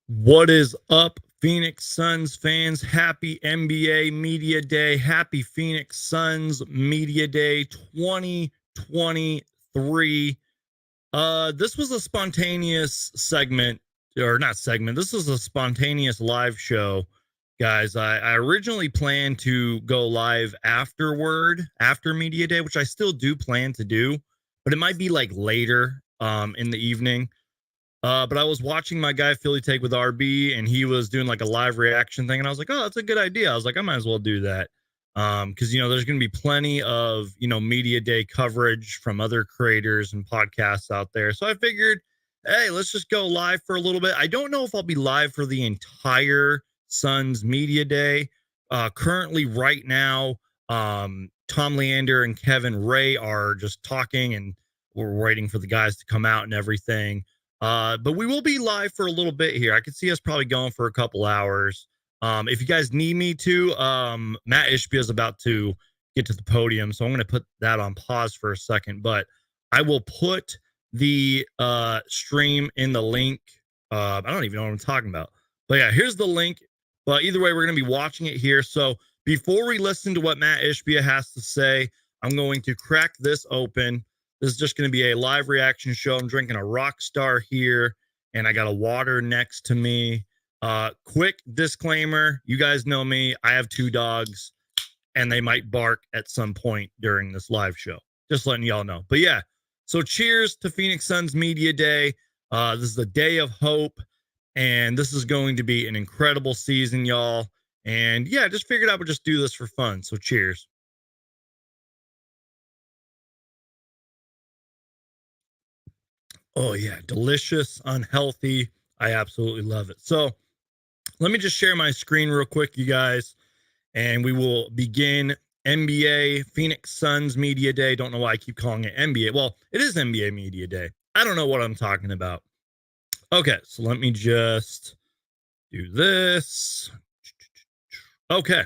What is up, Phoenix Suns fans? Happy NBA Media Day. Happy Phoenix Suns Media Day 2023. This was a spontaneous segment, or not segment. This was a spontaneous live show, guys. I originally planned to go live after Media Day, which I still do plan to do, but it might be like later in the evening. But I was watching my guy Philly take with RB, and he was doing like a live reaction thing, and I was like, "Oh, that's a good idea." I was like, "I might as well do that," because there's going to be plenty of media day coverage from other creators and podcasts out there. So I figured, hey, let's just go live for a little bit. I don't know if I'll be live for the entire Suns media day. Currently, right now, Tom Leander and Kevin Ray are just talking, and we're waiting for the guys to come out and everything. But we will be live for a little bit here. I could see us probably going for a couple hours. If you guys need me to, Matt Ishbia is about to get to the podium, so I'm going to put that on pause for a second. But I will put the stream in the link. I don't even know what I'm talking about. But yeah, here's the link. But either way, we're going to be watching it here. So before we listen to what Matt Ishbia has to say, I'm going to crack this open. This is just going to be a live reaction show. I'm drinking a Rockstar here, and I got a water next to me. Quick disclaimer. You guys know me. I have 2 dogs, and they might bark at some point during this live show. Just letting y'all know. But yeah, so cheers to Phoenix Suns Media Day. This is the day of hope, and this is going to be an incredible season, y'all. And yeah, just figured I would just do this for fun. So cheers. Oh, yeah. Delicious, unhealthy. I absolutely love it. So let me just share my screen real quick, you guys, and we will begin NBA Phoenix Suns Media Day. Don't know why I keep calling it NBA. Well, it is NBA Media Day. I don't know what I'm talking about. Okay, so let me just do this. Okay,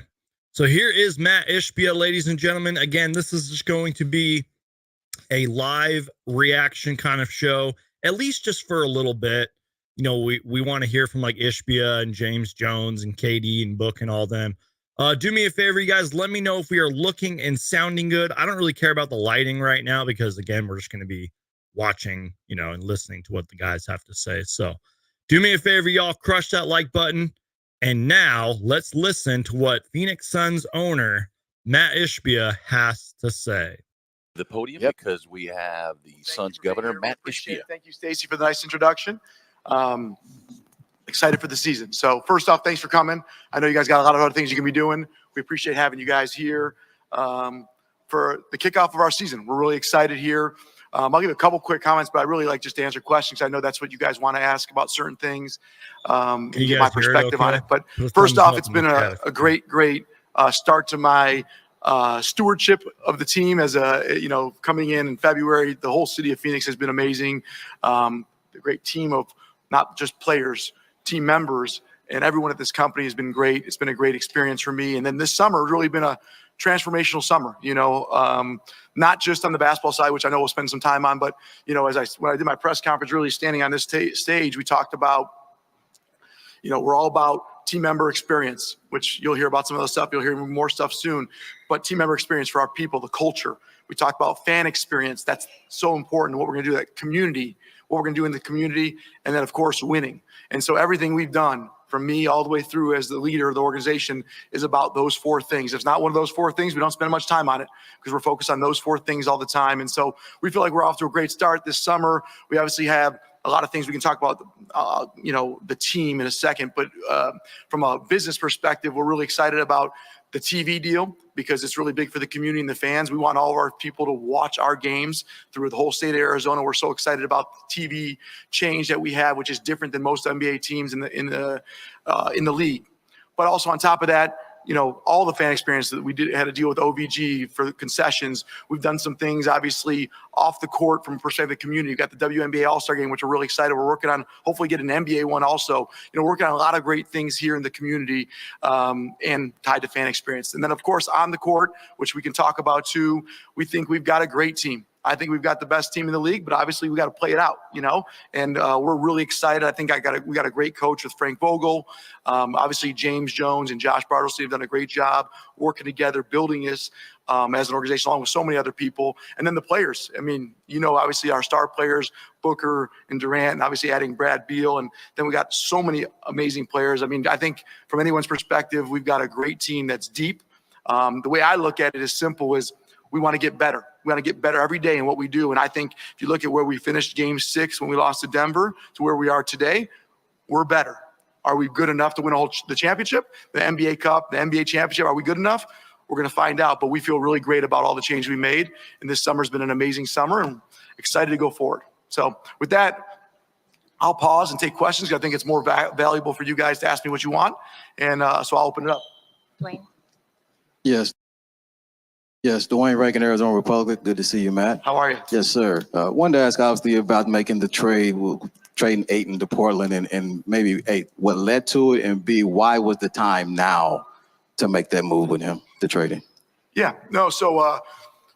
so here is Matt Ishbia, ladies and gentlemen. Again, this is just going to be a live reaction kind of show, at least just for a little bit. We want to hear from like Ishbia and James Jones and KD and Book and all them. Do me a favor, you guys. Let me know if we are looking and sounding good. I don't really care about the lighting right now because, again, we're just going to be watching, and listening to what the guys have to say. So do me a favor, y'all. Crush that like button. And now let's listen to what Phoenix Suns owner Matt Ishbia has to say. The podium because we have the Suns governor, Matt Ishbia. Thank you, Stacey, for the nice introduction. Excited for the season. So first off, thanks for coming. I know you guys got a lot of other things you can be doing. We appreciate having you guys here for the kickoff of our season. We're really excited here. I'll give a couple quick comments, but I really like just to answer questions. I know that's what you guys want to ask about certain things and get my perspective on it. But first off, it's been a great start to my stewardship of the team as coming in February. The whole city of Phoenix has been amazing. The great team of not just players, team members, and everyone at this company has been great. It's been a great experience for me. And then this summer has really been a transformational summer, not just on the basketball side, which I know we'll spend some time on, but, when I did my press conference, really standing on this stage, we talked about, we're all about team member experience, which you'll hear about some of those stuff. You'll hear more stuff soon, but team member experience for our people, the culture. We talked about fan experience. That's so important. What we're going to do, that community, what we're going to do in the community, and then, of course, winning. And so everything we've done from me all the way through as the leader of the organization is about those 4 things. If it's not one of those 4 things, we don't spend much time on it because we're focused on those 4 things all the time. And so we feel like we're off to a great start this summer. We obviously have a lot of things we can talk about, the team in a second. But from a business perspective, we're really excited about the TV deal because it's really big for the community and the fans. We want all of our people to watch our games through the whole state of Arizona. We're so excited about the TV change that we have, which is different than most NBA teams in the league. But also on top of that, all the fan experience that we had to deal with OVG for concessions. We've done some things, obviously, off the court from the perspective of the community. We've got the WNBA All-Star Game, which we're really excited. We're working on, hopefully, get an NBA one also. We're working on a lot of great things here in the community and tied to fan experience. And then, of course, on the court, which we can talk about too, we think we've got a great team. I think we've got the best team in the league, but obviously we got to play it out, and we're really excited. I think we got a great coach with Frank Vogel. Obviously James Jones and Josh Bartlesy have done a great job working together, building this as an organization along with so many other people. And then the players, I mean, obviously our star players, Booker and Durant, and obviously adding Brad Beal. And then we got so many amazing players. I mean, I think from anyone's perspective, we've got a great team that's deep. The way I look at it is simple: is we want to get better. We want to get better every day in what we do. And I think if you look at where we finished game 6 when we lost to Denver to where we are today, we're better. Are we good enough to win the championship, the NBA Cup, the NBA championship? Are we good enough? We're going to find out. But we feel really great about all the change we made. And this summer's been an amazing summer, and excited to go forward. So with that, I'll pause and take questions, because I think it's more valuable for you guys to ask me what you want. And so I'll open it up. Dwayne. Yes. Yes, Dwayne Rankin, Arizona Republic. Good to see you, Matt. How are you? Yes, sir. Wanted to ask, obviously, about making the trade, trading Ayton to Portland, and maybe, A, what led to it, and B, why was the time now to make that move with him, the trading? Yeah, no, so,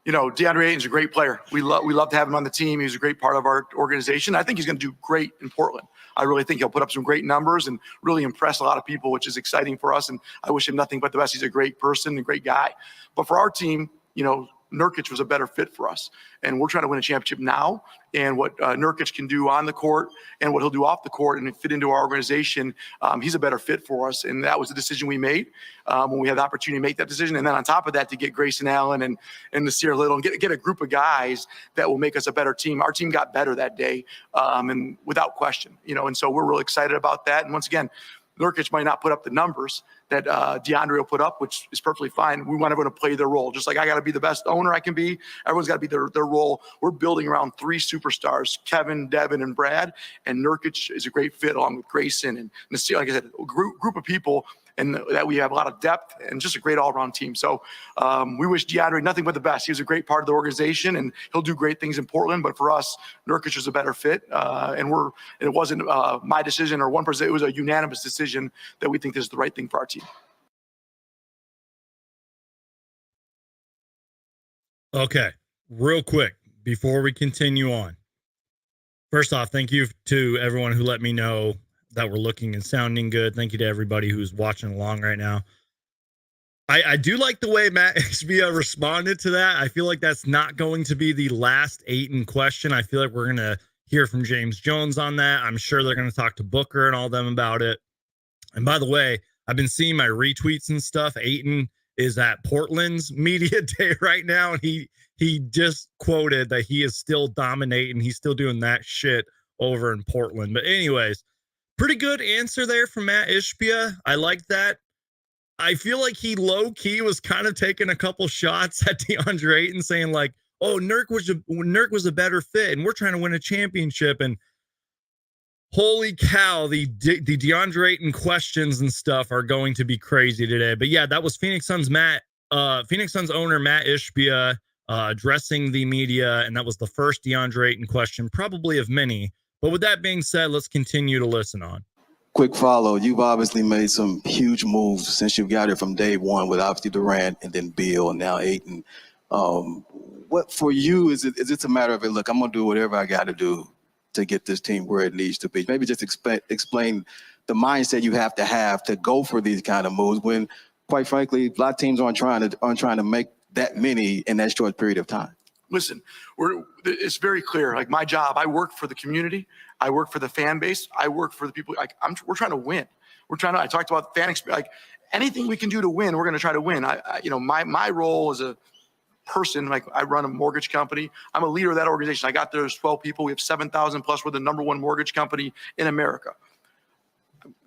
DeAndre Ayton's a great player. We love to have him on the team. He's a great part of our organization. I think he's going to do great in Portland. I really think he'll put up some great numbers and really impress a lot of people, which is exciting for us. And I wish him nothing but the best. He's a great person, a great guy. But for our team, Nurkic was a better fit for us. And we're trying to win a championship now. And what Nurkic can do on the court and what he'll do off the court and fit into our organization, he's a better fit for us. And that was the decision we made when we had the opportunity to make that decision. And then on top of that, to get Grayson Allen and Nasir Little and get a group of guys that will make us a better team. Our team got better that day, and without question, and so we're really excited about that. And once again, Nurkic might not put up the numbers that DeAndre will put up, which is perfectly fine. We want everyone to play their role. Just like I got to be the best owner I can be, everyone's got to be their role. We're building around 3 superstars, Kevin, Devin, and Brad. And Nurkic is a great fit along with Grayson and Nasir. Like I said, a group of people, and that we have a lot of depth and just a great all-around team. So we wish DeAndre nothing but the best. He was a great part of the organization, and he'll do great things in Portland. But for us, Nurkic was a better fit, and it wasn't my decision or one person. It was a unanimous decision that we think this is the right thing for our team. Okay, real quick before we continue on. First off, thank you to everyone who let me know that we're looking and sounding good. Thank you to everybody who's watching along right now. I do like the way Matt Ishbia responded to that. I feel like that's not going to be the last Ayton question. I feel like we're going to hear from James Jones on that. I'm sure they're going to talk to Booker and all them about it. And by the way, I've been seeing my retweets and stuff. Ayton is at Portland's media day right now, and he just quoted that he is still dominating. He's still doing that shit over in Portland. But anyways, pretty good answer there from Matt Ishbia. I like that. I feel like he low-key was kind of taking a couple shots at DeAndre Ayton, saying like, oh, Nurk was a better fit, and we're trying to win a championship. And holy cow, the DeAndre Ayton questions and stuff are going to be crazy today. But yeah, that was Phoenix Suns owner Matt Ishbia addressing the media, and that was the first DeAndre Ayton question, probably of many. But with that being said, let's continue to listen on. Quick follow. You've obviously made some huge moves since you got it from day one with obviously Durant and then Beal and now Ayton. What for you is it a matter of, look, I'm going to do whatever I got to do to get this team where it needs to be? Maybe just explain the mindset you have to go for these kind of moves when, quite frankly, a lot of teams aren't trying to make that many in that short period of time. Listen, it's very clear. Like my job, I work for the community. I work for the fan base. I work for the people. We're trying to win. I talked about fan experience. Like anything we can do to win, we're going to try to win. My role as a person, like I run a mortgage company. I'm a leader of that organization. I got there's 12 people. We have 7,000 plus. We're the #1 mortgage company in America.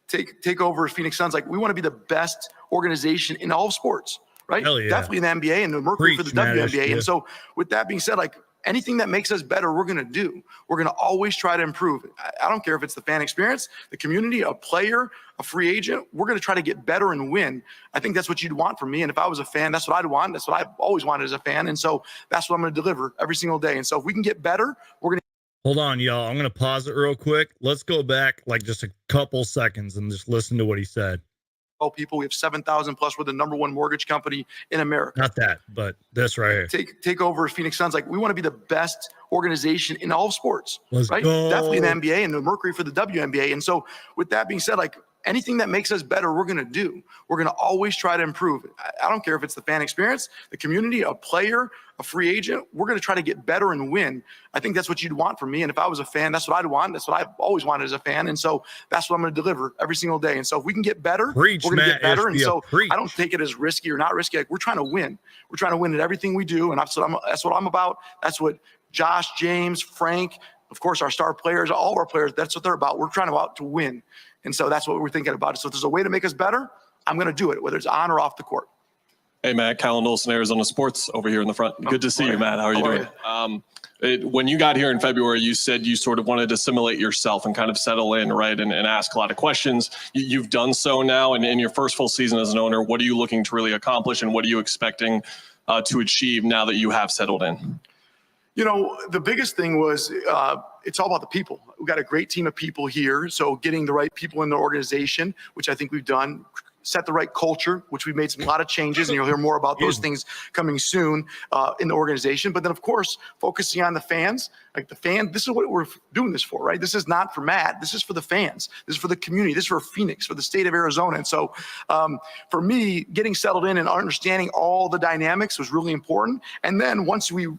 Take over Phoenix Suns. Like we want to be the best organization in all sports. Right? Yeah. Definitely in the NBA and the Mercury for the WNBA. And so with that being said, like anything that makes us better, we're going to do. We're going to always try to improve. I don't care if it's the fan experience, the community, a player, a free agent. We're going to try to get better and win. I think that's what you'd want from me. And if I was a fan, that's what I'd want. That's what I've always wanted as a fan. And so that's what I'm going to deliver every single day. And so if we can get better, we're going to. Hold on, y'all. I'm going to pause it real quick. Let's go back like just a couple seconds and just listen to what he said. people. We have 7,000 plus. We're the #1 mortgage company in America. Not that, but this right here. Take over Phoenix Suns. Like, we want to be the best organization in all of sports. Let's right? go. Definitely in the NBA and the Mercury for the WNBA. And so with that being said, like, anything that makes us better, we're going to do. We're going to always try to improve. I don't care if it's the fan experience, the community, a player, a free agent. We're going to try to get better and win. I think that's what you'd want from me. And if I was a fan, that's what I'd want. That's what I've always wanted as a fan. And so that's what I'm going to deliver every single day. And so if we can get better, Preach, we're going to Matt get better. And Ishbia, so preach. I don't take it as risky or not risky. Like, we're trying to win. We're trying to win at everything we do. And that's what I'm about. That's what Josh, James, Frank, of course, our star players, all of our players, that's what they're about. We're trying to win. And so that's what we're thinking about. So if there's a way to make us better, I'm going to do it, whether it's on or off the court. Hey, Matt, Kyle Olson, Arizona Sports over here in the front. Good to see you, Matt. How are you doing? When you got here in February, you said you sort of wanted to simulate yourself and kind of settle in, right, and ask a lot of questions. You've done so now, and in your first full season as an owner, what are you looking to really accomplish, and what are you expecting to achieve now that you have settled in? You know, the biggest thing was it's all about the people. We've got a great team of people here. So getting the right people in the organization, which I think we've done, set the right culture, which we've made a lot of changes, and you'll hear more about those things coming soon in the organization. But then, of course, focusing on the fans. Like, the fan, this is what we're doing this for, right? This is not for Matt. This is for the fans. This is for the community. This is for Phoenix, for the state of Arizona. And so for me, getting settled in and understanding all the dynamics was really important. And then once we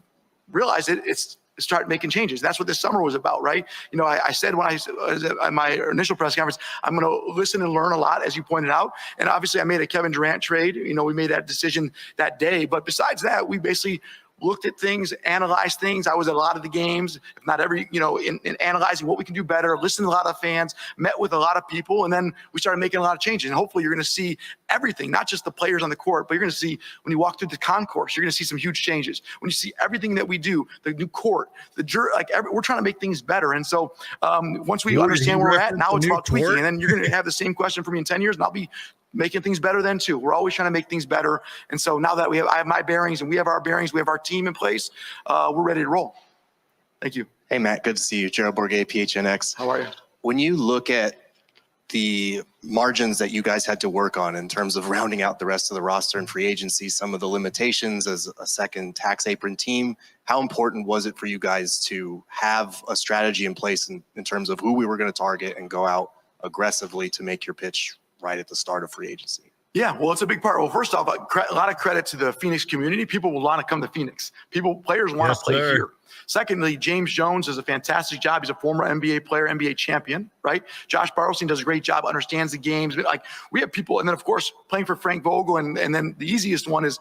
realized it's start making changes. That's what this summer was about, right? You know, I said when I was at my initial press conference, I'm going to listen and learn a lot, as you pointed out. And obviously I made a Kevin Durant trade. You know, we made that decision that day. But besides that, we basically looked at things, analyzed things. I was at a lot of the games, if not every, you know, in analyzing what we can do better, listened to a lot of fans, met with a lot of people, and then we started making a lot of changes. And hopefully you're going to see everything, not just the players on the court, but you're going to see, when you walk through the concourse, you're going to see some huge changes. When you see everything that we do, the new court, the jury, like we're trying to make things better. And so once we understand where we're at, now it's about tweaking. And then you're going to have the same question for me in 10 years, and I'll be making things better then too. We're always trying to make things better. And so now that I have my bearings and we have our bearings, we have our team in place, we're ready to roll. Thank you. Hey, Matt, good to see you. Gerald Bourget, PHNX. How are you? When you look at the margins that you guys had to work on in terms of rounding out the rest of the roster and free agency, some of the limitations as a second tax apron team, how important was it for you guys to have a strategy in place in terms of who we were going to target and go out aggressively to make your pitch right at the start of free agency? Yeah, well, it's a big part. Well, first off, a lot of credit to the Phoenix community. People will want to come to Phoenix. Players want to play here. Secondly, James Jones does a fantastic job. He's a former NBA player, NBA champion, right? Josh Bartelstein does a great job, understands the games. Like, we have people, and then of course playing for Frank Vogel, and then the easiest one is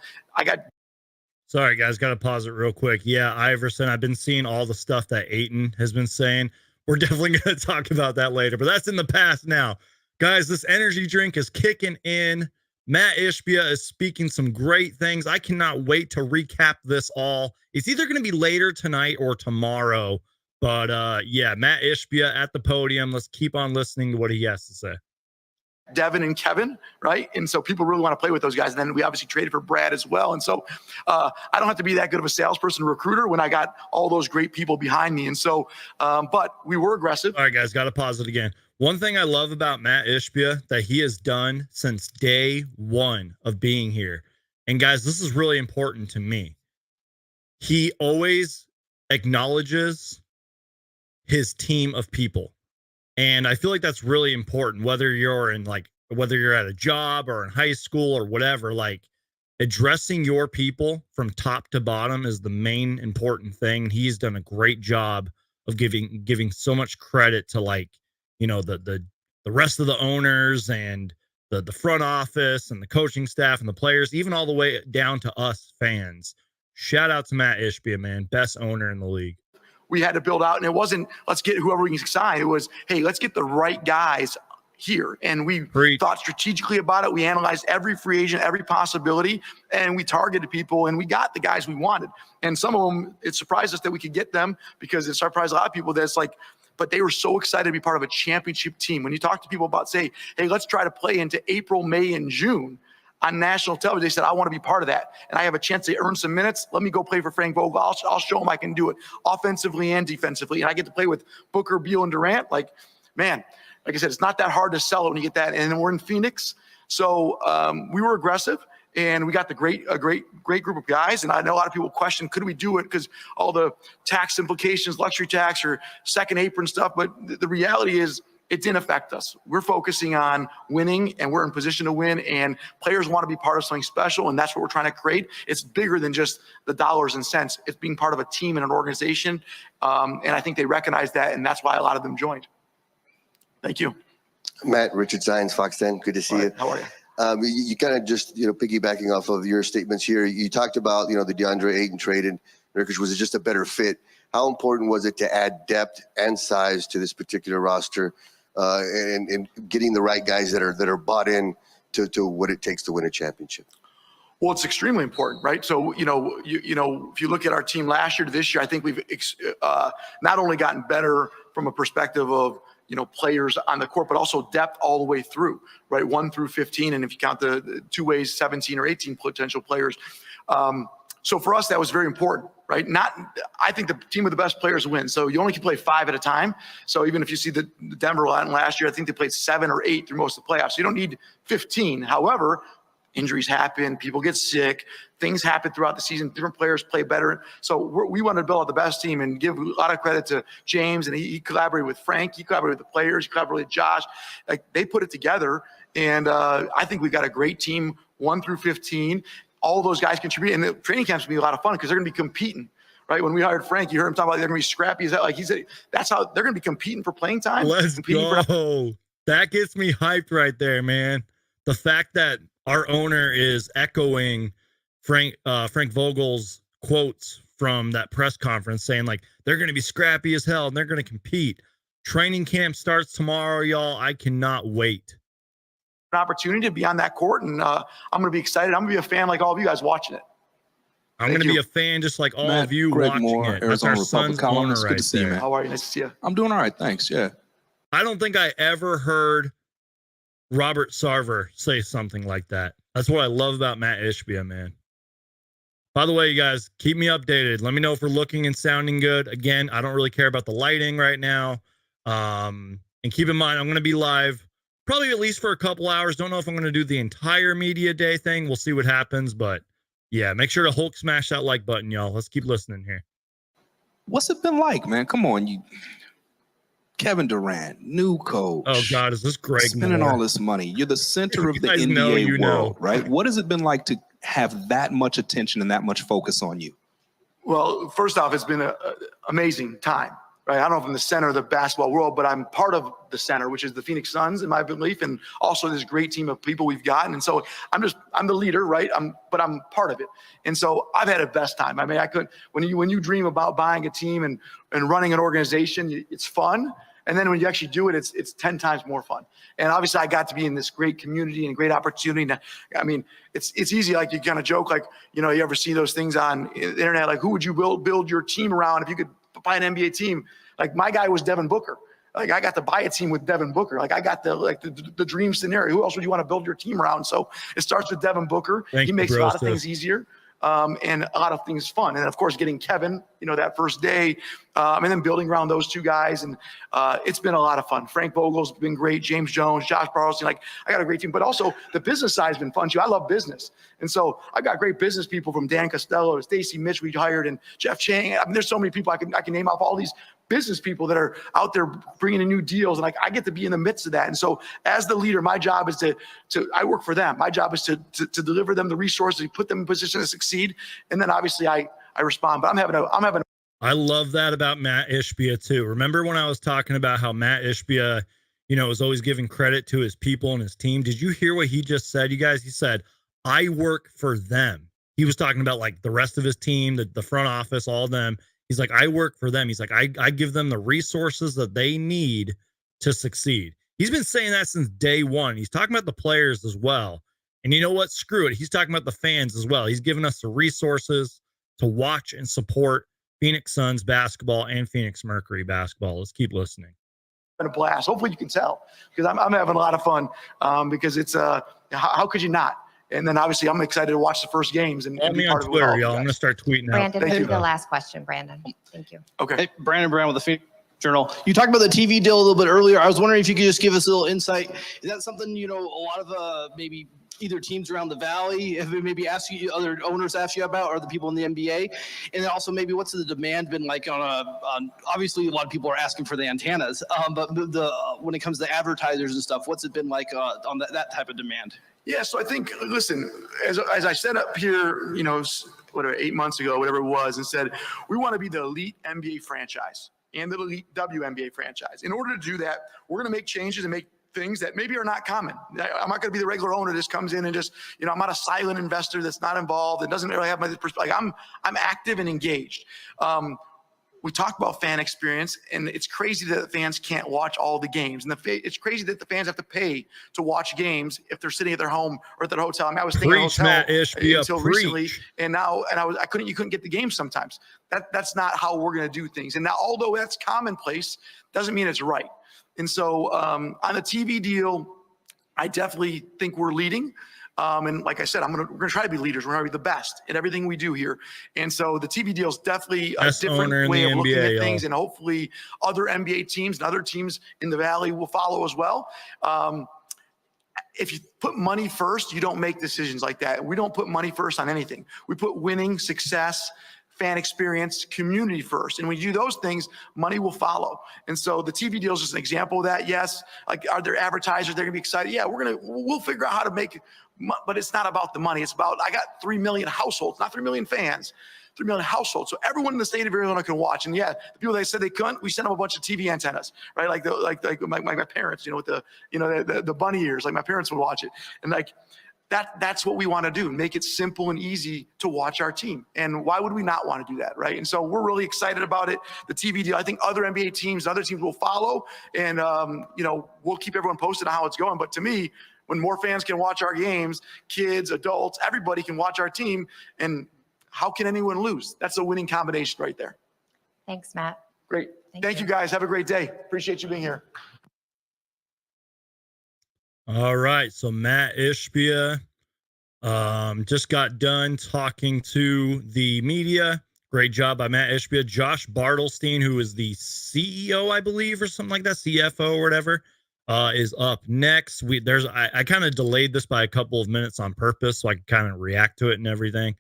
Sorry, guys, got to pause it real quick. Yeah, Iverson, I've been seeing all the stuff that Ayton has been saying. We're definitely going to talk about that later, but that's in the past now. Guys, this energy drink is kicking in. Matt Ishbia is speaking some great things. I cannot wait to recap this all. It's either going to be later tonight or tomorrow. But yeah, Matt Ishbia at the podium. Let's keep on listening to what he has to say. Devin and Kevin, right? And so people really want to play with those guys. And then we obviously traded for Brad as well. And so I don't have to be that good of a salesperson or recruiter when I got all those great people behind me. And so, but we were aggressive. All right, guys, got to pause it again. One thing I love about Matt Ishbia that he has done since day one of being here, and guys, this is really important to me. He always acknowledges his team of people. And I feel like that's really important, whether you're at a job or in high school or whatever, like addressing your people from top to bottom is the main important thing. He's done a great job of giving so much credit to, like, you know, the rest of the owners and the front office and the coaching staff and the players, even all the way down to us fans. Shout out to Matt Ishbia, man. Best owner in the league. We had to build out, and it wasn't, let's get whoever we can sign. It was, hey, let's get the right guys here. And we thought strategically about it. We analyzed every free agent, every possibility, and we targeted people, and we got the guys we wanted. And some of them, it surprised us that we could get them, because it surprised a lot of people that it's like, but they were so excited to be part of a championship team. When you talk to people about, say, hey, let's try to play into April, May, and June on national television, they said, I want to be part of that. And I have a chance to earn some minutes. Let me go play for Frank Vogel. I'll show him I can do it offensively and defensively. And I get to play with Booker, Beal, and Durant. Like, man, like I said, it's not that hard to sell it when you get that. And then we're in Phoenix. So we were aggressive. And we got a great group of guys. And I know a lot of people question, could we do it? Because all the tax implications, luxury tax or second apron stuff. But the reality is it didn't affect us. We're focusing on winning and we're in position to win. And players want to be part of something special. And that's what we're trying to create. It's bigger than just the dollars and cents. It's being part of a team and an organization. And I think they recognize that. And that's why a lot of them joined. Thank you. Matt, Richard Zines, Fox 10. Good to see you. How are you? You kind of just, piggybacking off of your statements here, you talked about, the DeAndre Ayton trade and Nurkic was just a better fit. How important was it to add depth and size to this particular roster and getting the right guys that are bought in to what it takes to win a championship? Well, it's extremely important, right? So, if you look at our team last year to this year, I think we've not only gotten better from a perspective of, players on the court, but also depth all the way through, right? 1 through 15. And if you count the 2 ways, 17 or 18 potential players. So for us, that was very important, right? I think the team with the best players wins. So you only can play 5 at a time. So even if you see the Denver line last year, I think they played 7 or 8 through most of the playoffs. So you don't need 15. However, injuries happen, people get sick, things happen throughout the season, different players play better. So we wanted to build out the best team and give a lot of credit to James, and he collaborated with Frank, he collaborated with the players, he collaborated with Josh. Like, they put it together, and I think we've got a great team, 1 through 15. All those guys contribute, and the training camp's gonna be a lot of fun because they're gonna be competing. Right, when we hired Frank, you heard him talk about they're gonna be scrappy as that. Like he said, that's how they're gonna be competing for playing time. Let's go. That gets me hyped right there, man. The fact that our owner is echoing Frank Vogel's quotes from that press conference saying, like, they're going to be scrappy as hell and they're going to compete. Training camp starts tomorrow, y'all. I cannot wait. An opportunity to be on that court, and I'm going to be excited. I'm going to be a fan like all of you guys watching it. I'm going to be a fan just like all of you Greg watching Moore, it. Arizona That's our son's Republic owner columnist. Good right to see you, there. man. How are you? Nice to see you. I'm doing all right, thanks. Yeah. I don't think I ever heard Robert Sarver say something like that. That's what I love about Matt Ishbia, man. By the way, you guys, keep me updated. Let me know if we're looking and sounding good. Again, I don't really care about the lighting right now. And keep in mind, I'm going to be live probably at least for a couple hours. Don't know if I'm going to do the entire media day thing. We'll see what happens. But yeah, make sure to Hulk smash that like button, y'all. Let's keep listening here. What's it been like, man? Come on, Kevin Durant, new coach. Oh God, is this Greg spending Moore? all this money? You're the center of the guys NBA know, you world, know. right? What has it been like to have that much attention and that much focus on you? Well, first off, it's been an amazing time, right? I don't know if I'm the center of the basketball world, but I'm part of the center, which is the Phoenix Suns, in my belief, and also this great team of people we've gotten. And so I'm the leader, right? But I'm part of it. And so I've had a best time. I mean, when you dream about buying a team and running an organization, it's fun. And then when you actually do it, it's 10 times more fun. And obviously I got to be in this great community and great opportunity. I mean, it's easy. Like, you kind of joke, like, you ever see those things on the internet? Like, who would you build your team around if you could buy an NBA team? Like, my guy was Devin Booker. Like, I got to buy a team with Devin Booker. Like, I got the dream scenario. Who else would you want to build your team around? So it starts with Devin Booker. He makes a lot of things easier. And a lot of things fun. And of course, getting Kevin, that first day, and then building around those two guys. And it's been a lot of fun. Frank Vogel's been great. James Jones, Josh Barlstein. Like, I got a great team, but also the business side has been fun too. I love business. And so I got great business people, from Dan Costello to Stacey Mitch we hired, and Jeff Chang. I mean, there's so many people I can name off all these business people that are out there bringing in new deals. And like, I get to be in the midst of that. And so as the leader, my job is I work for them. My job is to deliver them the resources, put them in position to succeed. And then obviously I respond, but I love that about Matt Ishbia too. Remember when I was talking about how Matt Ishbia, is always giving credit to his people and his team? Did you hear what he just said, you guys? He said, I work for them. He was talking about like the rest of his team, the front office, all of them. He's like, I work for them. He's like, I give them the resources that they need to succeed. He's been saying that since day one. He's talking about the players as well. And you know what? Screw it. He's talking about the fans as well. He's giving us the resources to watch and support Phoenix Suns basketball and Phoenix Mercury basketball. Let's keep listening. a blast. Hopefully you can tell, because I'm having a lot of fun, because it's how could you not? And then obviously I'm excited to watch the first games and Follow be me part on of it. Twitter, y'all. I'm going to start tweeting out. Brandon, Thank who's you. the last question, Brandon? Thank you. Okay. Hey, Brandon Brown with the Phoenix. Journal. You talked about the TV deal a little bit earlier. I was wondering if you could just give us a little insight. Is that something, a lot of maybe either teams around the valley have maybe asked you, other owners asked you about, or the people in the NBA? And then also maybe what's the demand been like on obviously a lot of people are asking for the antennas, but when it comes to advertisers and stuff, what's it been like on that type of demand? Yeah, so I think, listen, as I said up here, 8 months ago, whatever it was, and said, we want to be the elite NBA franchise and the elite WNBA franchise. In order to do that, we're going to make changes and make things that maybe are not common. I'm not going to be the regular owner that just comes in and just, I'm not a silent investor that's not involved and doesn't really have my perspective. I'm active and engaged. We talk about fan experience, and it's crazy that fans can't watch all the games. And it's crazy that the fans have to pay to watch games if they're sitting at their home or at their hotel. I mean, I was staying at a hotel Matt Ishbia, until recently, and now you couldn't get the game sometimes. That's not how we're going to do things. And now, although that's commonplace, doesn't mean it's right. And so on the TV deal, I definitely think we're leading. And like I said, we're going to try to be leaders. We're going to be the best in everything we do here. And so the TV deal is definitely a different way of looking at things. And hopefully other NBA teams and other teams in the Valley will follow as well. If you put money first, you don't make decisions like that. We don't put money first on anything. We put winning, success, fan experience, community first. And when you do those things, money will follow. And so the TV deal is just an example of that. Yes. Like, are there advertisers? They're gonna be excited. Yeah, we'll figure out how to make it, but it's not about the money. It's about, I got 3 million households, not 3 million fans, 3 million households. So everyone in the state of Arizona can watch. And yeah, the people that said they couldn't, we sent them a bunch of TV antennas, right? Like my parents, with the bunny ears, like my parents would watch it. And that's what we want to do, make it simple and easy to watch our team. And why would we not want to do that, right? And so we're really excited about it. The TV deal, I think other NBA teams, other teams will follow, and we'll keep everyone posted on how it's going. But to me, when more fans can watch our games, kids, adults, everybody can watch our team, and how can anyone lose? That's a winning combination right there. Thanks, Matt. Great. Thank you guys. Have a great day. Appreciate you being here. All right, so Matt Ishbia just got done talking to the media. Great job by Matt Ishbia. Josh Bartelstein, who is the CEO, I believe, or something like that, CFO or whatever, is up next. I kind of delayed this by a couple of minutes on purpose so I could kind of react to it and everything.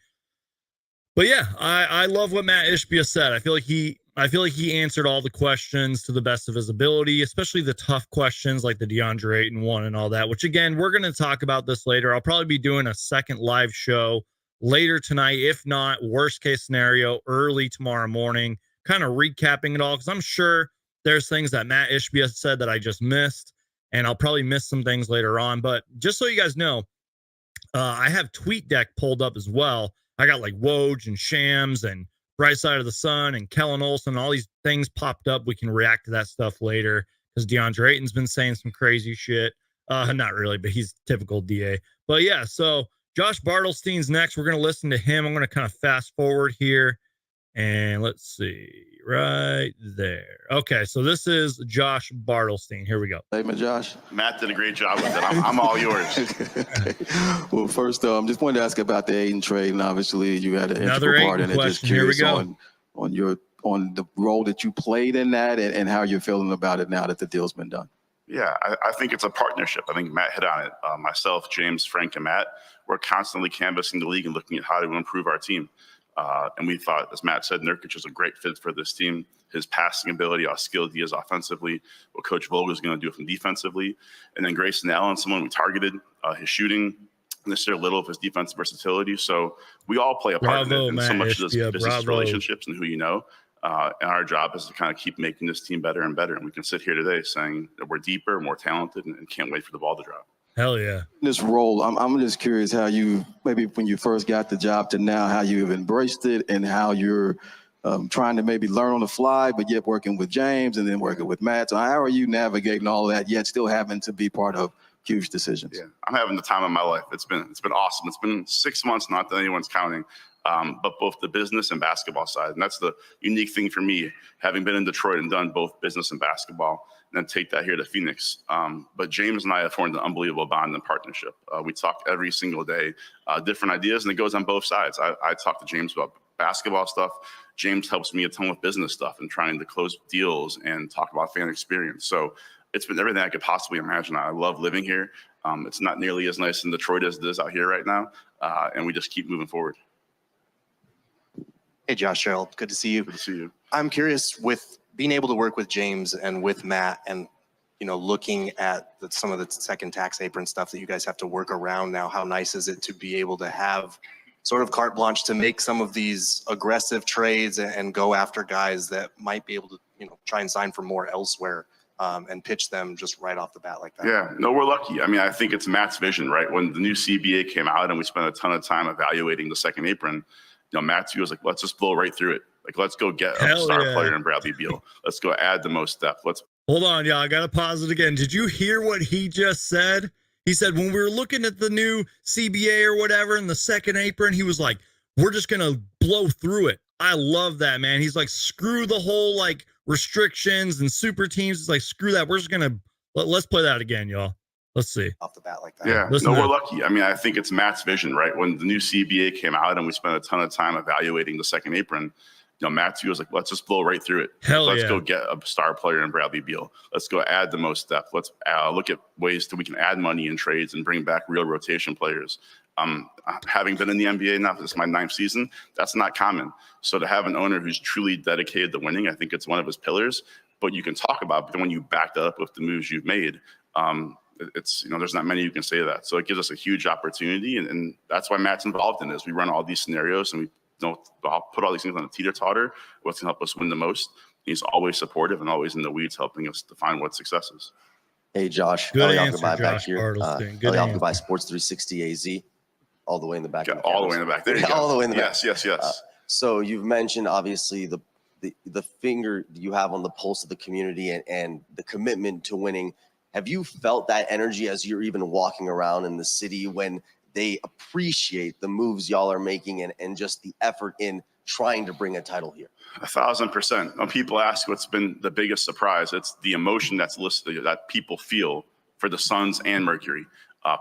But yeah, I love what Matt Ishbia said. I feel like he answered all the questions to the best of his ability, especially the tough questions like the DeAndre Ayton one and all that, which again, we're going to talk about this later. I'll probably be doing a second live show later tonight. If not, worst case scenario, early tomorrow morning, kind of recapping it all. Cause I'm sure there's things that Matt Ishbia said that I just missed, and I'll probably miss some things later on. But just so you guys know, I have TweetDeck pulled up as well. I got like Woj and Shams and Bright Side of the Sun and Kellen Olson, all these things popped up. We can react to that stuff later because DeAndre Ayton's been saying some crazy shit. Not really, but he's typical DA. But yeah, so Josh Bartelstein's next. We're going to listen to him. I'm going to kind of fast forward here. And let's see, right there. Okay, so this is Josh Bartelstein. Here we go. Hey, man, Josh. Matt did a great job with it. I'm all yours. Well, first, just wanted to ask about the Ayton trade, and obviously you had an integral part in it. Just curious on the role that you played in that and how you're feeling about it now that the deal's been done. Yeah, I think it's a partnership. I think Matt hit on it. Myself, James, Frank, and Matt, we're constantly canvassing the league and looking at how to improve our team. And we thought, as Matt said, Nurkic is a great fit for this team. His passing ability, how skilled he is offensively, what Coach Vogel is going to do from defensively. And then Grayson Allen, someone we targeted, his shooting, and there's still a little of his defensive versatility. So we all play a part in it. And so much of this business relationships and who you know. And our job is to kind of keep making this team better and better. And we can sit here today saying that we're deeper, more talented, and can't wait for the ball to drop. Hell yeah. This role, I'm just curious how you, maybe when you first got the job to now, how you've embraced it and how you're trying to maybe learn on the fly, but yet working with James and then working with Matt. So how are you navigating all that, yet still having to be part of huge decisions? Yeah, I'm having the time of my life. It's been awesome. It's been 6 months, not that anyone's counting, but both the business and basketball side. And that's the unique thing for me, having been in Detroit and done both business and basketball, and then take that here to Phoenix. But James and I have formed an unbelievable bond and partnership. We talk every single day, different ideas, and it goes on both sides. I talk to James about basketball stuff, James helps me a ton with business stuff and trying to close deals and talk about fan experience. So it's been everything I could possibly imagine. I love living here. It's not nearly as nice in Detroit as it is out here right now. And we just keep moving forward. Hey, Josh, Gerald, good to see you. Good to see you. I'm curious, with being able to work with James and with Matt and, looking at some of the second tax apron stuff that you guys have to work around now, how nice is it to be able to have sort of carte blanche to make some of these aggressive trades and go after guys that might be able to, try and sign for more elsewhere and pitch them just right off the bat like that? Yeah, no, we're lucky. I mean, I think it's Matt's vision, right? When the new CBA came out and we spent a ton of time evaluating the second apron, Matt's view was like, let's just blow right through it. Like, let's go get a star player in Bradley Beal. Let's go add the most depth. Hold on, y'all. I got to pause it again. Did you hear what he just said? He said when we were looking at the new CBA or whatever in the second apron, he was like, we're just going to blow through it. I love that, man. He's like, screw the whole restrictions and super teams. It's like, screw that. We're just going to let's play that again, y'all. Let's see. Off the bat like that. Yeah, we're lucky. I mean, I think it's Matt's vision, right? When the new CBA came out and we spent a ton of time evaluating the second apron, Matt's view was like, let's just blow right through it. Let's go get a star player in Bradley Beal. Let's go add the most depth. Let's look at ways that we can add money in trades and bring back real rotation players. Having been in the NBA now, this is my 9th season, that's not common. So to have an owner who's truly dedicated to winning, I think it's one of his pillars. But you can talk about, but when you back that up with the moves you've made, it's, there's not many you can say that. So it gives us a huge opportunity. And that's why Matt's involved in this. We run all these scenarios and we I'll put all these things on a teeter-totter, what's going to help us win the most. He's always supportive and always in the weeds, helping us define what success is. Hey, Josh. Good Ellie answer, Alkabai back Josh here. Bartlestein. Ellie Alkabai, Sports 360 AZ, all the way in the back. Yeah, all the way in the back. There you go. All the way in the back. Yes. So you've mentioned, obviously, the finger you have on the pulse of the community and the commitment to winning. Have you felt that energy as you're even walking around in the city when they appreciate the moves y'all are making and just the effort in trying to bring a title here? 1,000%. When people ask what's been the biggest surprise, it's the emotion that's listed that people feel for the Suns and Mercury.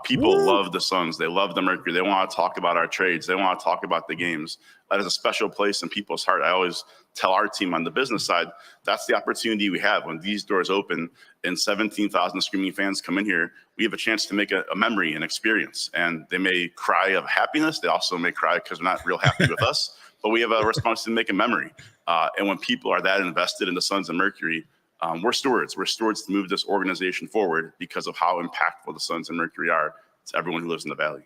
People love the Suns. They love the Mercury. They want to talk about our trades. They want to talk about the games. That is a special place in people's heart. I always tell our team on the business side, that's the opportunity we have. When these doors open and 17,000 screaming fans come in here, we have a chance to make a memory, an experience. And they may cry of happiness. They also may cry because they're not real happy with us. But we have a response to make a memory. And when people are that invested in the Suns and Mercury, we're stewards. We're stewards to move this organization forward because of how impactful the Suns and Mercury are to everyone who lives in the Valley.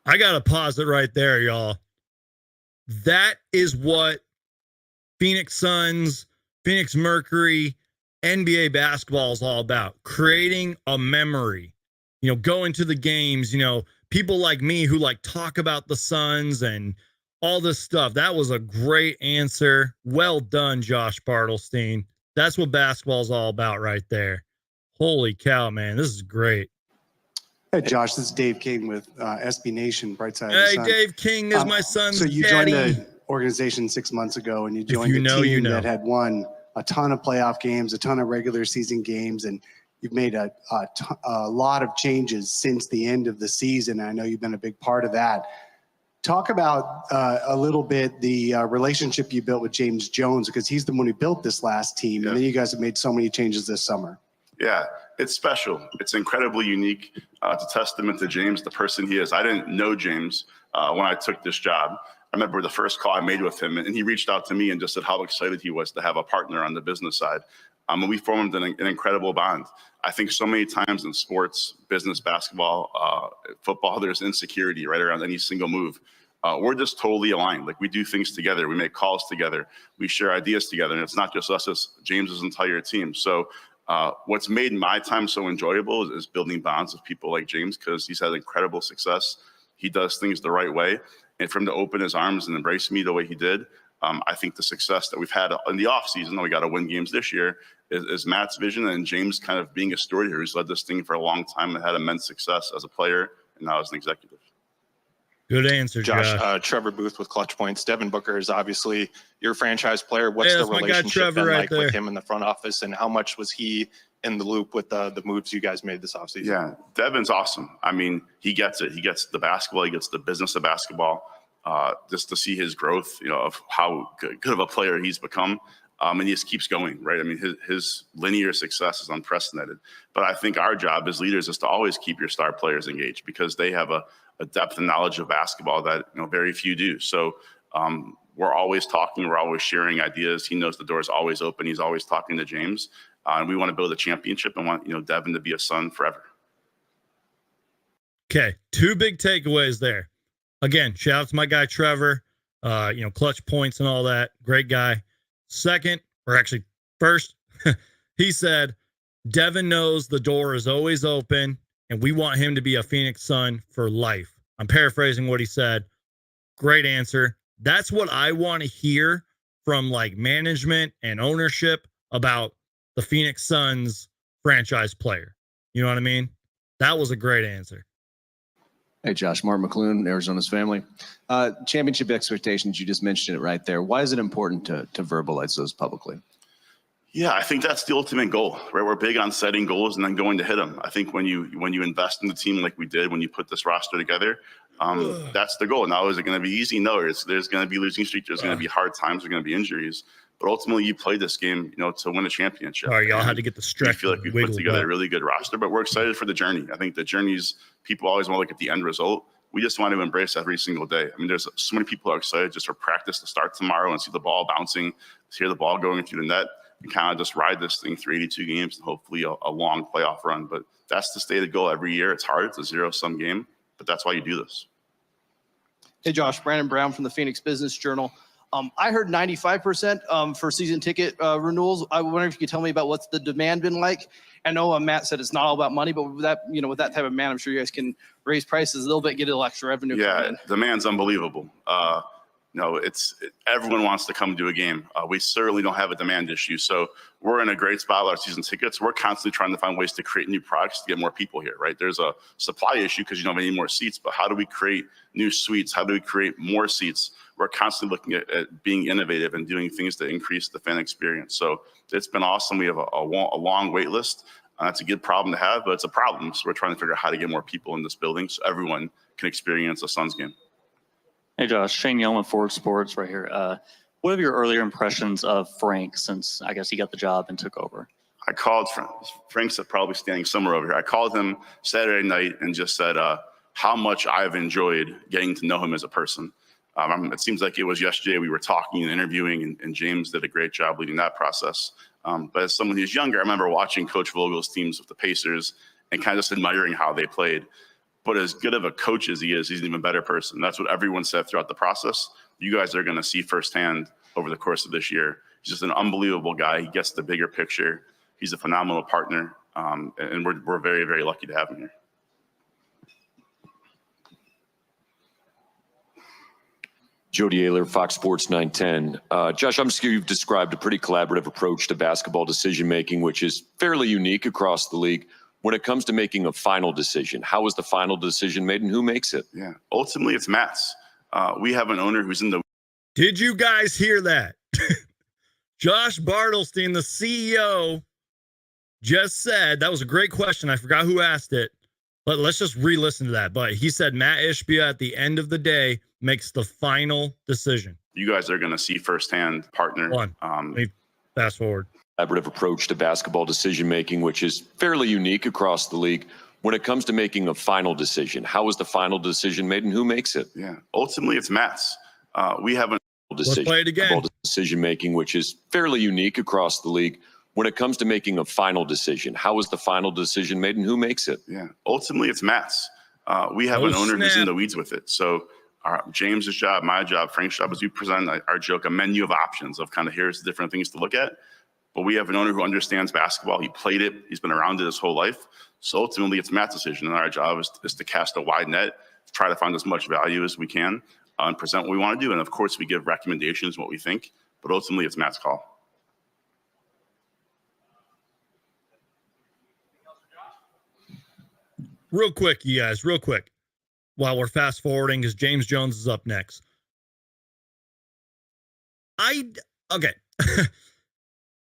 I got to pause it right there, y'all. That is what Phoenix Suns, Phoenix Mercury, NBA basketball is all about. Creating a memory. Going to the games, people like me who talk about the Suns and all this stuff. That was a great answer. Well done, Josh Bartlestein. That's what basketball is all about right there. Holy cow, man. This is great. Hey, Josh, this is Dave King with SB Nation, Brightside. Hey, Dave King is my son's So you daddy. joined the organization 6 months ago, and you joined a team that had won a ton of playoff games, a ton of regular season games, and you've made a lot of changes since the end of the season. I know you've been a big part of that. Talk about a little bit the relationship you built with James Jones, because he's the one who built this last team, and then you guys have made so many changes this summer. Yeah, it's special. It's incredibly unique. It's a testament to James, the person he is. I didn't know James when I took this job. I remember the first call I made with him, and he reached out to me and just said how excited he was to have a partner on the business side. And we formed an incredible bond. I think so many times in sports, business, basketball, football, there's insecurity right around any single move. We're just totally aligned. We do things together. We make calls together. We share ideas together. And it's not just us, it's James's entire team. So what's made my time so enjoyable is building bonds with people like James, because he's had incredible success. He does things the right way. And for him to open his arms and embrace me the way he did, I think the success that we've had in the offseason, we got to win games this year, is Matt's vision and James kind of being a steward here who's led this thing for a long time and had immense success as a player and now as an executive. Good answer, Josh. Trevor Booth with Clutch Points. Devin Booker is obviously your franchise player. What's the relationship been like with him in the front office, and how much was he in the loop with the moves you guys made this offseason? Yeah, Devin's awesome. I mean, he gets it. He gets the basketball. He gets the business of basketball. just to see his growth, of how good of a player he's become. And he just keeps going, right? I mean, his linear success is unprecedented. But I think our job as leaders is to always keep your star players engaged, because they have a depth and knowledge of basketball that very few do. So we're always talking, we're always sharing ideas. He knows the door is always open. He's always talking to James, and we want to build a championship and want Devin to be a Sun forever. Okay, 2 big takeaways there. Again, shout out to my guy Trevor. Clutch points and all that. Great guy. Second, or actually first, he said Devin knows the door is always open, and we want him to be a Phoenix Sun for life. I'm paraphrasing what he said. Great answer. That's what I want to hear from like management and ownership about the Phoenix Suns franchise player. You know what I mean? That was a great answer. Hey, Josh, Mark McClune, Arizona's family. Championship expectations, you just mentioned it right there. Why is it important to verbalize those publicly? Yeah, I think that's the ultimate goal, right? We're big on setting goals and then going to hit them. I think when you invest in the team like we did when you put this roster together, that's the goal. Now, is it going to be easy? No, there's going to be losing streaks. There's going to be hard times. There's going to be injuries. But ultimately, you play this game, to win a championship. All right, y'all had to get the stretch. I feel like we put together a really good roster, but we're excited for the journey. I think the journey's, people always want to look at the end result. We just want to embrace every single day. I mean, there's so many people are excited just for practice to start tomorrow and see the ball bouncing, hear the ball going through the net, and kind of just ride this thing through 82 games and hopefully a long playoff run. But that's the stated goal every year. It's hard. It's a zero-sum game, but that's why you do this. Hey, Josh, Brandon Brown from the Phoenix Business Journal. I heard 95% for season ticket renewals. I wonder if you could tell me about what's the demand been like. I know Matt said it's not all about money, but with that, with that type of man, I'm sure you guys can raise prices a little bit, get a little extra revenue. Yeah, demand's unbelievable. Everyone wants to come to a game. We certainly don't have a demand issue. So we're in a great spot with our season tickets. We're constantly trying to find ways to create new products to get more people here, right? There's a supply issue because you don't have any more seats, but how do we create new suites? How do we create more seats? We're constantly looking at being innovative and doing things to increase the fan experience. So it's been awesome. We have a long wait list. That's a good problem to have, but it's a problem. So we're trying to figure out how to get more people in this building so everyone can experience a Suns game. Hey, Josh, Shane Yellman, Forward Sports right here. What are your earlier impressions of Frank since, I guess, he got the job and took over? I called Frank's probably standing somewhere over here. I called him Saturday night and just said how much I've enjoyed getting to know him as a person. It seems like it was yesterday we were talking and interviewing, and James did a great job leading that process. But as someone who's younger, I remember watching Coach Vogel's teams with the Pacers and kind of just admiring how they played. But as good of a coach as he is, he's an even better person. That's what everyone said throughout the process. You guys are going to see firsthand over the course of this year. He's just an unbelievable guy. He gets the bigger picture. He's a phenomenal partner, and we're very, very lucky to have him here. Jody Ayler, Fox Sports 910. Josh, I'm sure you've described a pretty collaborative approach to basketball decision-making, which is fairly unique across the league. When it comes to making a final decision, how is the final decision made and who makes it? Yeah, ultimately it's Matt's. We have an owner who's in the... Did you guys hear that? Josh Bartelstein, the CEO, just said, that was a great question. I forgot who asked it, but let's just re-listen to that. But he said Matt Ishbia at the end of the day makes the final decision. You guys are going to see firsthand, partner. Let me fast forward. Collaborative approach to basketball decision-making, which is fairly unique across the league. When it comes to making a final decision, how is the final decision made and who makes it? Yeah, ultimately it's Matt's. We have a decision. Let's play it again. Decision-making, which is fairly unique across the league. When it comes to making a final decision, how is the final decision made and who makes it? Yeah, ultimately it's Matt's. We have an owner who's in the weeds with it. So James's job, my job, Frank's job is we present our joke, a menu of options of kind of here's the different things to look at. But we have an owner who understands basketball. He played it. He's been around it his whole life. So ultimately, it's Matt's decision. And our job is to cast a wide net, try to find as much value as we can, and present what we want to do. And of course, we give recommendations, what we think. But ultimately, it's Matt's call. Real quick, you guys, real quick. While we're fast forwarding, because James Jones is up next. Okay.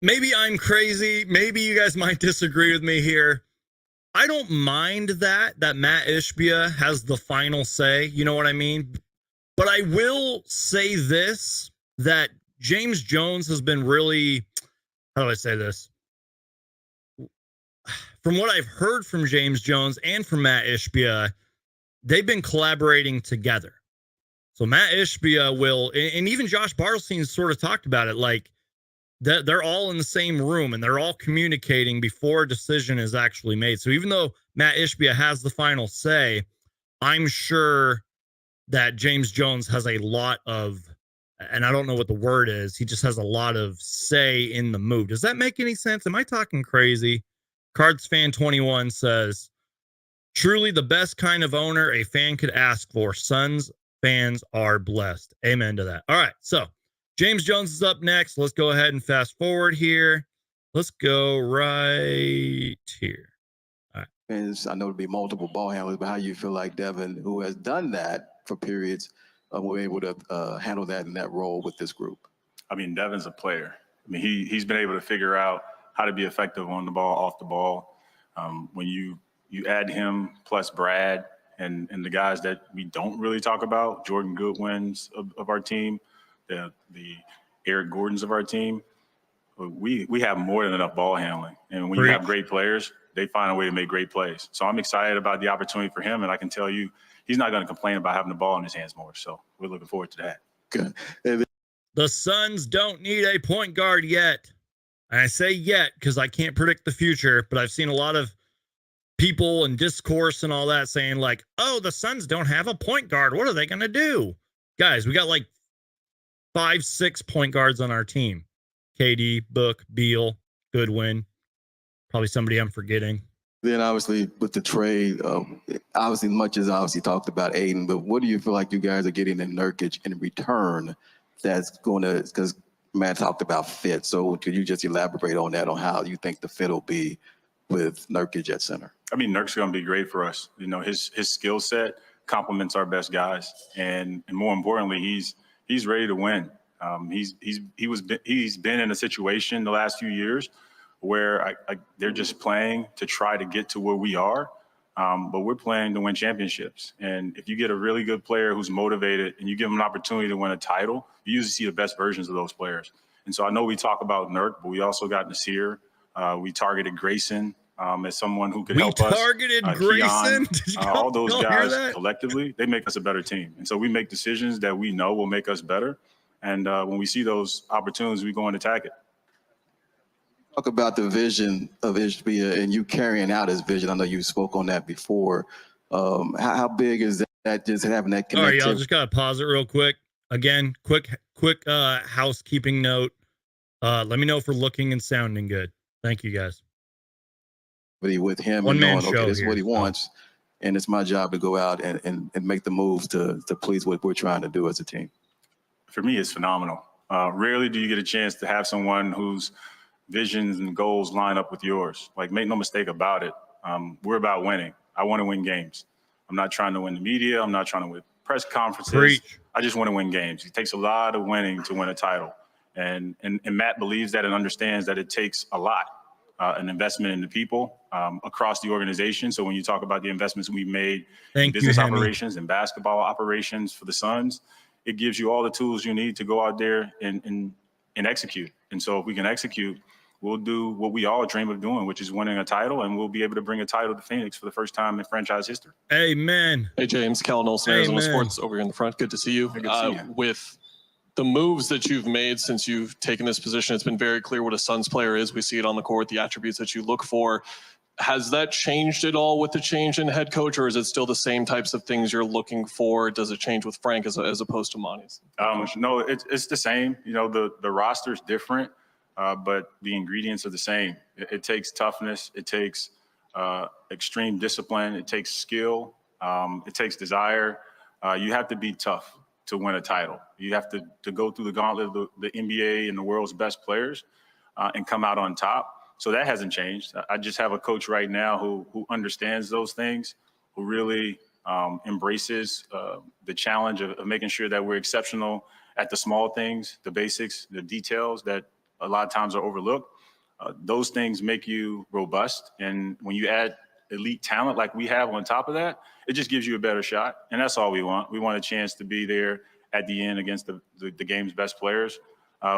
Maybe I'm crazy. Maybe you guys might disagree with me here. I don't mind that Matt Ishbia has the final say. You know what I mean? But I will say this, that James Jones has been really, how do I say this? From what I've heard from James Jones and from Matt Ishbia, they've been collaborating together. So Matt Ishbia will, and even Josh Bartelstein sort of talked about it, like they're all in the same room and they're all communicating before a decision is actually made. So even though Matt Ishbia has the final say, I'm sure that James Jones has a lot of, and I don't know what the word is, he just has a lot of say in the move. Does that make any sense? Am I talking crazy? Cards Fan 21 says, truly the best kind of owner a fan could ask for. Suns fans are blessed. Amen to that. All right, so James Jones is up next. Let's go ahead and fast forward here. Let's go right here. All right. And I know it'll be multiple ball handlers, but how you feel like Devin, who has done that for periods, were able to handle that in that role with this group? I mean, Devin's a player. I mean, he's been able to figure out how to be effective on the ball, off the ball. When you add him plus Brad and the guys that we don't really talk about, Jordan Goodwins of our team, the Eric Gordons of our team, we have more than enough ball handling. And when you have great players, they find a way to make great plays. So I'm excited about the opportunity for him, and I can tell you he's not going to complain about having the ball in his hands more. So we're looking forward to that. Good. The Suns don't need a point guard yet. And I say yet because I can't predict the future, but I've seen a lot of people and discourse and all that saying like, oh, the Suns don't have a point guard. What are they going to do? Guys, we got like 5-6 point guards on our team. KD, Book, Beal, Goodwin, probably somebody I'm forgetting. Then obviously with the trade, obviously much as obviously talked about Aiden, but what do you feel like you guys are getting in Nurkic in return that's going to, because Matt talked about fit. So could you just elaborate on that, on how you think the fit will be with Nurkic at center? I mean, Nurk's going to be great for us. You know, his skill set complements our best guys. And more importantly, he's ready to win. He's been in a situation the last few years where they're just playing to try to get to where we are, but we're playing to win championships. And if you get a really good player who's motivated and you give them an opportunity to win a title, you usually see the best versions of those players. And so I know we talk about Nurk, but we also got Nasir. We targeted Grayson as someone who could help us. We targeted Grayson? All those guys collectively, they make us a better team. And so we make decisions that we know will make us better. And when we see those opportunities, we go and attack it. Talk about the vision of Ishbia and you carrying out his vision. I know you spoke on that before. How big is that, just having that connection? All right, y'all, just got to pause it real quick. Again, quick housekeeping note. Let me know if we're looking and sounding good. Thank you, guys. With him, and knowing, okay, this is what he wants, and it's my job to go out and make the moves to please what we're trying to do as a team. For me, it's phenomenal. Rarely do you get a chance to have someone whose visions and goals line up with yours. Like, make no mistake about it. We're about winning. I want to win games. I'm not trying to win the media. I'm not trying to win press conferences. Preach. I just want to win games. It takes a lot of winning to win a title. And Matt believes that and understands that it takes a lot, an investment in the people across the organization. So when you talk about the investments we've made in business operations and basketball operations for the Suns, it gives you all the tools you need to go out there and execute. And so if we can execute, we'll do what we all dream of doing, which is winning a title, and we'll be able to bring a title to Phoenix for the first time in franchise history. Amen. Hey, James, Cal Olsen, Arizona Sports over here in the front. Good to see you. Good to see you. With the moves that you've made since you've taken this position, it's been very clear what a Suns player is. We see it on the court, the attributes that you look for. Has that changed at all with the change in head coach, or is it still the same types of things you're looking for? Does it change with Frank as opposed to Monty's? No, it's the same. You know, the roster's different, but the ingredients are the same. It takes toughness. It takes extreme discipline. It takes skill. It takes desire. You have to be tough to win a title. You have to go through the gauntlet of the NBA and the world's best players and come out on top. So that hasn't changed. I just have a coach right now who understands those things, who really embraces the challenge of making sure that we're exceptional at the small things, the basics, the details that a lot of times are overlooked. Those things make you robust. And when you add elite talent like we have on top of that, it just gives you a better shot. And that's all we want. We want a chance to be there at the end against the game's best players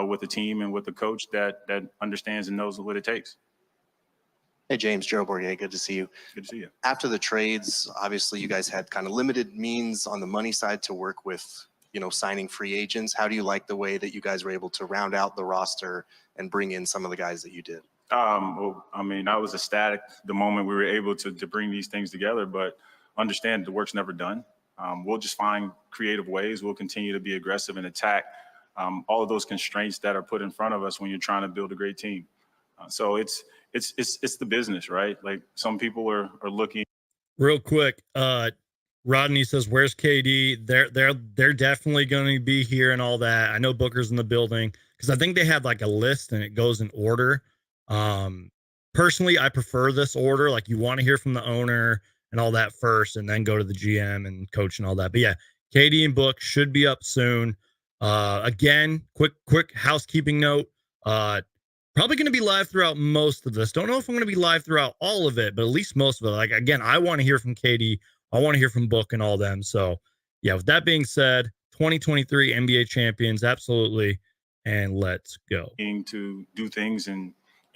with a team and with a coach that understands and knows what it takes. Hey, James, Gerald Bournier, good to see you. Good to see you. After the trades, obviously you guys had kind of limited means on the money side to work with, signing free agents. How do you like the way that you guys were able to round out the roster and bring in some of the guys that you did? Well, I mean, I was ecstatic the moment we were able to bring these things together, but understand the work's never done. We'll just find creative ways. We'll continue to be aggressive and attack all of those constraints that are put in front of us when you're trying to build a great team. So it's the business, right? Like some people are looking. Real quick, Rodney says, "Where's KD?" They're definitely going to be here and all that. I know Booker's in the building because I think they have like a list and it goes in order. Personally, I prefer this order. Like you want to hear from the owner and all that first, and then go to the GM and coach and all that. But yeah, KD and Book should be up soon. Again, quick housekeeping note. Probably going to be live throughout most of this. Don't know if I'm going to be live throughout all of it, but at least most of it. Like, again, I want to hear from KD. I want to hear from Book and all them. So, yeah, with that being said, 2023 NBA champions, absolutely. And let's go. To do things and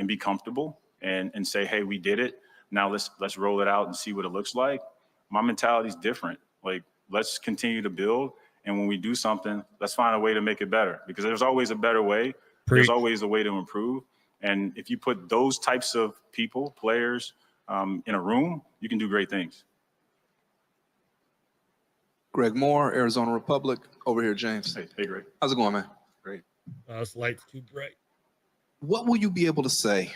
be comfortable and say, hey, we did it. Now let's roll it out and see what it looks like. My mentality is different. Like, let's continue to build. And when we do something, let's find a way to make it better, because there's always a better way. There's always a way to improve. And if you put those types of people, players, in a room, you can do great things. Greg Moore, Arizona Republic. Over here, James. Hey, Greg. How's it going, man? Great. This light's too bright. What will you be able to say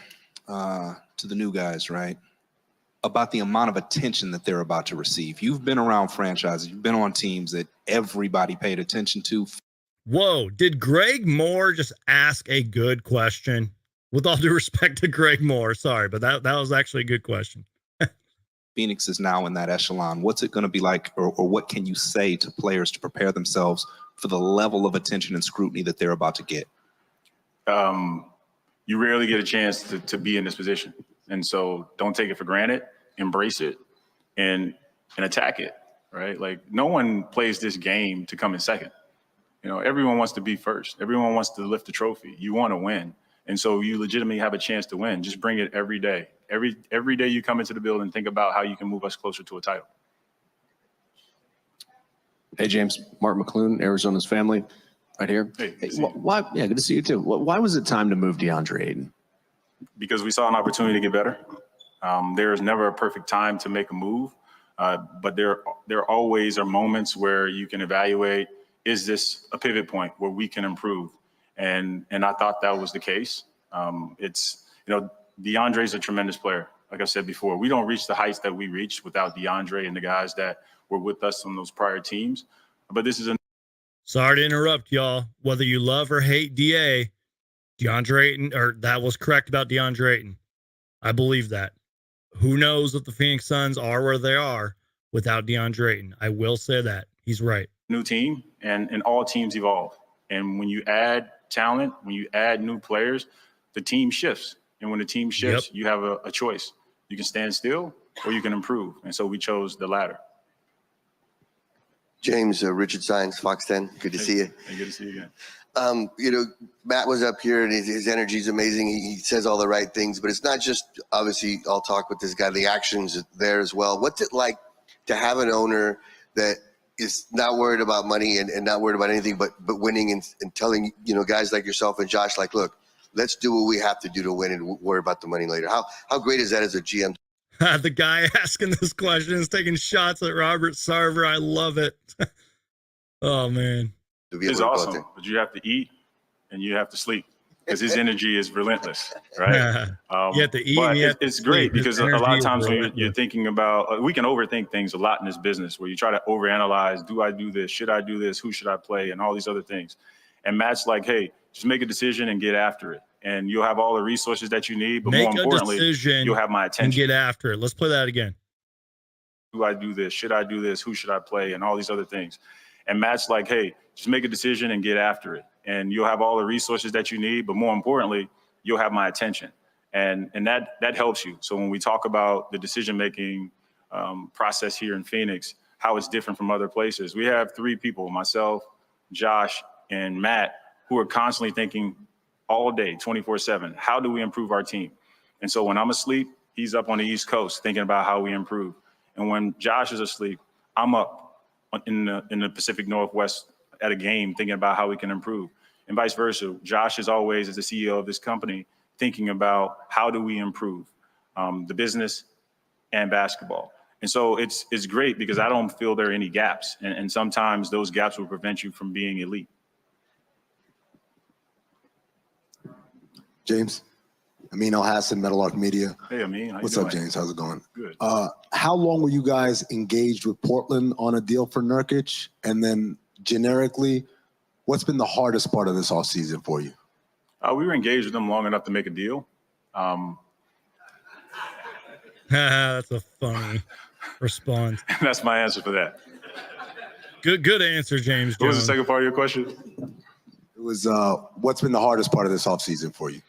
to the new guys, right, about the amount of attention that they're about to receive? You've been around franchises. You've been on teams that everybody paid attention to. Whoa, did Greg Moore just ask a good question? With all due respect to Greg Moore, sorry, but that was actually a good question. Phoenix is now in that echelon. What's it going to be like, or what can you say to players to prepare themselves for the level of attention and scrutiny that they're about to get? You rarely get a chance to be in this position. And so don't take it for granted, embrace it, and attack it, right? Like, no one plays this game to come in second. Everyone wants to be first. Everyone wants to lift the trophy. You want to win. And so you legitimately have a chance to win. Just bring it every day. Every day you come into the building, think about how you can move us closer to a title. Hey, James, Mark McClune, Arizona's family, right here. Hey, why? Yeah, good to see you too. Why was it time to move DeAndre Ayton? Because we saw an opportunity to get better. There is never a perfect time to make a move, but there always are moments where you can evaluate, is this a pivot point where we can improve? And I thought that was the case. DeAndre's a tremendous player. Like I said before, we don't reach the heights that we reached without DeAndre and the guys that were with us on those prior teams. But this is sorry to interrupt, y'all. Whether you love or hate DeAndre Ayton, or that was correct about DeAndre Ayton. I believe that. Who knows if the Phoenix Suns are where they are without DeAndre Ayton? I will say that. He's right. New team, and all teams evolve. And when you add talent, when you add new players, the team shifts. And when the team shifts, you have a choice. You can stand still or you can improve. And so we chose the latter. James, Richard Sines, Fox 10. Good to see you. Hey, good to see you again. Matt was up here and his energy is amazing. He says all the right things, but it's not just, obviously, I'll talk with this guy, the actions there as well. What's it like to have an owner that is not worried about money and not worried about anything but winning and telling, guys like yourself and Josh, like, look, let's do what we have to do to win and worry about the money later. How great is that as a GM? The guy asking this question is taking shots at Robert Sarver. I love it. Oh, man. It's awesome, but you have to eat and you have to sleep because his energy is relentless, right? You have to eat. But and it's great because a lot of times when you're thinking about, we can overthink things a lot in this business where you try to overanalyze. Do I do this? Should I do this? Who should I play? And all these other things. And Matt's like, hey, just make a decision and get after it. And you'll have all the resources that you need. But more importantly, you'll have my attention. And get after it. Let's play that again. Do I do this? Should I do this? Who should I play? And all these other things. And Matt's like, hey, just make a decision and get after it. And you'll have all the resources that you need. But more importantly, you'll have my attention. And that helps you. So when we talk about the decision-making process here in Phoenix, how it's different from other places, we have 3 people, myself, Josh, and Matt, who are constantly thinking all day, 24/7, how do we improve our team? And so when I'm asleep, he's up on the East Coast thinking about how we improve. And when Josh is asleep, I'm up in the Pacific Northwest at a game thinking about how we can improve. And vice versa. Josh is always, as the CEO of this company, thinking about how do we improve the business and basketball. And so it's great because I don't feel there are any gaps. And sometimes those gaps will prevent you from being elite. James, Amin Al-Hassan, Meadowlark Media. Hey, Amin. What's up, James? How's it going? Good. How long were you guys engaged with Portland on a deal for Nurkic? And then generically, what's been the hardest part of this offseason for you? We were engaged with them long enough to make a deal. That's a funny response. That's my answer for that. Good answer, James. What was the second part of your question? It was what's been the hardest part of this offseason for you?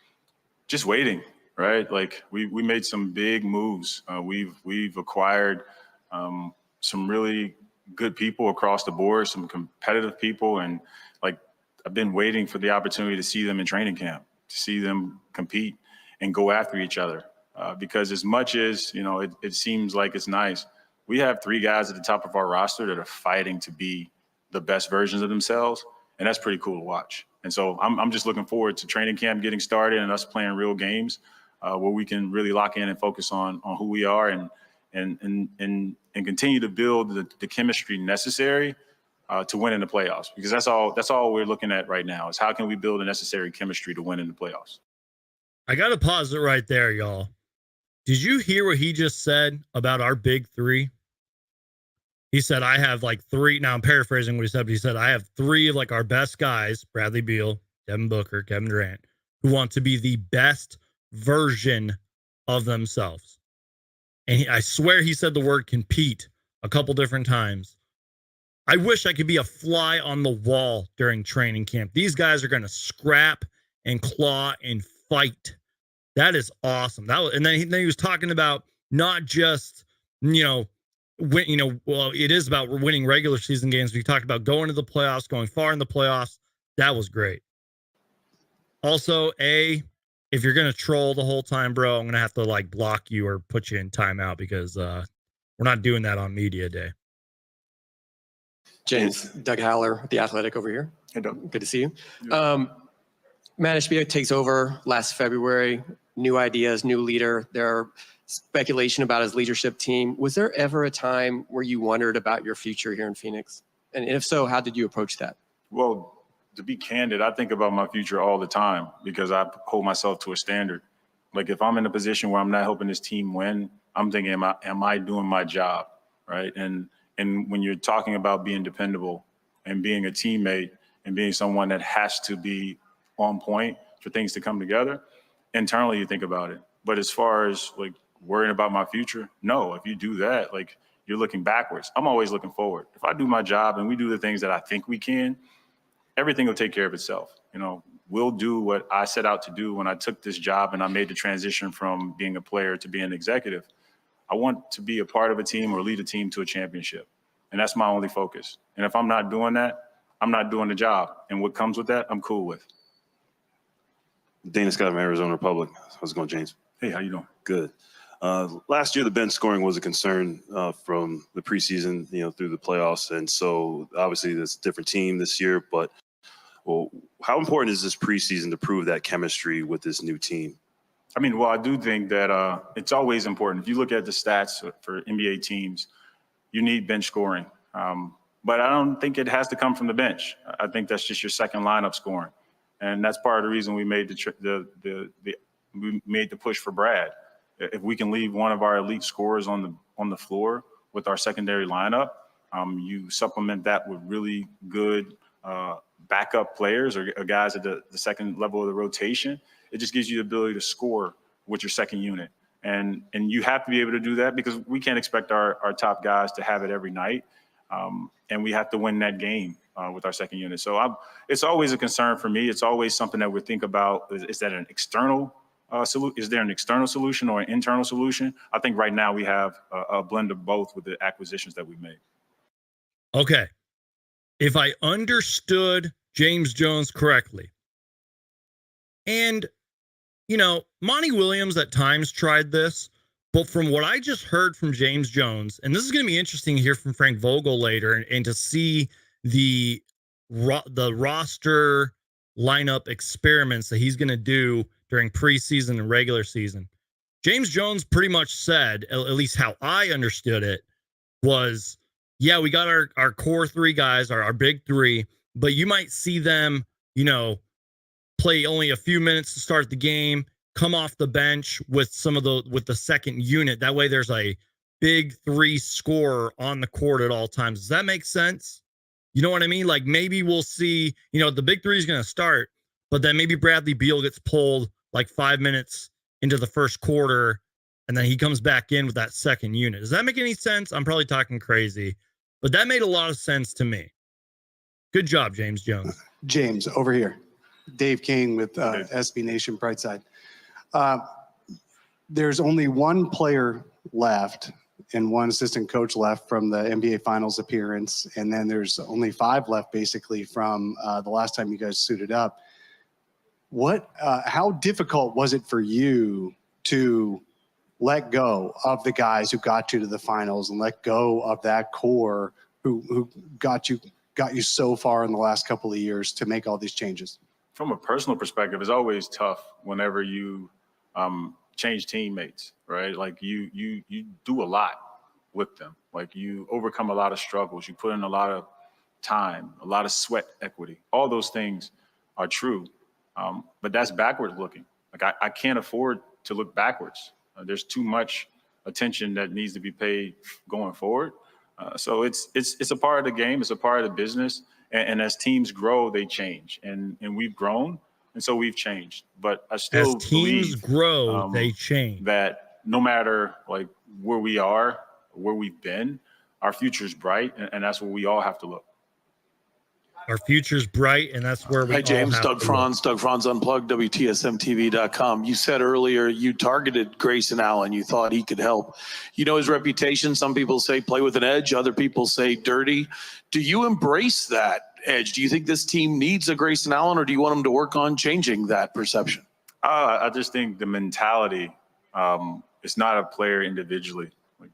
Just waiting, right? Like we made some big moves. We've acquired some really good people across the board, some competitive people, and like I've been waiting for the opportunity to see them in training camp, to see them compete and go after each other. Because as much as it seems like it's nice, we have 3 guys at the top of our roster that are fighting to be the best versions of themselves, and that's pretty cool to watch. And so I'm just looking forward to training camp getting started and us playing real games where we can really lock in and focus on who we are and continue to build the chemistry necessary to win in the playoffs. Because that's all we're looking at right now is how can we build the necessary chemistry to win in the playoffs. I got to pause it right there, y'all. Did you hear what he just said about our big 3? He said, I have like 3. Now I'm paraphrasing what he said, but he said, I have 3 of like our best guys, Bradley Beal, Devin Booker, Kevin Durant, who want to be the best version of themselves. And I swear he said the word compete a couple different times. I wish I could be a fly on the wall during training camp. These guys are going to scrap and claw and fight. That is awesome. And then he was talking about not just, it is about winning regular season games. We talked about going to the playoffs, going far in the playoffs. That was great. Also, if you're going to troll the whole time, bro, I'm going to have to like block you or put you in timeout because we're not doing that on media day. James, Doug Howler, The Athletic over here. Hey, Doug. Good to see you. Matt Ishbia takes over last February. New ideas, new leader. There are speculation about his leadership team. Was there ever a time where you wondered about your future here in Phoenix? And if so, how did you approach that? Well, to be candid, I think about my future all the time because I hold myself to a standard. Like if I'm in a position where I'm not helping this team win, I'm thinking, am I doing my job, right? And when you're talking about being dependable and being a teammate and being someone that has to be on point for things to come together, internally you think about it. But as far as like worrying about my future, no. If you do that, like you're looking backwards. I'm always looking forward. If I do my job and we do the things that I think we can, everything will take care of itself. We'll do what I set out to do when I took this job and I made the transition from being a player to being an executive. I want to be a part of a team or lead a team to a championship. And that's my only focus. And if I'm not doing that, I'm not doing the job. And what comes with that, I'm cool with. Dana Scott from Arizona Republic. How's it going, James? Hey, how you doing? Good. Last year, the bench scoring was a concern from the preseason, through the playoffs. And so obviously there's a different team this year, but how important is this preseason to prove that chemistry with this new team? I do think that it's always important. If you look at the stats for NBA teams, you need bench scoring. But I don't think it has to come from the bench. I think that's just your second lineup scoring. And that's part of the reason we made the push for Brad. If we can leave one of our elite scorers on the floor with our secondary lineup, you supplement that with really good backup players or guys at the second level of the rotation. It just gives you the ability to score with your second unit. And you have to be able to do that because we can't expect our top guys to have it every night. And we have to win that game with our second unit. So it's always a concern for me. It's always something that we think about. Is that an external Is there an external solution or an internal solution? I think right now we have a blend of both with the acquisitions that we made. Okay. If I understood James Jones correctly, and, you know, Monty Williams at times tried this, but from what I just heard from James Jones, and this is going to be interesting to hear from Frank Vogel later and to see the roster lineup experiments that he's going to do during preseason and regular season. James Jones pretty much said, at least how I understood it, was, yeah, we got our core three guys, our big three, but you might see them, you know, play only a few minutes to start the game, come off the bench with the second unit. That way there's a big three scorer on the court at all times. Does that make sense? You know what I mean? Like maybe we'll see, you know, the big three is going to start, but then maybe Bradley Beal gets pulled like 5 minutes into the first quarter, and then he comes back in with that second unit. Does that make any sense? I'm probably talking crazy, but that made a lot of sense to me. Good job, James Jones. James, over here. Dave King with SB Nation Brightside. There's only one player left and one assistant coach left from the NBA Finals appearance, and then there's only 5 left basically from the last time you guys suited up. How difficult was it for you to let go of the guys who got you to the finals and let go of that core who got you so far in the last couple of years to make all these changes? From a personal perspective, it's always tough whenever you change teammates, right? Like you do a lot with them. Like you overcome a lot of struggles. You put in a lot of time, a lot of sweat equity. All those things are true. But that's backward looking. Like I can't afford to look backwards. There's too much attention that needs to be paid going forward. So it's a part of the game. It's a part of the business. And as teams grow, they change. And we've grown, and so we've changed. But I still as teams grow, they change. That no matter like where we are, where we've been, our future is bright, and that's where we all have to look. Our future's bright, and that's where we Hi, James. all have Doug to Franz, Doug Franz Unplugged, WTSMTV.com. You said earlier you targeted Grayson Allen. You thought he could help. You know his reputation. Some people say play with an edge. Other people say dirty. Do you embrace that edge? Do you think this team needs a Grayson Allen, or do you want him to work on changing that perception? I just think the mentality, it's not a player individually. Like,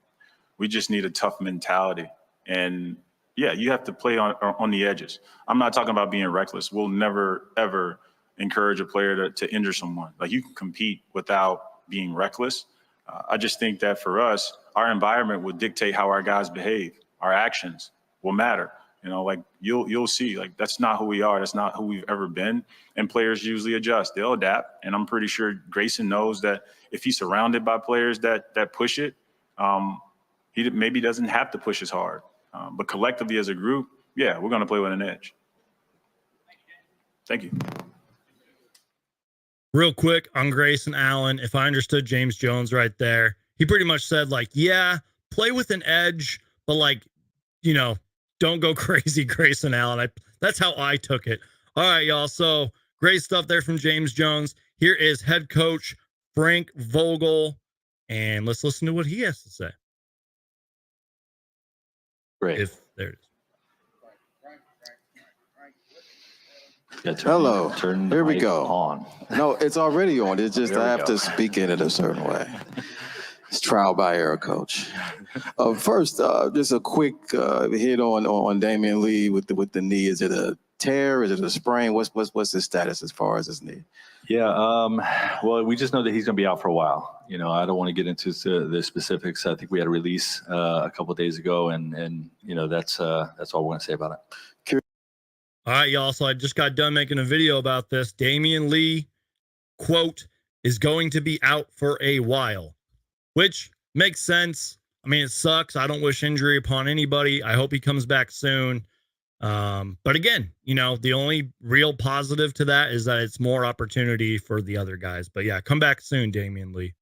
we just need a tough mentality. And yeah, you have to play on the edges. I'm not talking about being reckless. We'll never, ever encourage a player to injure someone. Like you can compete without being reckless. I just think that for us, our environment will dictate how our guys behave. Our actions will matter. You know, like you'll see, like that's not who we are. That's not who we've ever been. And players usually adjust. They'll adapt. And I'm pretty sure Grayson knows that if he's surrounded by players that push it, he maybe doesn't have to push as hard. But collectively as a group, yeah, we're going to play with an edge. Thank you. Real quick on Grayson Allen, if I understood James Jones right there, he pretty much said like, yeah, play with an edge, but like, you know, don't go crazy, Grayson Allen. That's how I took it. All right, y'all. So great stuff there from James Jones. Here is head coach Frank Vogel, and let's listen to what he has to say. Great. If there it is. Hello. Turn Here we mic go. on. No, it's already on. It's just There I we have go. to speak in it a certain way. It's trial by error, coach. First, just a quick hit on Damian Lee with the knee. Is it a tear? Is it a sprain? What's his status as far as his knee? Yeah, well, we just know that he's going to be out for a while. You know, I don't want to get into the specifics. I think we had a release a couple of days ago, and you know, that's all we're going to say about it. All right, y'all. So I just got done making a video about this. Damian Lee, quote, is going to be out for a while, which makes sense. I mean, it sucks. I don't wish injury upon anybody. I hope he comes back soon. But again, you know, the only real positive to that is that it's more opportunity for the other guys. But yeah, come back soon, Damian Lee.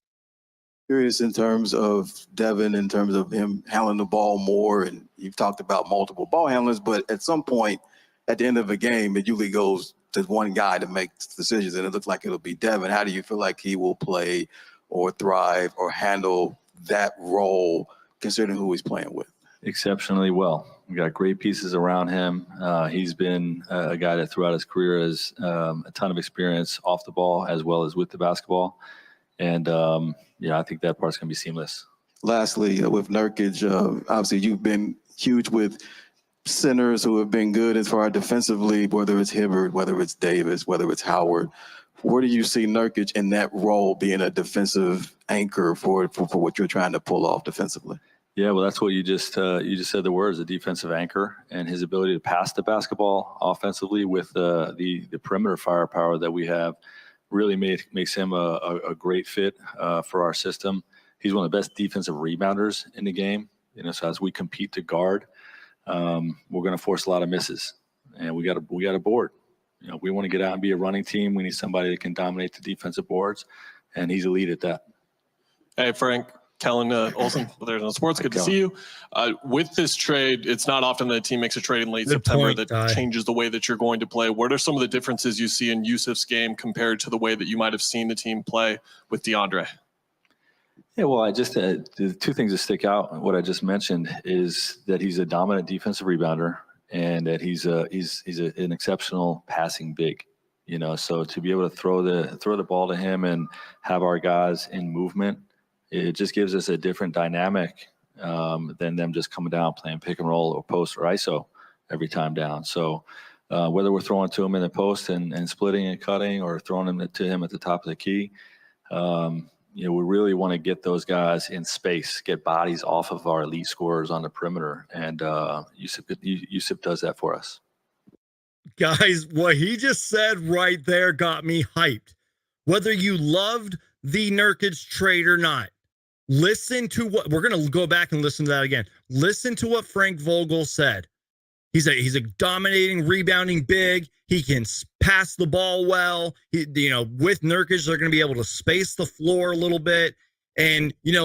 Curious in terms of Devin, in terms of him handling the ball more, and you've talked about multiple ball handlers, but at some point at the end of a game, it usually goes there's one guy to make decisions, and it looks like it'll be Devin. How do you feel like he will play or thrive or handle that role, considering who he's playing with? Exceptionally well. We got great pieces around him. He's been a guy that throughout his career has a ton of experience off the ball as well as with the basketball. And I think that part's going to be seamless. Lastly, with Nurkic, obviously you've been huge with centers who have been good as far as defensively, whether it's Hibbert, whether it's Davis, whether it's Howard. Where do you see Nurkic in that role being a defensive anchor for what you're trying to pull off defensively? Yeah, well, that's what you just said the words, a defensive anchor, and his ability to pass the basketball offensively with the perimeter firepower that we have really makes him a great fit for our system. He's one of the best defensive rebounders in the game. So as we compete to guard, we're going to force a lot of misses, and we got a board. We want to get out and be a running team. We need somebody that can dominate the defensive boards, and he's elite at that. Hey, Frank. Kellen Olson, there's no sports. Good to see you. With this trade, it's not often that a team makes a trade in late September that changes the way that you're going to play. What are some of the differences you see in Yusuf's game compared to the way that you might have seen the team play with DeAndre? Yeah, well, the two things that stick out, what I just mentioned, is that he's a dominant defensive rebounder and that he's an exceptional passing big. So to be able to throw the ball to him and have our guys in movement, it just gives us a different dynamic than them just coming down playing pick and roll or post or ISO every time down. So whether we're throwing to him in the post and splitting and cutting or throwing him to him at the top of the key, we really want to get those guys in space, get bodies off of our elite scorers on the perimeter. And Yusuf does that for us. Guys, what he just said right there got me hyped. Whether you loved the Nurkic trade or not, listen to what we're going to go back and listen to that again. Listen to what Frank Vogel said. He's a dominating, rebounding big. He can pass the ball well. With Nurkic, they're going to be able to space the floor a little bit. And, we're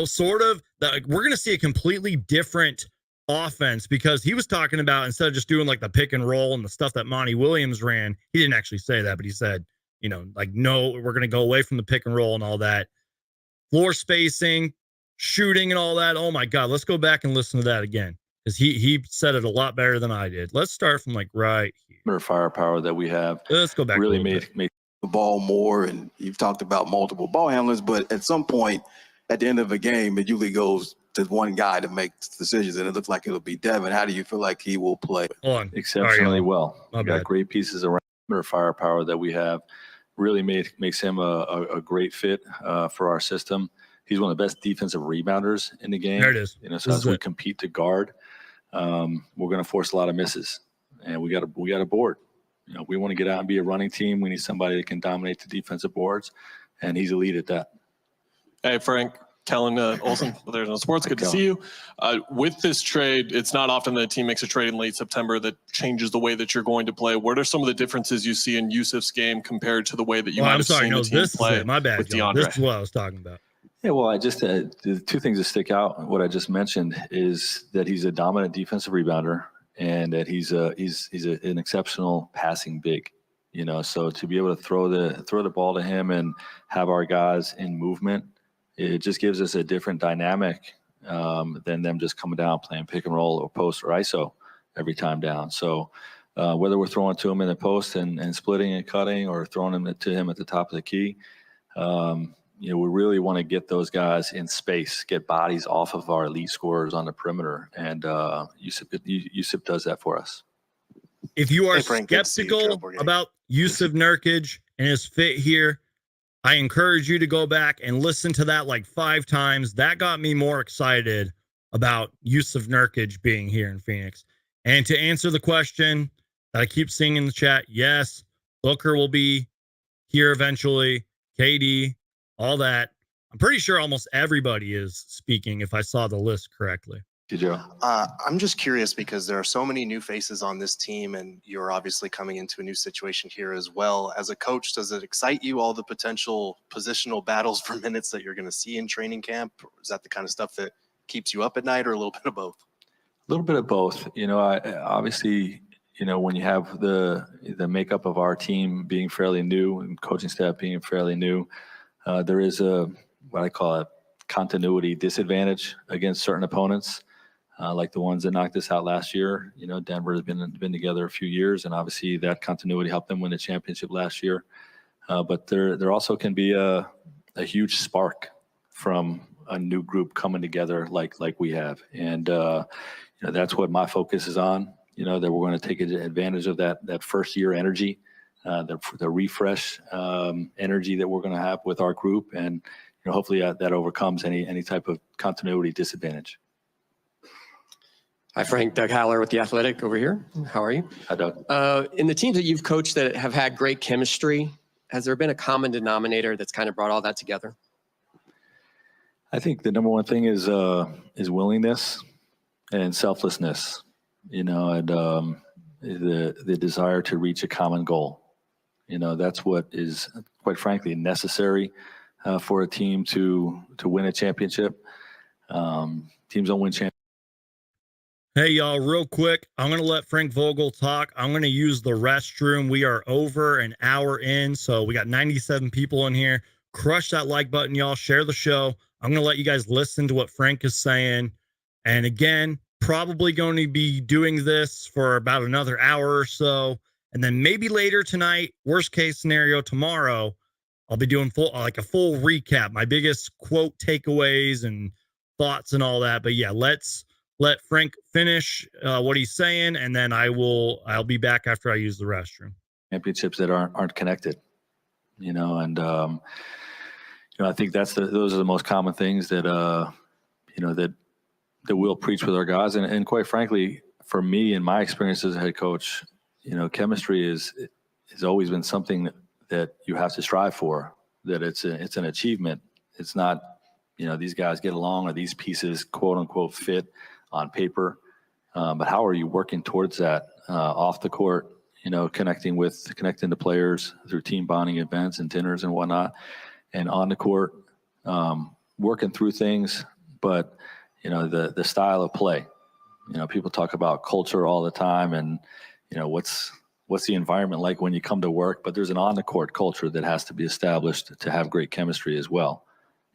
going to see a completely different offense because he was talking about, instead of just doing like the pick and roll and the stuff that Monty Williams ran, he didn't actually say that, but he said, no, we're going to go away from the pick and roll and all that. Floor spacing, shooting and all that. Oh my God, let's go back and listen to that again. Because he said it a lot better than I did. Let's start from right here. Firepower that we have. Let's go back. Really make the ball more, and you've talked about multiple ball handlers, but at some point, at the end of a game, it usually goes to one guy to make decisions, and it looks like it'll be Devin. How do you feel like he will play? Exceptionally well. We got great pieces around firepower that we have. Really makes him a great fit for our system. He's one of the best defensive rebounders in the game. There it is. So as we compete to guard, we're going to force a lot of misses, and we got a board. We want to get out and be a running team. We need somebody that can dominate the defensive boards, and he's elite at that. Hey, Frank. Kellen Olson, there's no sports. Good to see you. With this trade, it's not often that a team makes a trade in late September that changes the way that you're going to play. What are some of the differences you see in Yusuf's game compared to the way that you might have seen the team play My bad, with John. DeAndre? This is what I was talking about. Yeah, well, the two things that stick out, what I just mentioned, is that he's a dominant defensive rebounder and that he's an exceptional passing big. So to be able to throw the ball to him and have our guys in movement, it just gives us a different dynamic than them just coming down playing pick and roll or post or ISO every time down. So whether we're throwing to him in the post and splitting and cutting or throwing him to him at the top of the key, we really want to get those guys in space, get bodies off of our elite scorers on the perimeter. And Yusuf does that for us. If you are skeptical about Yusuf Nurkic and his fit here, I encourage you to go back and listen to that like 5 times. That got me more excited about Yusuf Nurkic being here in Phoenix. And to answer the question that I keep seeing in the chat, yes, Booker will be here eventually. KD, all that. I'm pretty sure almost everybody is speaking if I saw the list correctly. I'm just curious because there are so many new faces on this team, and you're obviously coming into a new situation here as well. As a coach, does it excite you, all the potential positional battles for minutes that you're going to see in training camp? Or is that the kind of stuff that keeps you up at night, or a little bit of both? A little bit of both. I obviously, when you have the makeup of our team being fairly new and coaching staff being fairly new, there is what I call a continuity disadvantage against certain opponents, like the ones that knocked us out last year. Denver has been together a few years, and obviously that continuity helped them win the championship last year. But there also can be a huge spark from a new group coming together like we have, and that's what my focus is on. That we're going to take advantage of that first year energy, the refresh energy that we're going to have with our group, and hopefully that overcomes any type of continuity disadvantage. Hi, Frank. Doug Haller with The Athletic over here. How are you? Hi, Doug. In the teams that you've coached that have had great chemistry, has there been a common denominator that's kind of brought all that together? I think the number one thing is willingness and selflessness, and the desire to reach a common goal. That's what is, quite frankly, necessary for a team to win a championship. Teams don't win championships. Hey, y'all, real quick, I'm going to let Frank Vogel talk. I'm going to use the restroom. We are over an hour in, so we got 97 people in here. Crush that like button, y'all. Share the show. I'm going to let you guys listen to what Frank is saying. And again, probably going to be doing this for about another hour or so. And then maybe later tonight, worst case scenario, tomorrow, I'll be doing a full recap, my biggest quote takeaways and thoughts and all that. But yeah, let's let Frank finish what he's saying, and then I'll be back after I use the restroom. Championships that aren't connected, and I think those are the most common things that that we'll preach with our guys, and quite frankly, for me and my experience as a head coach, chemistry has always been something that you have to strive for. That it's an achievement. It's not these guys get along or these pieces quote unquote fit on paper, but how are you working towards that off the court? Connecting to players through team bonding events and dinners and whatnot, and on the court, working through things. But the style of play. People talk about culture all the time, and what's the environment like when you come to work. But there's an on the court culture that has to be established to have great chemistry as well.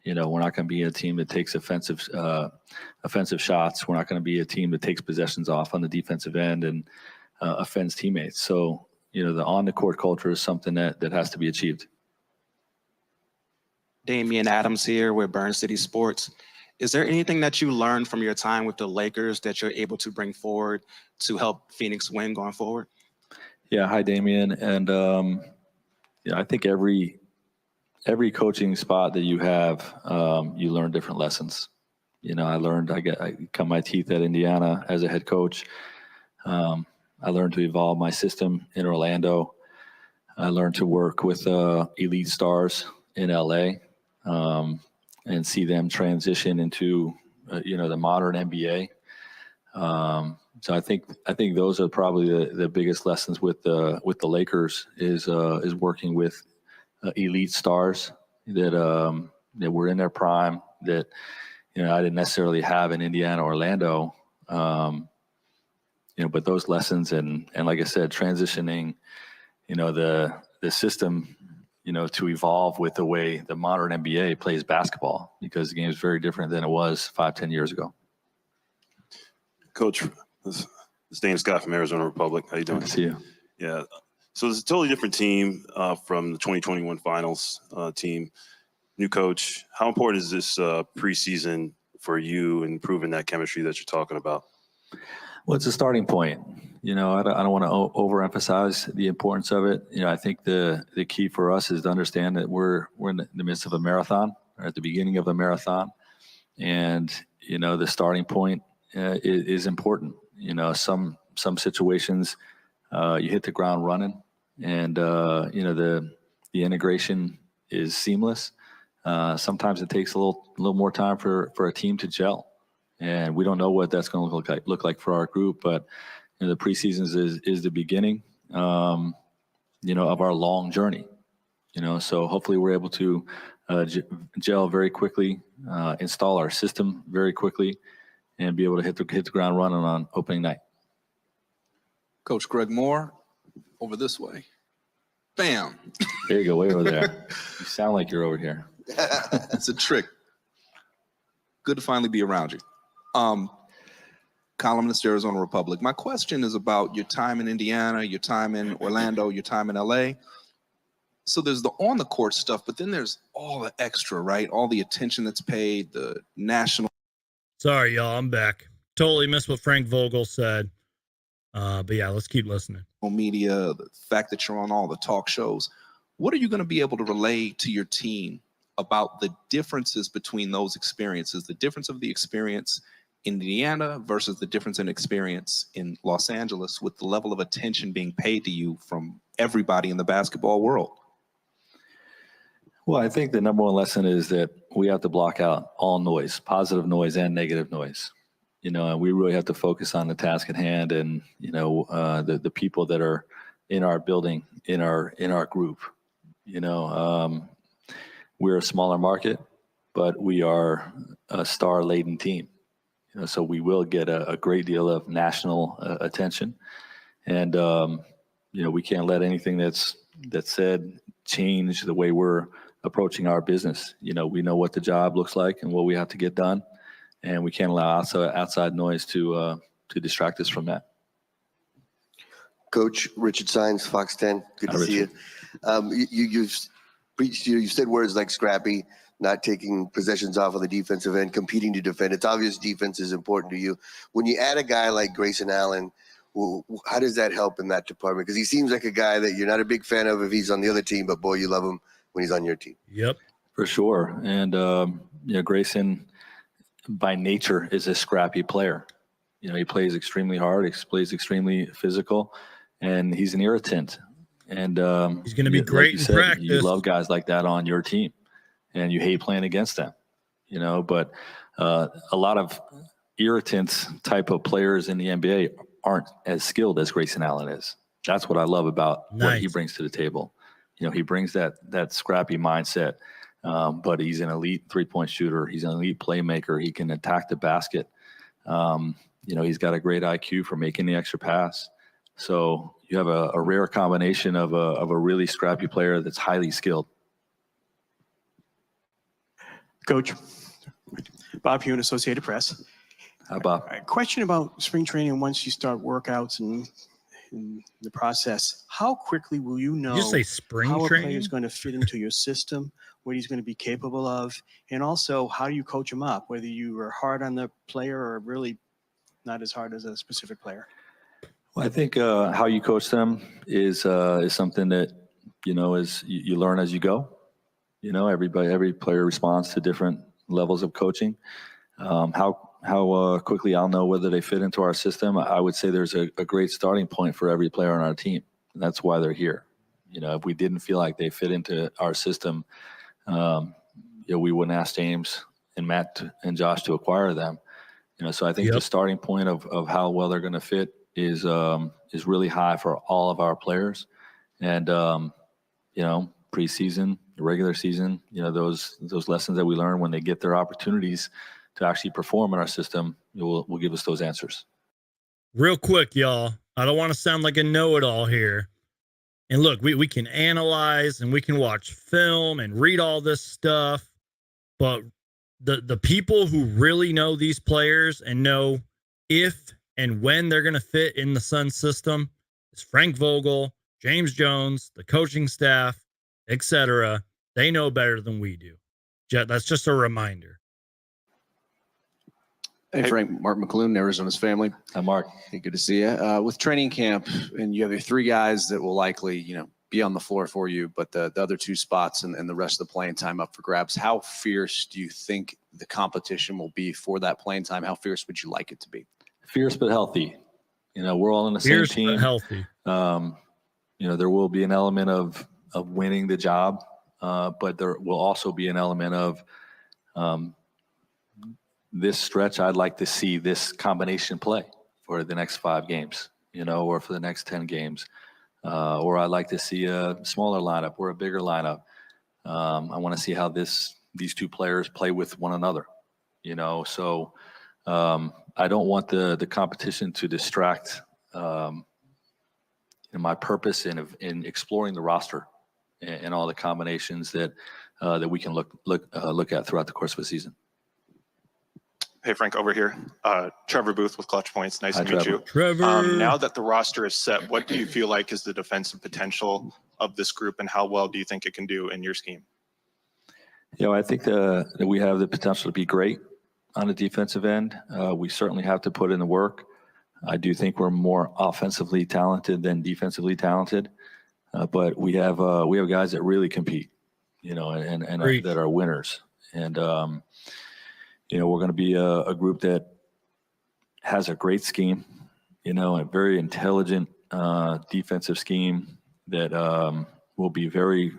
We're not going to be a team that takes offensive shots. We're not going to be a team that takes possessions off on the defensive end and offends teammates. So, the on-the-court culture is something that has to be achieved. Damian Adams here with Burn City Sports. Is there anything that you learned from your time with the Lakers that you're able to bring forward to help Phoenix win going forward? Yeah, hi, Damian. And I think every coaching spot that you have, you learn different lessons. I cut my teeth at Indiana as a head coach. I learned to evolve my system in Orlando. I learned to work with elite stars in LA and see them transition into the modern NBA. So I think those are probably the biggest lessons with the Lakers is working with elite stars that were in their prime that I didn't necessarily have in Indiana, Orlando. But those lessons and like I said, transitioning the system to evolve with the way the modern NBA plays basketball, because the game is very different than it was 5-10 years ago. Coach, this is Dane Scott from Arizona Republic. How you doing? Good to see you. Yeah. So it's a totally different team from the 2021 finals team. New coach. How important is this preseason for you in improving that chemistry that you're talking about? Well, it's a starting point. I don't want to overemphasize the importance of it. I think the key for us is to understand that we're in the midst of a marathon, or at the beginning of a marathon, and the starting point is important. Some situations you hit the ground running, and the integration is seamless. Sometimes it takes a little more time for a team to gel, and we don't know what that's going to look like for our group. But the preseasons is the beginning, of our long journey. So hopefully we're able to gel very quickly, install our system very quickly, and be able to hit the ground running on opening night. Coach Greg Moore, over this way. Bam. There you go, way over there. You sound like you're over here. It's a trick. Good to finally be around you. Columnist, Arizona Republic. My question is about your time in Indiana, your time in Orlando, your time in LA. So there's the on the court stuff, but then there's all the extra, right? All the attention that's paid, the national. Sorry, y'all, I'm back. Totally missed what Frank Vogel said. But yeah, let's keep listening. Media, the fact that you're on all the talk shows. What are you going to be able to relay to your team about the differences between those experiences, the difference of the experience in Indiana versus the difference in experience in Los Angeles with the level of attention being paid to you from everybody in the basketball world? Well, I think the number one lesson is that we have to block out all noise, positive noise and negative noise. And we really have to focus on the task at hand and, the people that are in our building, in our group. We're a smaller market, but we are a star-laden team. So we will get a great deal of national attention. And, we can't let anything that's said change the way we're approaching our business. We know what the job looks like and what we have to get done. And we can't allow outside noise to distract us from that. Coach Richard Sines, Fox 10, good to see you. You've preached, you said words like scrappy, not taking possessions off of the defensive end, competing to defend. It's obvious defense is important to you. When you add a guy like Grayson Allen, how does that help in that department? Because he seems like a guy that you're not a big fan of if he's on the other team, but boy, you love him when he's on your team. Yep. For sure. And, Grayson, by nature, is a scrappy player. He plays extremely hard, he plays extremely physical, and he's an irritant. And he's going to be great in practice. You love guys like that on your team, and you hate playing against them. But a lot of irritants type of players in the NBA aren't as skilled as Grayson Allen is. That's what I love about what he brings to the table. He brings that scrappy mindset. But he's an elite three-point shooter. He's an elite playmaker. He can attack the basket. He's got a great IQ for making the extra pass. So you have a rare combination of a really scrappy player that's highly skilled. Coach, Bob Hune, Associated Press. Hi, Bob. A question about spring training once you start workouts and in the process. How quickly will you know Did you say spring how training? a player is going to fit into your system, what he's going to be capable of, and also how do you coach him up, whether you are hard on the player or really not as hard as a specific player? Well, I think how you coach them is something that, is you learn as you go. Every player responds to different levels of coaching. How quickly I'll know whether they fit into our system, I would say there's a great starting point for every player on our team. And that's why they're here. If we didn't feel like they fit into our system, we wouldn't ask James and Matt and Josh to acquire them. So I think the starting point of how well they're going to fit is really high for all of our players. And, preseason, regular season, those lessons that we learn when they get their opportunities to actually perform in our system, will give us those answers. Real quick, y'all. I don't want to sound like a know-it-all here. And look, we can analyze and we can watch film and read all this stuff, but the people who really know these players and know if and when they're going to fit in the Sun system is Frank Vogel, James Jones, the coaching staff, etc. They know better than we do. That's just a reminder. Hey, Frank, Mark McClune, Arizona's family. Hi, Mark. Hey, good to see you. With training camp, and you have your three guys that will likely, be on the floor for you, but the other two spots and the rest of the playing time up for grabs. How fierce do you think the competition will be for that playing time? How fierce would you like it to be? Fierce but healthy. We're all on the Fierce same team. But healthy. There will be an element of winning the job, but there will also be an element of this stretch. I'd like to see this combination play for the next 5 games, or for the next 10 games. Or I'd like to see a smaller lineup or a bigger lineup. I want to see how these two players play with one another, So I don't want the competition to distract my purpose in exploring the roster and all the combinations that we can look at throughout the course of a season. Hey, Frank, over here. Trevor Booth with Clutch Points. Nice Hi, to meet Trevor. you. Trevor. Now that the roster is set, what do you feel like is the defensive potential of this group, and how well do you think it can do in your scheme? I think that we have the potential to be great on the defensive end. We certainly have to put in the work. I do think we're more offensively talented than defensively talented, but we have guys that really compete, and that are winners. And we're going to be a group that has a great scheme, a very intelligent defensive scheme that will be very,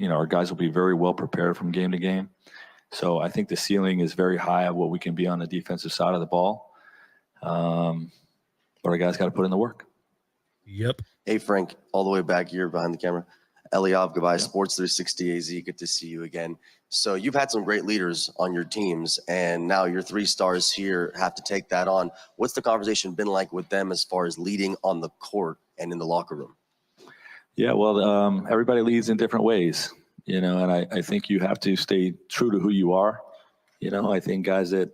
our guys will be very well prepared from game to game. So I think the ceiling is very high of what we can be on the defensive side of the ball. But our guys got to put in the work. Yep. Hey, Frank, all the way back here behind the camera. Eliav Gabay, Sports 360 AZ. Good to see you again. So you've had some great leaders on your teams, and now your 3 stars here have to take that on. What's the conversation been like with them as far as leading on the court and in the locker room? Yeah, well, everybody leads in different ways, and I think you have to stay true to who you are. I think guys that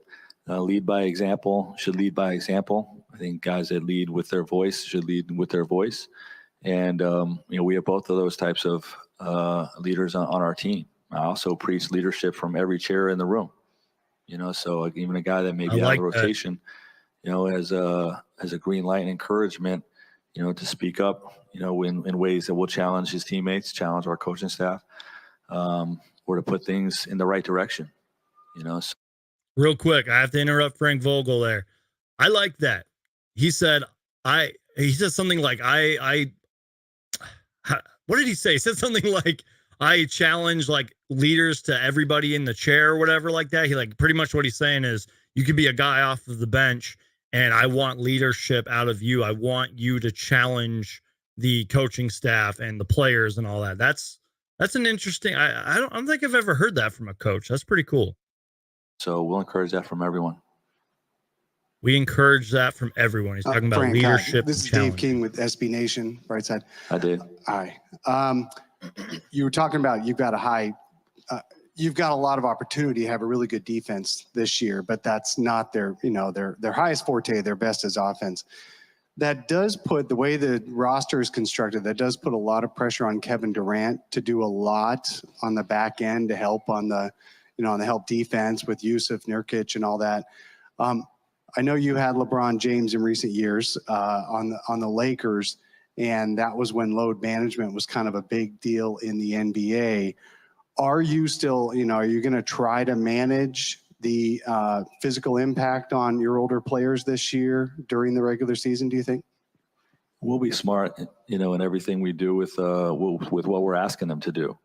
lead by example should lead by example. I think guys that lead with their voice should lead with their voice. And, we have both of those types of leaders on our team. I also preach leadership from every chair in the room, so even a guy that may be out of rotation, as a green light and encouragement, to speak up, in ways that will challenge his teammates, challenge our coaching staff, or to put things in the right direction, So. Real quick, I have to interrupt Frank Vogel there. I like that. He said something like, what did he say? He said something like, I challenge like leaders to everybody in the chair or whatever like that. He pretty much what he's saying is you could be a guy off of the bench and I want leadership out of you. I want you to challenge the coaching staff and the players and all that. That's an interesting, I don't think I've ever heard that from a coach. That's pretty cool. So we'll encourage that from everyone. We encourage that from everyone. He's talking about Frank, leadership. This is Dave King with SB Nation, right side. I did. Hi. You were talking about you've got a lot of opportunity to have a really good defense this year, but that's not their highest forte. Their best is offense. That does put, the way the roster is constructed, that does put a lot of pressure on Kevin Durant to do a lot on the back end to help on the help defense with Yusuf Nurkic and all that. I know you had LeBron James in recent years on the Lakers, and that was when load management was kind of a big deal in the NBA. Are you still, are you going to try to manage the physical impact on your older players this year during the regular season, do you think? We'll be smart, in everything we do with what we're asking them to do,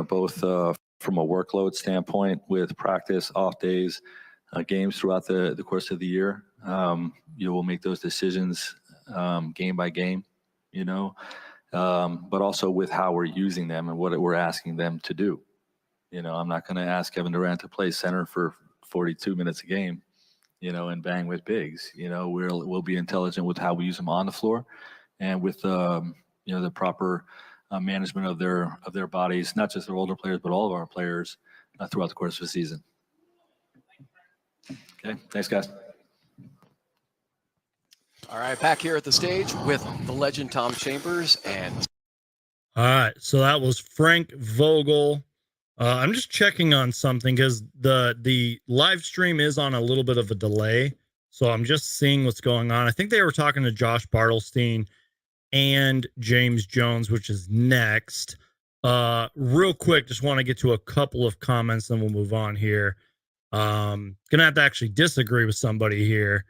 both from a workload standpoint with practice, off days, games throughout the course of the year. You will make those decisions game by game, but also with how we're using them and what we're asking them to do. I'm not going to ask Kevin Durant to play center for 42 minutes a game, and bang with bigs. We'll be intelligent with how we use them on the floor and with, the proper management of their bodies, not just their older players, but all of our players throughout the course of the season. Okay, thanks, guys. All right, back here at the stage with the legend Tom Chambers and. All right, so that was Frank Vogel. I'm just checking on something because the live stream is on a little bit of a delay, so I'm just seeing what's going on. I think they were talking to Josh Bartlestein and James Jones, which is next. Real quick, just want to get to a couple of comments, then we'll move on here. Gonna have to actually disagree with somebody here.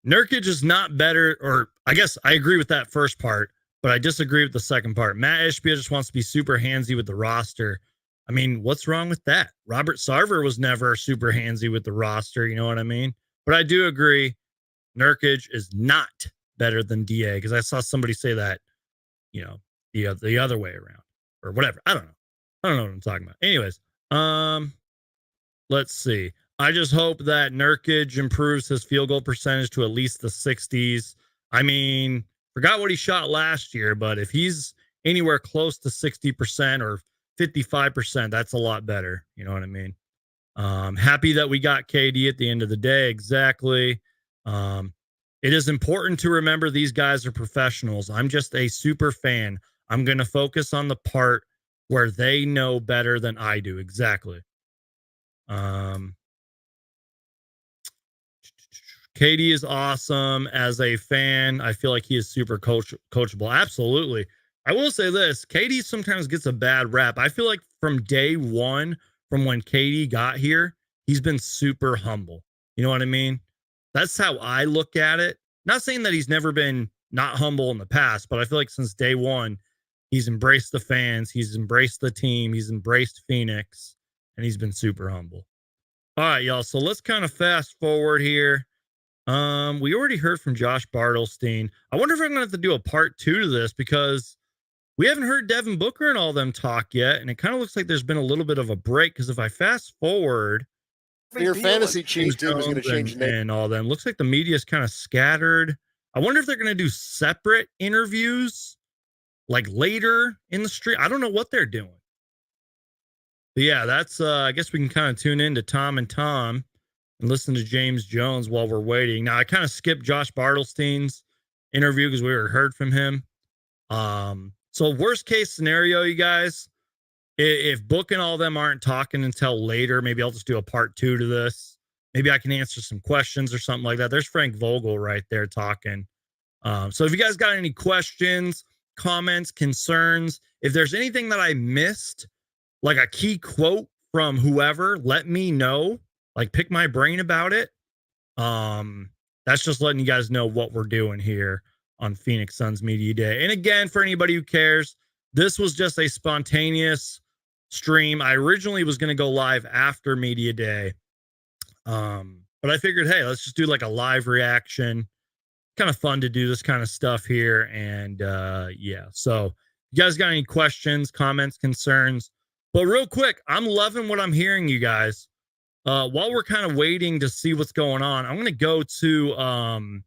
Nurkic is not better, or I guess I agree with that first part, but I disagree with the second part. Matt Ishbia just wants to be super handsy with the roster. I mean, what's wrong with that? Robert Sarver was never super handsy with the roster, you know what I mean? But I do agree, Nurkic is not better than DA, because I saw somebody say that, the other way around or whatever. I don't know what I'm talking about. Anyways, let's see. I just hope that Nurkic improves his field goal percentage to at least the 60s. I mean, Forgot what he shot last year, but if he's anywhere close to 60% or 55%, that's a lot better. You know what I mean? Happy that we got KD at the end of the day. Exactly. It is important to remember these guys are professionals. I'm just a super fan. I'm going to focus on the part where they know better than I do. Exactly. KD is awesome as a fan. I feel like he is super coachable. Absolutely. I will say this. KD sometimes gets a bad rap. I feel like from day one, from when KD got here, he's been super humble. You know what I mean? That's how I look at it. Not saying that he's never been not humble in the past, but I feel like since day one, he's embraced the fans, he's embraced the team, he's embraced Phoenix, and he's been super humble. All right, y'all. So let's kind of fast forward here. We already heard from Josh Bartelstein. I wonder if I'm going to have to do a part 2 to this because we haven't heard Devin Booker and all them talk yet, and it kind of looks like there's been a little bit of a break because if I fast forward, your fantasy chief dude is going to change the name and all them. Looks like the media is kind of scattered. I wonder if they're going to do separate interviews like later in the stream. I don't know what they're doing. But yeah, that's I guess we can kind of tune in to Tom and Tom and listen to James Jones while we're waiting. Now I kind of skipped Josh Bartelstein's interview because we already heard from him. So worst case scenario, you guys, if Book and all them aren't talking until later, maybe I'll just do a part 2 to this. Maybe I can answer some questions or something like that. There's Frank Vogel right there talking. So if you guys got any questions, comments, concerns, if there's anything that I missed, like a key quote from whoever, let me know. Like pick my brain about it. That's just letting you guys know what we're doing here on Phoenix Suns Media Day. And again, for anybody who cares, this was just a spontaneous stream. I originally was going to go live after Media Day. But I figured, hey, let's just do like a live reaction. Kind of fun to do this kind of stuff here. And yeah, so if you guys got any questions, comments, concerns? But real quick, I'm loving what I'm hearing, you guys. While we're kind of waiting to see what's going on, I'm going to go to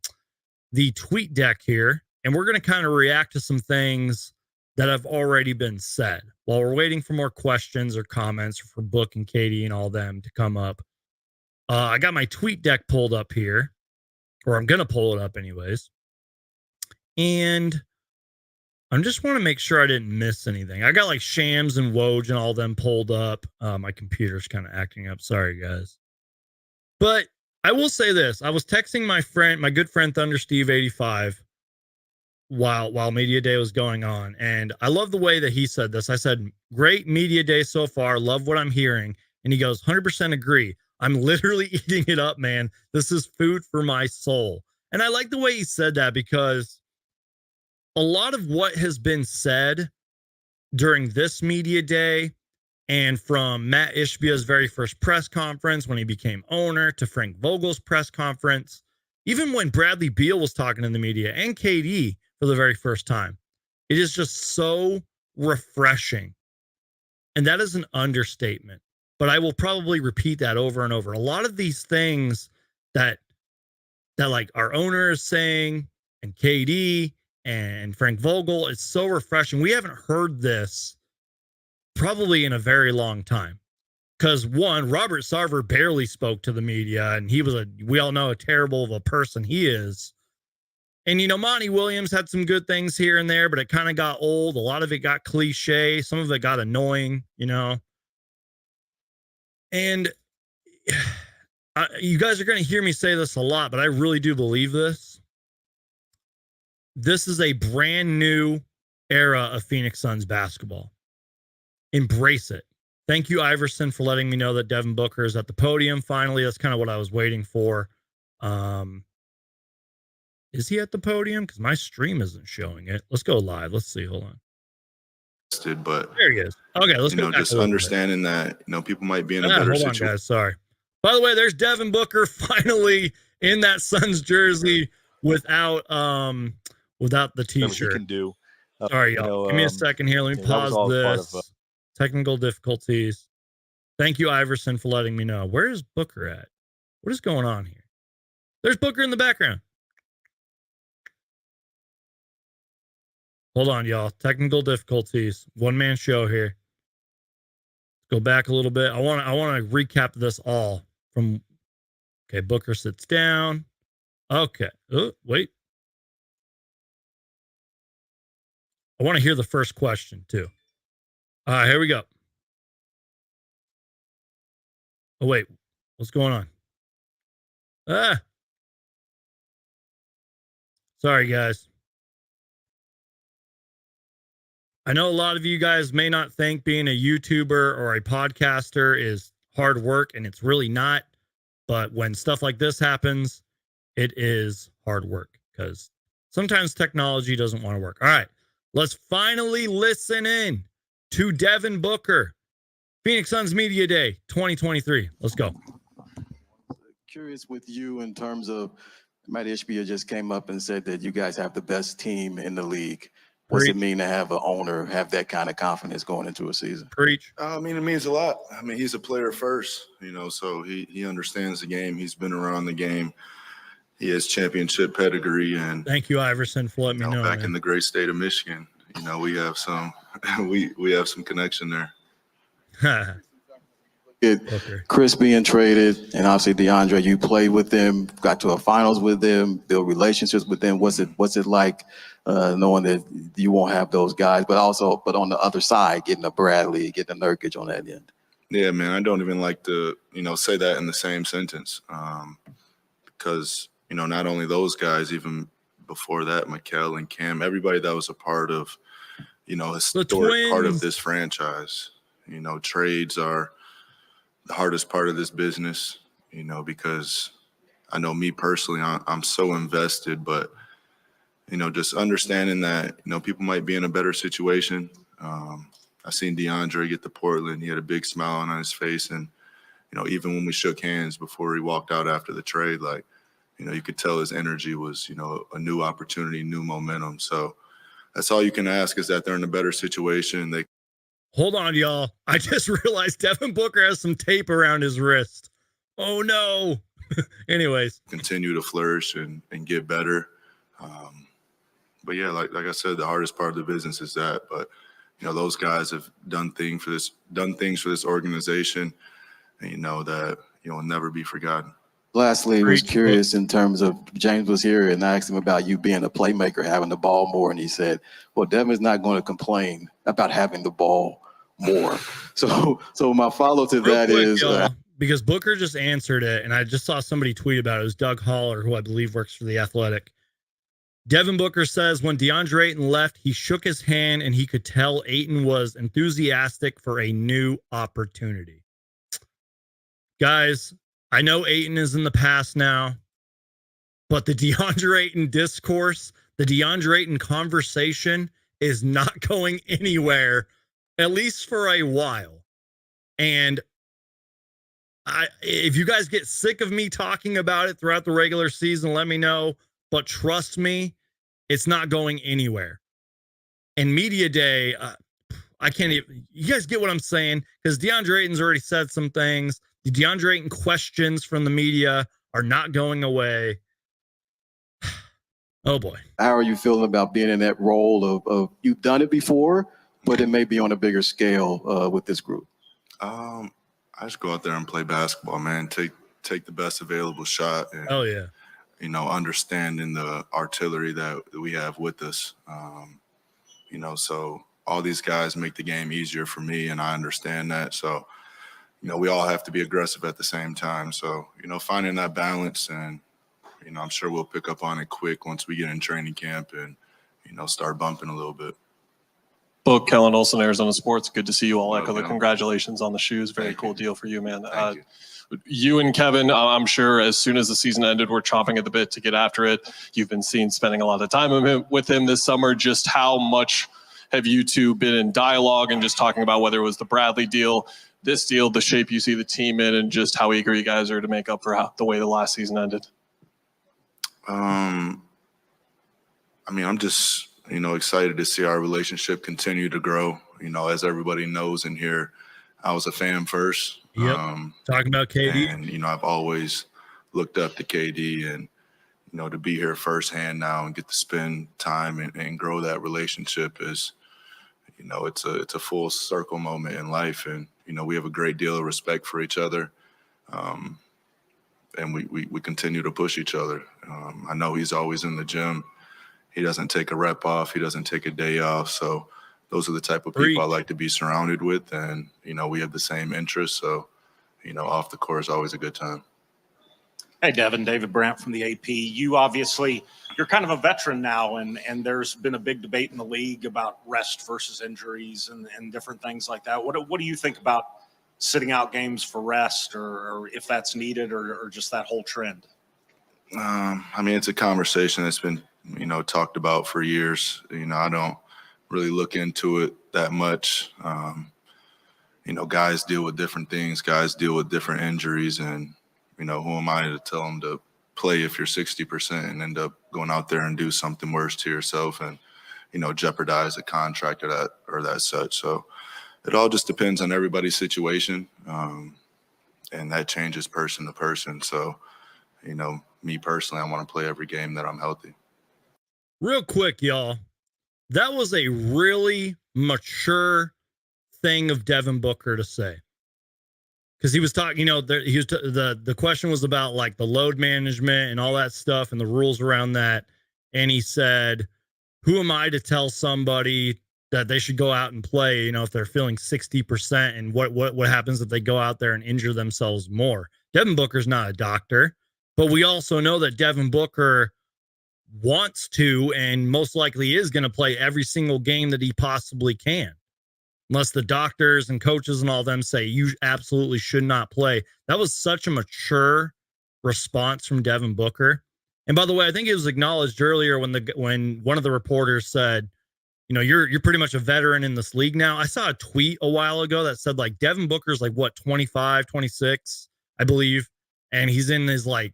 the tweet deck here, and we're going to kind of react to some things that have already been said while we're waiting for more questions or comments for Book and Katie and all them to come up. I got my tweet deck pulled up here, or I'm going to pull it up anyways. And I just want to make sure I didn't miss anything. I got like Shams and Woj and all them pulled up. My computer's kind of acting up. Sorry, guys. But I will say this. I was texting my friend, my good friend Thunder Steve 85 while Media Day was going on. And I love the way that he said this. I said, great Media Day so far. Love what I'm hearing. And he goes, 100% agree. I'm literally eating it up, man. This is food for my soul. And I like the way he said that because a lot of what has been said during this Media Day and from Matt Ishbia's very first press conference when he became owner to Frank Vogel's press conference, even when Bradley Beal was talking in the media and KD for the very first time, it is just so refreshing. And that is an understatement, but I will probably repeat that over and over. A lot of these things that like our owner is saying and KD and Frank Vogel, it's so refreshing. We haven't heard this probably in a very long time. Because one, Robert Sarver barely spoke to the media, and he was we all know how terrible of a person he is. And, you know, Monty Williams had some good things here and there, but it kind of got old. A lot of it got cliche. Some of it got annoying, you know. And you guys are going to hear me say this a lot, but I really do believe this. This is a brand new era of Phoenix Suns basketball. Embrace it. Thank you, Iverson, for letting me know that Devin Booker is at the podium. Finally, that's kind of what I was waiting for. Is he at the podium? Because my stream isn't showing it. Let's go live. Let's see. Hold on. But there he is. Okay, let's go. Just understanding that people might be in a better situation. Hold on, guys. Sorry. By the way, there's Devin Booker finally in that Suns jersey without the t-shirt. Can do. Sorry, y'all. Give me a second here. Let me pause this. Technical difficulties. Thank you, Iverson, for letting me know. Where is Booker at? What is going on here? There's Booker in the background. Hold on, y'all. Technical difficulties. One-man show here. Go back a little bit. I want to recap this all from. Okay, Booker sits down. Okay. Oh, wait. I want to hear the first question too. All right, here we go. Oh wait, what's going on? Sorry guys. I know a lot of you guys may not think being a YouTuber or a podcaster is hard work, and it's really not. But when stuff like this happens, it is hard work because sometimes technology doesn't want to work. All right, let's finally listen in to Devin Booker, Phoenix Suns Media Day 2023. Let's go. Curious with you in terms of, Matt Ishbia just came up and said that you guys have the best team in the league. What's it mean to have an owner have that kind of confidence going into a season? Preach. I mean, it means a lot. I mean, he's a player first, so he understands the game. He's been around the game. He has championship pedigree. And thank you, Iverson, for letting me know. Back in the great state of Michigan, we have some we have some connection there. Chris being traded, and obviously DeAndre, you played with them, got to a finals with them, build relationships with them. What's it like knowing that you won't have those guys, but on the other side, getting a Bradley, getting a Nurkic on that end? Yeah, man, I don't even like to say that in the same sentence because not only those guys, even before that, Mikal and Cam, everybody that was a part of historic part of this franchise. Trades are the hardest part of this business, because I know me personally, I'm so invested, but, just understanding that, people might be in a better situation. I seen DeAndre get to Portland. He had a big smile on his face. And, even when we shook hands before he walked out after the trade, you could tell his energy was, a new opportunity, new momentum. So that's all you can ask is that they're in a better situation. Hold on, y'all. I just realized Devin Booker has some tape around his wrist. Oh, no. Anyways. Continue to flourish and get better. But, yeah, like I said, the hardest part of the business is that. But, those guys have done things for this organization, and that will never be forgotten. Lastly, I was curious in terms of James was here and I asked him about you being a playmaker, having the ball more. And he said, well, Devin's not going to complain about having the ball more. So my follow to that is because Booker just answered it. And I just saw somebody tweet about it. It was Doug Holler, who I believe works for The Athletic. Devin Booker says when DeAndre Ayton left, he shook his hand and he could tell Ayton was enthusiastic for a new opportunity. Guys, I know Ayton is in the past now, but the DeAndre Ayton discourse, the DeAndre Ayton conversation is not going anywhere, at least for a while. And if you guys get sick of me talking about it throughout the regular season, let me know. But trust me, it's not going anywhere. And Media Day, I can't even, you guys get what I'm saying? Because DeAndre Ayton's already said some things. The DeAndre Ayton questions from the media are not going away. Oh, boy. How are you feeling about being in that role of you've done it before, but it may be on a bigger scale with this group? I just go out there and play basketball, man. Take the best available shot. And, oh, yeah. Understanding the artillery that we have with us. So all these guys make the game easier for me, and I understand that. So, we all have to be aggressive at the same time. So, finding that balance and, I'm sure we'll pick up on it quick once we get in training camp and, start bumping a little bit. Book, Kellen Olson, Arizona Sports. Good to see you all. Echo the congratulations on the shoes. Very cool deal for you, man. You and Kevin, I'm sure as soon as the season ended, we're chomping at the bit to get after it. You've been seen spending a lot of time with him this summer. Just how much have you two been in dialogue and just talking about whether it was the Bradley deal, this deal, the shape you see the team in, and just how eager you guys are to make up for the way the last season ended? I'm just, excited to see our relationship continue to grow. As everybody knows in here, I was a fan first. Yep. Talking about KD. And, I've always looked up to KD and, to be here firsthand now and get to spend time and grow that relationship is, it's a full circle moment in life. And, we have a great deal of respect for each other. And we continue to push each other. I know he's always in the gym. He doesn't take a rep off. He doesn't take a day off. So those are the type of people I like to be surrounded with. And, we have the same interests. So, off the court is always a good time. Hey, Devin, David Brandt from the AP. You're kind of a veteran now, and there's been a big debate in the league about rest versus injuries and different things like that. What do you think about sitting out games for rest, or if that's needed, or just that whole trend? It's a conversation that's been, talked about for years. I don't really look into it that much. Guys deal with different things. Guys deal with different injuries, and who am I to tell them to play if you're 60% and end up going out there and do something worse to yourself and, jeopardize a contract or that such. So it all just depends on everybody's situation. And that changes person to person. So, me personally, I want to play every game that I'm healthy. Real quick, y'all. That was a really mature thing of Devin Booker to say. Because he was talking, the question was about like the load management and all that stuff and the rules around that. And he said, who am I to tell somebody that they should go out and play, if they're feeling 60%, and what happens if they go out there and injure themselves more? Devin Booker's not a doctor, but we also know that Devin Booker wants to and most likely is going to play every single game that he possibly can. Unless the doctors and coaches and all them say you absolutely should not play. That was such a mature response from Devin Booker. And by the way, I think it was acknowledged earlier when one of the reporters said, you're pretty much a veteran in this league now. I saw a tweet a while ago that said like Devin Booker's like 25, 26, I believe. And he's in his how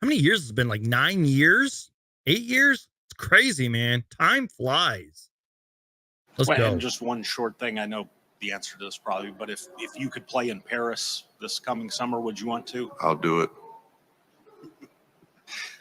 many years has it been? Like 9 years, 8 years? It's crazy, man. Time flies. Let's go. And just one short thing. I know the answer to this probably, but if you could play in Paris this coming summer, would you want to? I'll do it.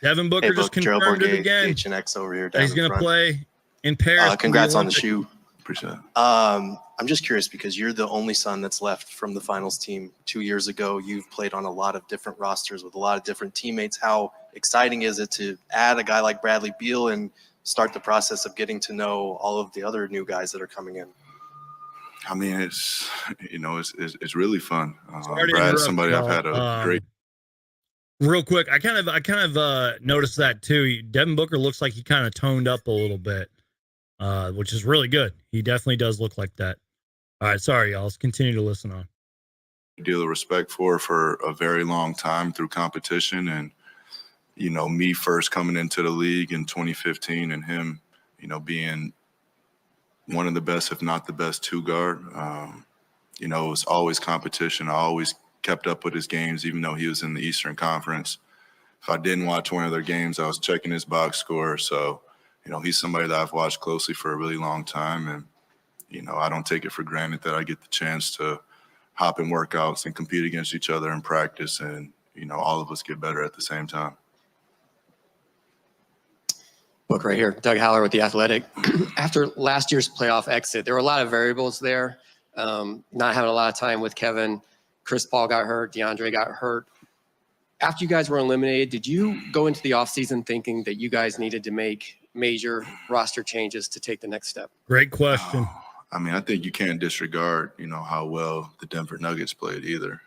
Devin Booker just confirmed it again. H&X over here. He's going to play in Paris. Congrats on the shoe. Appreciate it. I'm just curious because you're the only son that's left from the finals team 2 years ago. You've played on a lot of different rosters with a lot of different teammates. How exciting is it to add a guy like Bradley Beal and start the process of getting to know all of the other new guys that are coming in? It's it's really fun. Brad's somebody I've had a great. Real quick, I kind of noticed that too. Devin Booker looks like he kind of toned up a little bit, which is really good. He definitely does look like that. All right, sorry, y'all. Let's continue to listen on. Deal of respect for a very long time through competition, and me first coming into the league in 2015 and him, being one of the best, if not the best, two guard. It was always competition. I always kept up with his games, even though he was in the Eastern Conference. If I didn't watch one of their games, I was checking his box score. So, he's somebody that I've watched closely for a really long time. And, I don't take it for granted that I get the chance to hop in workouts and compete against each other in practice. And, all of us get better at the same time. Book right here, Doug Haller with The Athletic. After last year's playoff exit, there were a lot of variables there. Not having a lot of time with Kevin. Chris Paul got hurt. DeAndre got hurt. After you guys were eliminated, did you go into the offseason thinking that you guys needed to make major roster changes to take the next step? Great question. I think you can't disregard, how well the Denver Nuggets played either.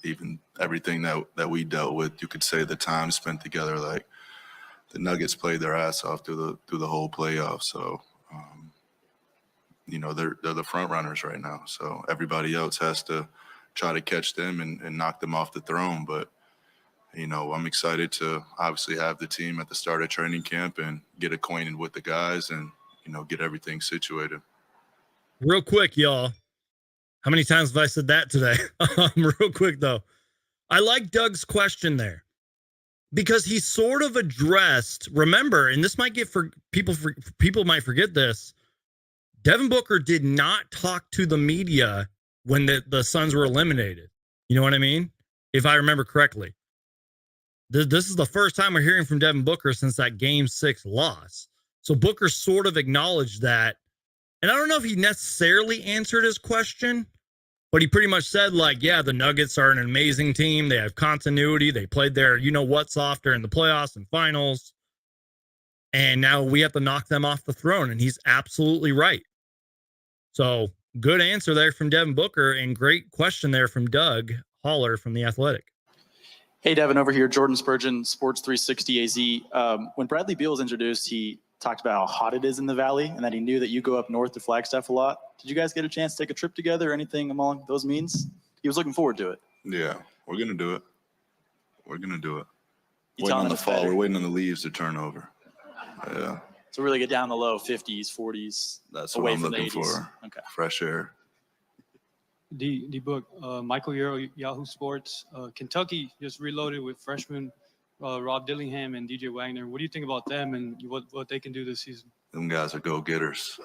Even everything that we dealt with, you could say the time spent together, like, the Nuggets played their ass off through the whole playoff. So, they're the front runners right now. So everybody else has to try to catch them and knock them off the throne. But, I'm excited to obviously have the team at the start of training camp and get acquainted with the guys and, get everything situated. Real quick, y'all. How many times have I said that today? Real quick, though. I like Doug's question there. Because he sort of addressed, remember, and this might get for people might forget this. Devin Booker did not talk to the media when the Suns were eliminated. You know what I mean? If I remember correctly. This is the first time we're hearing from Devin Booker since that Game 6 loss. So Booker sort of acknowledged that. And I don't know if he necessarily answered his question, but he pretty much said, like, yeah, the Nuggets are an amazing team. They have continuity. They played their you-know-what's off during the playoffs and finals. And now we have to knock them off the throne. And he's absolutely right. So good answer there from Devin Booker, and great question there from Doug Holler from The Athletic. Hey, Devin, over here, Jordan Spurgeon, Sports 360 AZ. When Bradley Beal was introduced, he talked about how hot it is in the Valley and that he knew that you go up north to Flagstaff a lot. Did you guys get a chance to take a trip together or anything along those means? He was looking forward to it. Yeah, we're going to do it. We're going to do it. You Waiting telling on him the it's fall. better? We're waiting on the leaves to turn over. Yeah, So really get down the low 50s, 40s, that's away what I'm from the looking 80s. for. Okay. Fresh air. D-Book, Michael Yarrow, Yahoo Sports. Kentucky just reloaded with freshmen Rob Dillingham and DJ Wagner. What do you think about them and what they can do this season? Them guys are go-getters.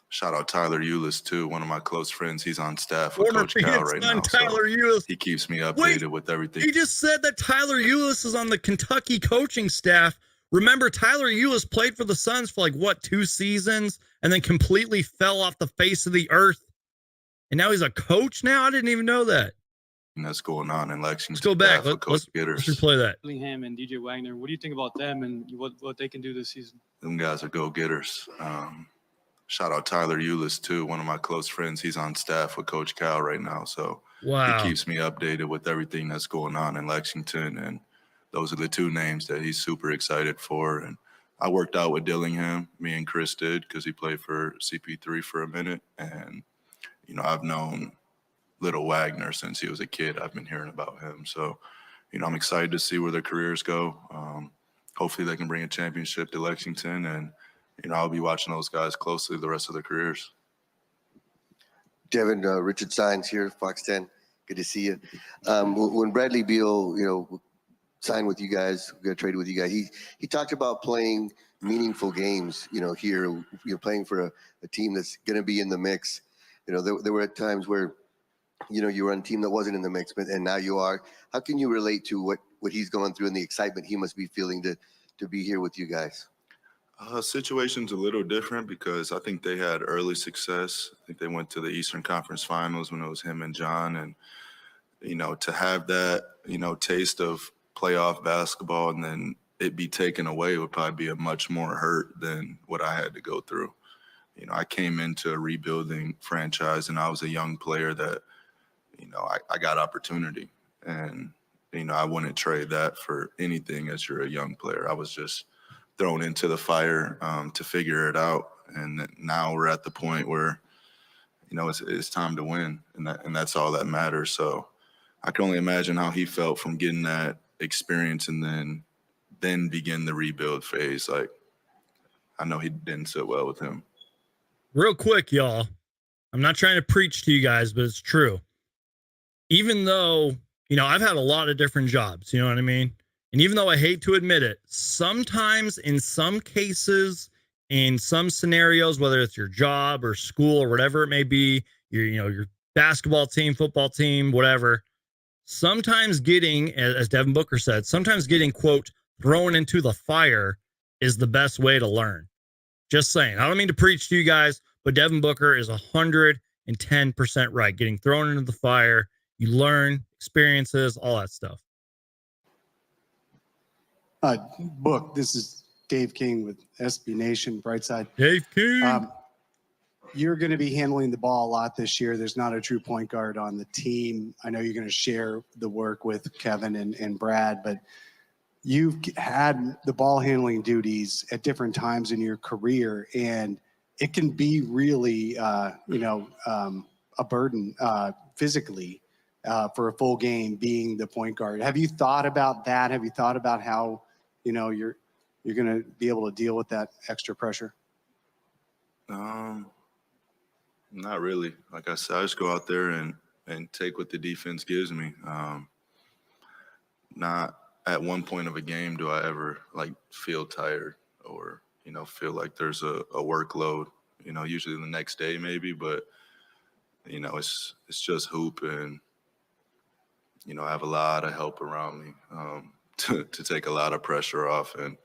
Shout out Tyler Eulis, too, one of my close friends. He's on staff with Former Coach Cal Phoenix right Sun now. Tyler So Eulis. he keeps me updated with everything. He just said that Tyler Eulis is on the Kentucky coaching staff. Remember, Tyler Eulis played for the Suns for 2 seasons and then completely fell off the face of the earth. And now he's a coach now? I didn't even know that. And that's going on in Lexington. Let's go back. Let's replay that. Dillingham and DJ Wagner. What do you think about them and what they can do this season? Them guys are go-getters. Shout out Tyler Eulis, too, one of my close friends. He's on staff with Coach Cal right now. So Wow. he keeps me updated with everything that's going on in Lexington. And those are the 2 names that he's super excited for. And I worked out with Dillingham, me and Chris did, because he played for CP3 for a minute. And, I've known Little Wagner since he was a kid. I've been hearing about him. So, I'm excited to see where their careers go. Hopefully they can bring a championship to Lexington. And, I'll be watching those guys closely the rest of their careers. Devin, Richard Sines here, Fox 10. Good to see you. When Bradley Beal, signed with you guys, got traded with you guys, he talked about playing meaningful games, here, playing for a team that's going to be in the mix. There were times where, you were on a team that wasn't in the mix, and now you are. How can you relate to what he's going through and the excitement he must be feeling to be here with you guys? Situation's a little different because I think they had early success. I think they went to the Eastern Conference Finals when it was him and John. And, to have that, taste of playoff basketball and then it be taken away would probably be a much more hurt than what I had to go through. I came into a rebuilding franchise and I was a young player that, I got opportunity. And, I wouldn't trade that for anything as you're a young player. I was just thrown into the fire to figure it out. And now we're at the point where, it's time to win. And that's all that matters. So I can only imagine how he felt from getting that experience and then begin the rebuild phase. I know he didn't sit well with him. Real quick, y'all. I'm not trying to preach to you guys, but it's true. Even though, I've had a lot of different jobs, you know what I mean? And even though I hate to admit it, sometimes in some cases, in some scenarios, whether it's your job or school or whatever it may be, your basketball team, football team, whatever, sometimes getting, as Devin Booker said, sometimes getting, quote, thrown into the fire is the best way to learn. Just saying. I don't mean to preach to you guys, but Devin Booker is 110% right. Getting thrown into the fire, you learn experiences, all that stuff. Book, this is Dave King with SB Nation, Brightside. Dave King. You're going to be handling the ball a lot this year. There's not a true point guard on the team. I know you're going to share the work with Kevin and Brad, but you've had the ball handling duties at different times in your career, and it can be really, a burden physically for a full game being the point guard. Have you thought about that? Have you thought about how, you're going to be able to deal with that extra pressure? Not really. Like I said, I just go out there and take what the defense gives me. Not at one point of a game do I ever feel tired or, feel like there's a workload, usually the next day maybe, but it's just hoop and, I have a lot of help around me. to take a lot of pressure off. And,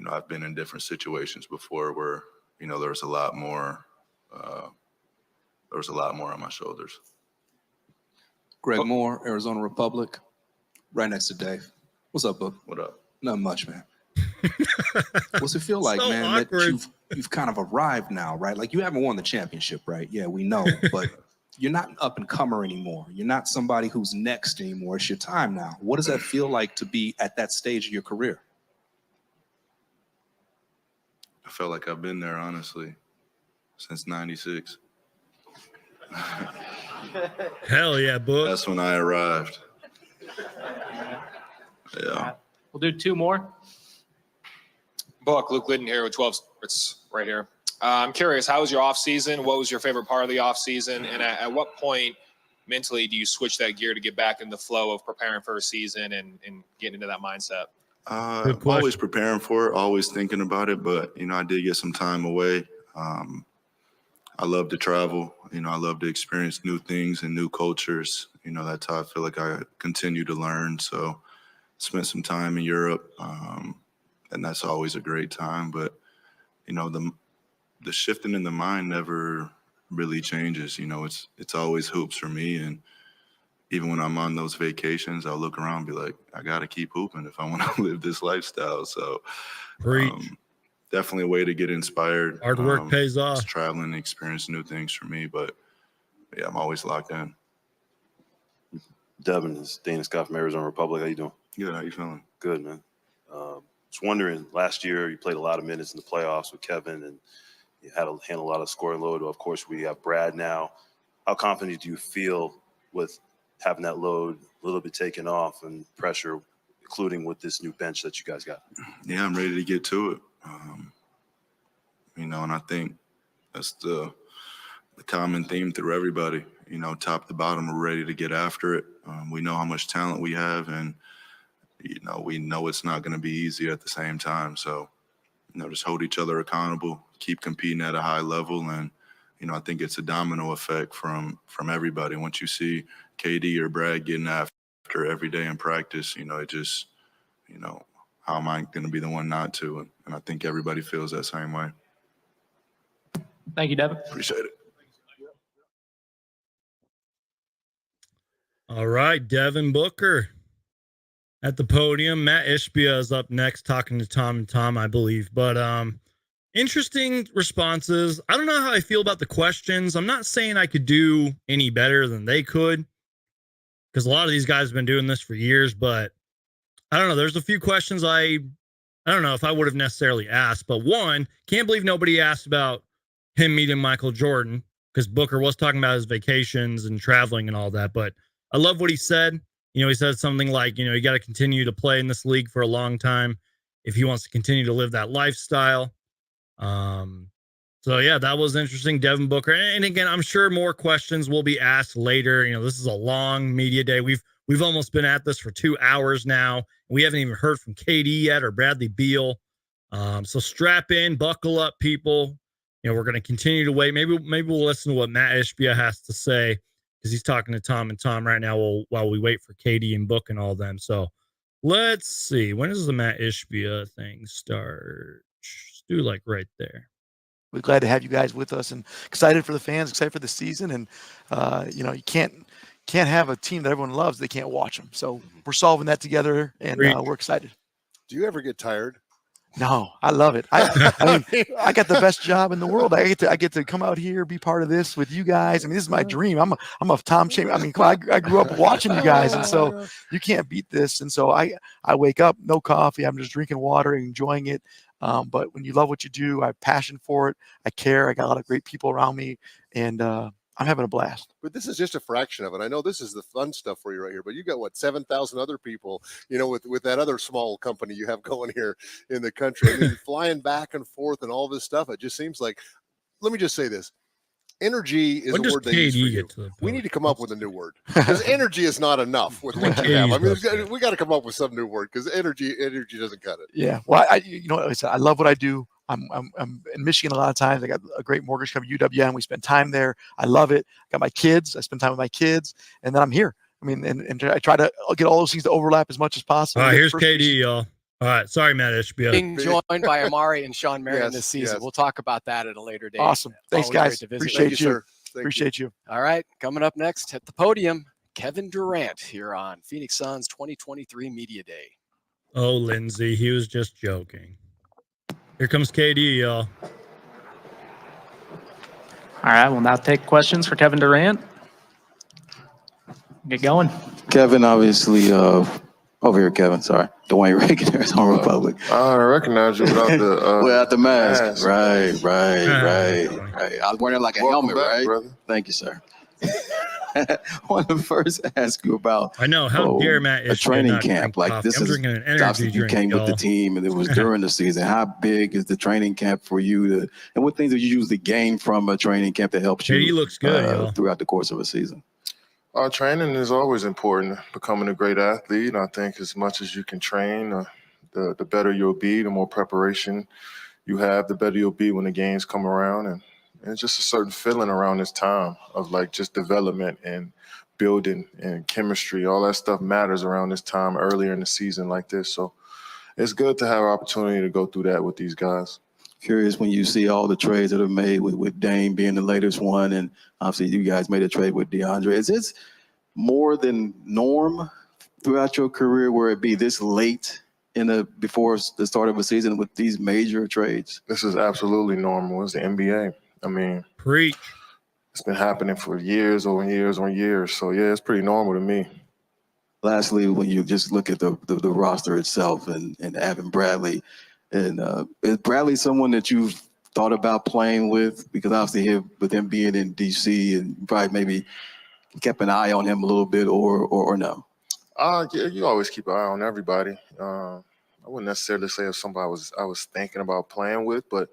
I've been in different situations before where, there was a lot more on my shoulders. Greg Moore, Arizona Republic, right next to Dave. What's up, Book? What up? Not much, man. What's it feel like, So man, awkward. that you've kind of arrived now, right? Like, you haven't won the championship, right? Yeah, we know, but you're not an up-and-comer anymore. You're not somebody who's next anymore. It's your time now. What does that feel like to be at that stage of your career? I felt like I've been there, honestly, since '96. Hell yeah, Book. That's when I arrived. Yeah. We'll do two more. Book, Luke Liddon here with 12 Sports right here. I'm curious, how was your off season? What was your favorite part of the off season? And at what point mentally do you switch that gear to get back in the flow of preparing for a season and getting into that mindset? Always preparing for it, always thinking about it. But, I did get some time away. I love to travel. I love to experience new things and new cultures. That's how I feel like I continue to learn. So spent some time in Europe, and that's always a great time. But, the shifting in the mind never really changes. It's always hoops for me. And even when I'm on those vacations, I'll look around and be like, I got to keep hooping if I want to live this lifestyle. So definitely a way to get inspired. Hard work pays off. Just traveling and experience new things for me. But yeah, I'm always locked in. Devin, is Dana Scott from Arizona Republic. How you doing? Good. How you feeling? Good, man. Just wondering, last year you played a lot of minutes in the playoffs with Kevin, and you had to handle a lot of scoring load. Of course, we have Brad now. How confident do you feel with having that load a little bit taken off and pressure, including with this new bench that you guys got? Yeah, I'm ready to get to it. And I think that's the common theme through everybody. Top to bottom, we're ready to get after it. We know how much talent we have, and we know it's not going to be easy at the same time. So, just hold each other accountable, keep competing at a high level, and I think it's a domino effect from everybody. Once you see KD or Brad getting after every day in practice, it just, how am I going to be the one not to? And I think everybody feels that same way. Thank you, Devin. Appreciate it. All right, Devin Booker at the podium. Matt Ishbia is up next talking to Tom and Tom, I believe. But interesting responses. I don't know how I feel about the questions. I'm not saying I could do any better than they could, because a lot of these guys have been doing this for years. But I don't know. There's a few questions I don't know if I would have necessarily asked. But one, can't believe nobody asked about him meeting Michael Jordan, because Booker was talking about his vacations and traveling and all that. But I love what he said. He said something like, you got to continue to play in this league for a long time if he wants to continue to live that lifestyle. So yeah, that was interesting. Devin Booker. And again, I'm sure more questions will be asked later. This is a long media day. We've almost been at this for 2 hours now. We haven't even heard from KD yet or Bradley Beal. So strap in, buckle up, people. We're going to continue to wait. Maybe we'll listen to what Matt Ishbia has to say, because he's talking to Tom and Tom right now while we wait for KD and Book and all them. So let's see. When does the Matt Ishbia thing start? Let's do like right there. We're glad to have you guys with us and excited for the fans, excited for the season. And, you can't have a team that everyone loves. They can't watch them. So we're solving that together, and we're excited. Do you ever get tired? No, I love it. I mean, I got the best job in the world. I get to come out here, be part of this with you guys. I mean, this is my dream. I'm a Tom Chamber. I mean, I grew up watching you guys, and so you can't beat this. And so I wake up, no coffee. I'm just drinking water, enjoying it. But when you love what you do, I have passion for it. I care. I got a lot of great people around me, and I'm having a blast. But this is just a fraction of it. I know this is the fun stuff for you right here, but you got what, 7,000 other people, with that other small company you have going here in the country. I mean, flying back and forth and all this stuff. It just seems like, let me just say this. Energy is a word they use for you. We need to come up with a new word, because energy is not enough with what you have. I mean, we got to come up with some new word, because energy doesn't cut it. Yeah. Well, I love what I do. I'm in Michigan a lot of times. I got a great mortgage company, UWM. We spend time there. I love it. I got my kids. I spend time with my kids, and then I'm here. I mean, and I try to get all those things to overlap as much as possible. All right, here's KD, y'all. All right, sorry, Matt Ishbia. Being joined by Amari and Sean Marion this season. yes. We'll talk about that at a later date. Awesome. Thanks, Always great guys. to visit. Appreciate you. sir. Thank Appreciate you. All right, coming up next at the podium, Kevin Durant here on Phoenix Suns 2023 Media Day. Oh, Lindsay, he was just joking. Here comes KD, y'all. All right, we'll now take questions for Kevin Durant. Get going. Kevin, obviously, over here, Kevin, sorry. Dwayne Reagan, Arizona Republic. I recognize you without the Without the mask. mask. Right. Ah, I was wearing like a Welcome helmet, back, right? brother. Thank you, sir. I want to first ask you about I know. How dare Matt a Ishbia training not camp. drink Like coffee? this I'm is drinking an energy obviously you drink, came with the y'all. team and it was during the season. How big is the training camp for you and what things do you usually gain from a training camp that helps you KD looks good, y'all. throughout the course of a season? Training is always important. Becoming a great athlete, I think as much as you can train, the better you'll be, the more preparation you have, the better you'll be when the games come around. And it's just a certain feeling around this time of like just development and building and chemistry. All that stuff matters around this time earlier in the season like this. So it's good to have an opportunity to go through that with these guys. Curious when you see all the trades that are made with Dame being the latest one, and obviously you guys made a trade with DeAndre. Is this more than norm throughout your career where it be this late before the start of a season with these major trades? This is absolutely normal. It's the NBA. I mean, preach. It's been happening for years on years on years. So yeah, it's pretty normal to me. Lastly, when you just look at the roster itself and having Bradley, and is Bradley someone that you've thought about playing with? Because obviously with him being in DC and probably maybe kept an eye on him a little bit or no? Yeah, you always keep an eye on everybody. I wouldn't necessarily say if somebody I was thinking about playing with, but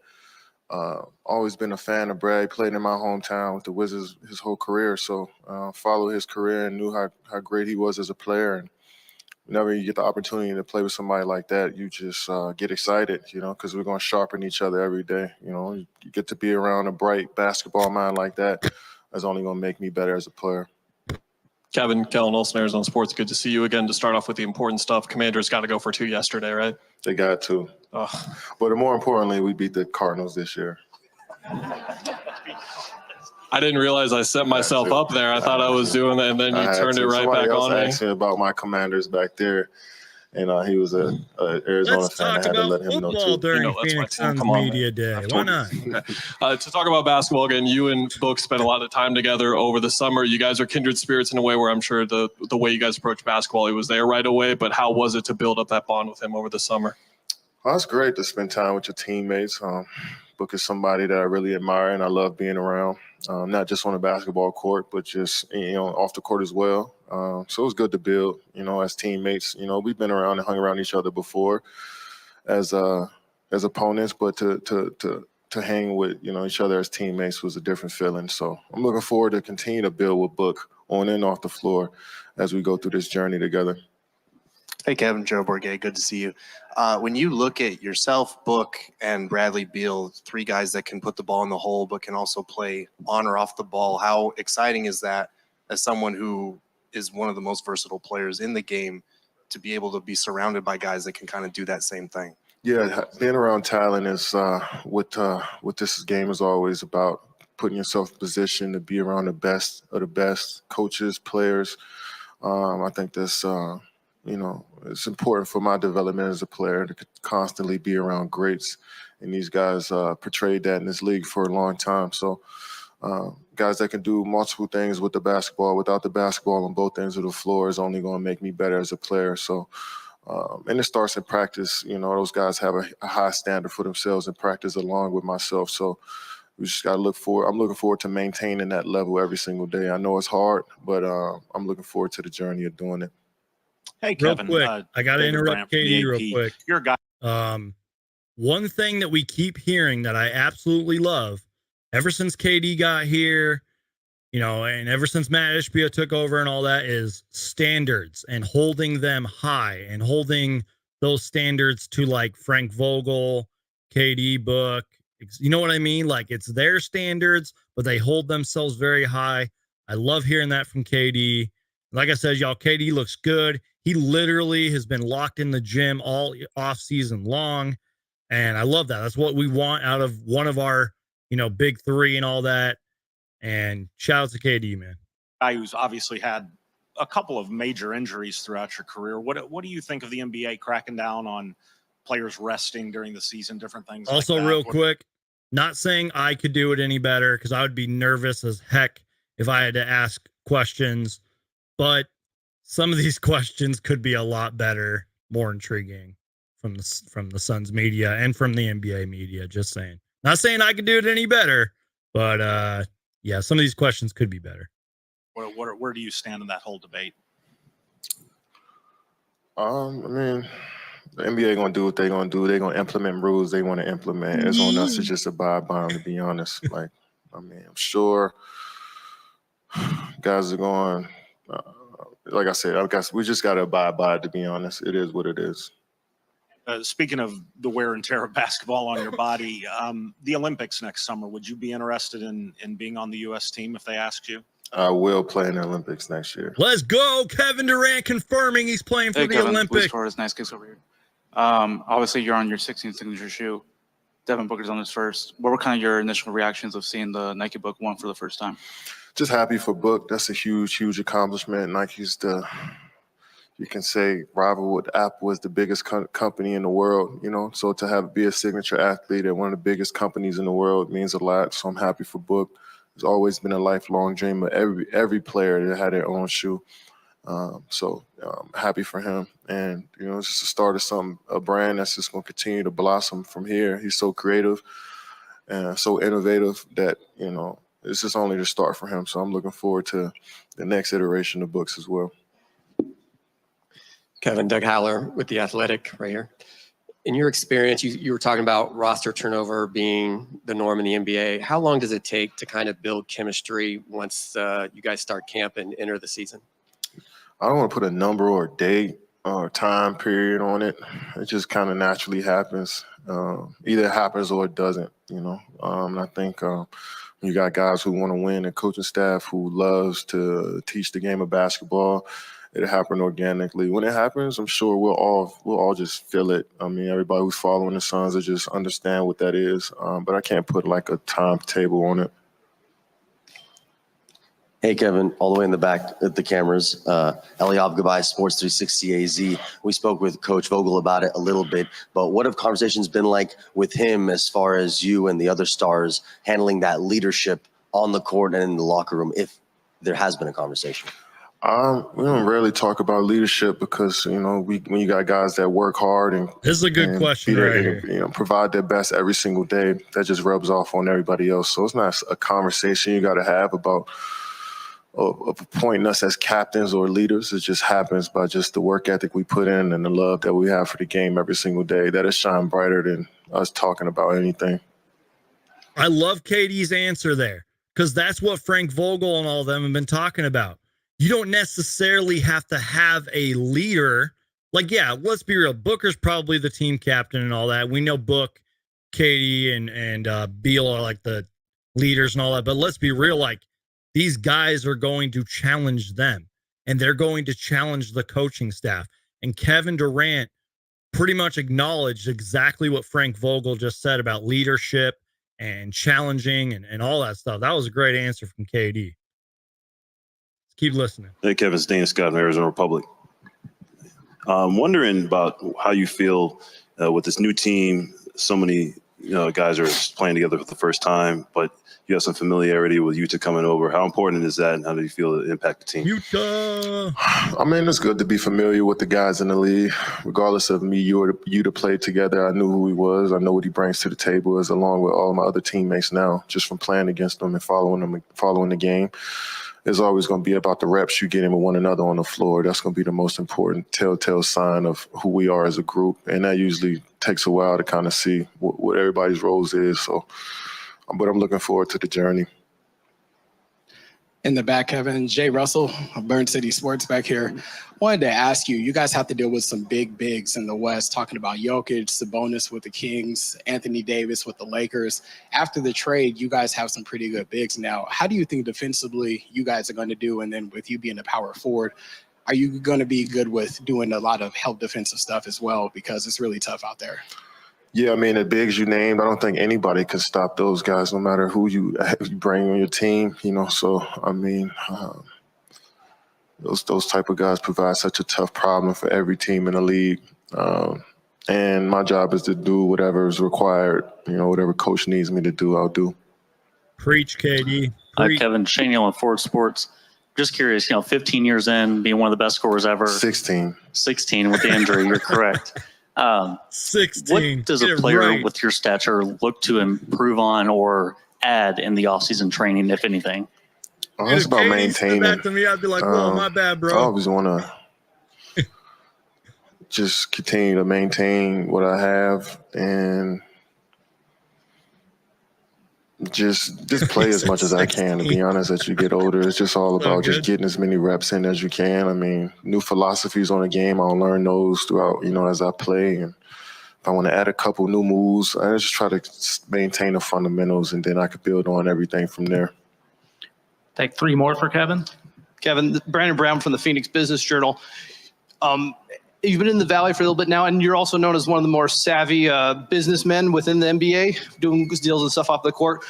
always been a fan of Brad. He played in my hometown with the Wizards his whole career, so followed his career and knew how great he was as a player. And whenever you get the opportunity to play with somebody like that, you just get excited, because we're going to sharpen each other every day. You get to be around a bright basketball mind like that. That's only going to make me better as a player. Kevin, Kellen Olsen, Arizona Sports. Good to see you again. To start off with the important stuff, Commanders got to go for 2 yesterday, right? They got to. But more importantly, we beat the Cardinals this year. I didn't realize I set myself up there. I thought I was doing that, and then you turned it right back on me. Somebody else asked me about my Commanders back there, and he was a Arizona fan. I had to let him know too. During Phoenix Suns Media Day. Why not? To talk about basketball again, you and Book spent a lot of time together over the summer. You guys are kindred spirits in a way where I'm sure the way you guys approach basketball, he was there right away. But how was it to build up that bond with him over the summer? Well, it's great to spend time with your teammates. Book is somebody that I really admire and I love being around, not just on the basketball court, but just off the court as well. So it was good to build, as teammates. We've been around and hung around each other before as opponents, but to hang with each other as teammates was a different feeling. So I'm looking forward to continue to build with Book on and off the floor as we go through this journey together. Hey, Kevin, Joe Bourget, good to see you. When you look at yourself, Book, and Bradley Beal, 3 guys that can put the ball in the hole but can also play on or off the ball, how exciting is that as someone who is one of the most versatile players in the game to be able to be surrounded by guys that can kind of do that same thing? Yeah, being around talent is what this game is always about, putting yourself in position to be around the best of the best coaches, players. I think that's it's important for my development as a player to constantly be around greats. And these guys portrayed that in this league for a long time. So guys that can do multiple things with the basketball, without the basketball on both ends of the floor is only going to make me better as a player. So, and it starts in practice. Those guys have a high standard for themselves in practice along with myself. So we just got to look forward. I'm looking forward to maintaining that level every single day. I know it's hard, but I'm looking forward to the journey of doing it. Hey, Real Kevin. quick, I got to David interrupt Brandt from the KD real AP. quick. You're a guy. One thing that we keep hearing that I absolutely love, ever since KD got here, and ever since Matt Ishbia took over and all that, is standards and holding them high and holding those standards to like Frank Vogel, KD Book. You know what I mean? Like it's their standards, but they hold themselves very high. I love hearing that from KD. Like I said, y'all, KD looks good. He literally has been locked in the gym all off season long. And I love that. That's what we want out of one of our, big three and all that. And shout out to KD, man. Guy who's obviously had a couple of major injuries throughout your career. What do you think of the NBA cracking down on players resting during the season, different things Also, like that? real quick, not saying I could do it any better because I would be nervous as heck if I had to ask questions, but some of these questions could be a lot better, more intriguing from the Suns media and from the NBA media. Just saying. Not saying I could do it any better, but yeah, some of these questions could be better. Where do you stand in that whole debate? I mean, the NBA gonna do what they gonna do. They gonna implement rules they want to implement. It's on us to just abide by them. To be honest, I'm sure guys are going. Like I said, I guess we just gotta abide by it. To be honest, it is what it is. Speaking of the wear and tear of basketball on your body, the Olympics next summer, would you be interested in being on the U.S. team if they asked you? I will play in the Olympics next year. Let's go. Kevin Durant confirming he's playing for the Kevin, Olympics. Torres, nice kicks over here. Obviously, you're on your 16th signature shoe. Devin Booker's on his first. What were kind of your initial reactions of seeing the Nike Book 1 for the first time? Just happy for Book. That's a huge, huge accomplishment. Nike's you can say, rival with Apple is the biggest company in the world, So to be a signature athlete at one of the biggest companies in the world means a lot. So I'm happy for Book. It's always been a lifelong dream of every player that had their own shoe. So happy for him. And, it's just the start of a brand that's just going to continue to blossom from here. He's so creative and so innovative that, it's just only the start for him. So I'm looking forward to the next iteration of Books as well. Kevin, Doug Haller with The Athletic right here. In your experience, you were talking about roster turnover being the norm in the NBA. How long does it take to kind of build chemistry once you guys start camp and enter the season? I don't want to put a number or a date or time period on it. It just kind of naturally happens. Either it happens or it doesn't, And I think you got guys who want to win and coaching staff who loves to teach the game of basketball. It'll happen organically. When it happens, I'm sure we'll all just feel it. I mean, everybody who's following the Suns will just understand what that is. But I can't put like a timetable on it. Hey, Kevin, all the way in the back at the cameras. Eliav Gabay, Sports 360 AZ. We spoke with Coach Vogel about it a little bit, but what have conversations been like with him as far as you and the other stars handling that leadership on the court and in the locker room, if there has been a conversation? We don't rarely talk about leadership because, when you got guys that work hard and this is a good question right here. Provide their best every single day, that just rubs off on everybody else. So it's not a conversation you got to have about appointing us as captains or leaders. It just happens by just the work ethic we put in and the love that we have for the game every single day. That is shine brighter than us talking about anything. I love KD's answer there because that's what Frank Vogel and all of them have been talking about. You don't necessarily have to have a leader. Like, yeah, let's be real. Booker's probably the team captain and all that. We know Book, KD, and Beal are like the leaders and all that. But let's be real. Like, these guys are going to challenge them, and they're going to challenge the coaching staff. And Kevin Durant pretty much acknowledged exactly what Frank Vogel just said about leadership and challenging and all that stuff. That was a great answer from KD. Keep listening. Hey, Kevin, it's Dana Scott from Arizona Republic. I'm wondering about how you feel with this new team. So many guys are playing together for the first time, but you have some familiarity with Utah coming over. How important is that, and how do you feel it impact the team? Utah. I mean, it's good to be familiar with the guys in the league. Regardless of me, you to play together, I knew who he was. I know what he brings to the table, as along with all of my other teammates now, just from playing against them and following the game. It's always going to be about the reps you get in with one another on the floor. That's going to be the most important telltale sign of who we are as a group. And that usually takes a while to kind of see what everybody's roles is. So, but I'm looking forward to the journey. in the back, Kevin. Jay Russell of Burn City Sports back here. Wanted to ask you, you guys have to deal with some big bigs in the West, talking about Jokic, Sabonis with the Kings, Anthony Davis with the Lakers. After the trade, you guys have some pretty good bigs now. How do you think defensively you guys are going to do? And then with you being a power forward, are you going to be good with doing a lot of help defensive stuff as well? Because it's really tough out there. Yeah, I mean, the bigs you named, I don't think anybody can stop those guys, no matter who you bring on your team, you know. So, I mean, those type of guys provide such a tough problem for every team in the league. And my job is to do whatever is required, you know, whatever coach needs me to do, I'll do. Preach, KD. Hi, Kevin. Shane Neal on Ford Sports. Just curious, 15 years in, being one of the best scorers ever. 16 with the injury, you're correct. 16. What does a player with your stature look to improve on or add in the offseason training, if anything? It's about maintaining. That to me, I'd be like, "Whoa, my bad, bro." I always want to just continue to maintain what I have and just play as much as I can, to be honest. As you get older, it's just all about just getting as many reps in as you can. I mean, new philosophies on the game, I'll learn those throughout, as I play. And if I want to add a couple new moves, I just try to maintain the fundamentals, and then I could build on everything from there. Take 3 more for Kevin. Kevin, Brandon Brown from the Phoenix Business Journal. You've been in the Valley for a little bit now, and you're also known as one of the more savvy businessmen within the NBA, doing deals and stuff off the court.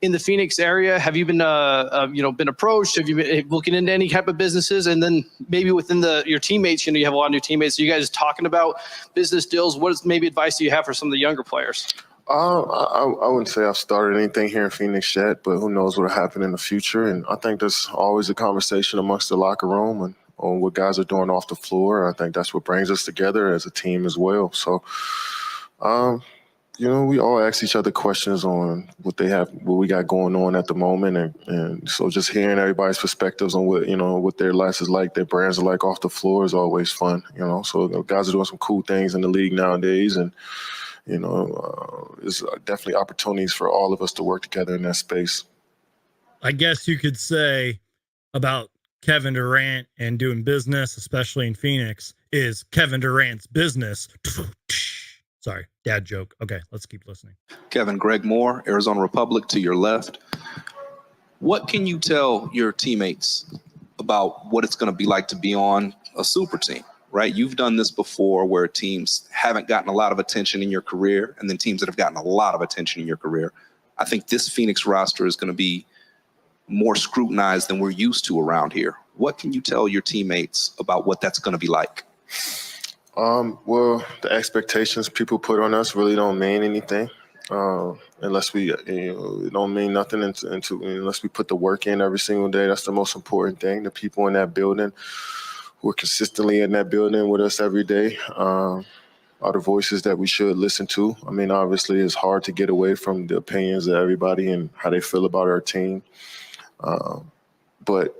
In the Phoenix area, have you been, been approached? Have you been looking into any type of businesses? And then maybe within your teammates, you have a lot of new teammates. Are you guys talking about business deals? What maybe advice do you have for some of the younger players? I wouldn't say I've started anything here in Phoenix yet, but who knows what will happen in the future. And I think there's always a conversation amongst the locker room and on what guys are doing off the floor. I think that's what brings us together as a team as well. So, we all ask each other questions on what we got going on at the moment. And so just hearing everybody's perspectives on what their lives is like, their brands are like off the floor is always fun, So guys are doing some cool things in the league nowadays. And, there's definitely opportunities for all of us to work together in that space. I guess you could say about Kevin Durant and doing business, especially in Phoenix, is Kevin Durant's business. Sorry, dad joke. Okay, let's keep listening. Kevin, Greg Moore, Arizona Republic to your left. What can you tell your teammates about what it's going to be like to be on a super team, right? You've done this before where teams haven't gotten a lot of attention in your career and then teams that have gotten a lot of attention in your career. I think this Phoenix roster is going to be more scrutinized than we're used to around here. What can you tell your teammates about what that's going to be like? Well, the expectations people put on us really don't mean anything unless we, it don't mean nothing unless we put the work in every single day. That's the most important thing. The people in that building who are consistently in that building with us every day are the voices that we should listen to. I mean, obviously, it's hard to get away from the opinions of everybody and how they feel about our team. But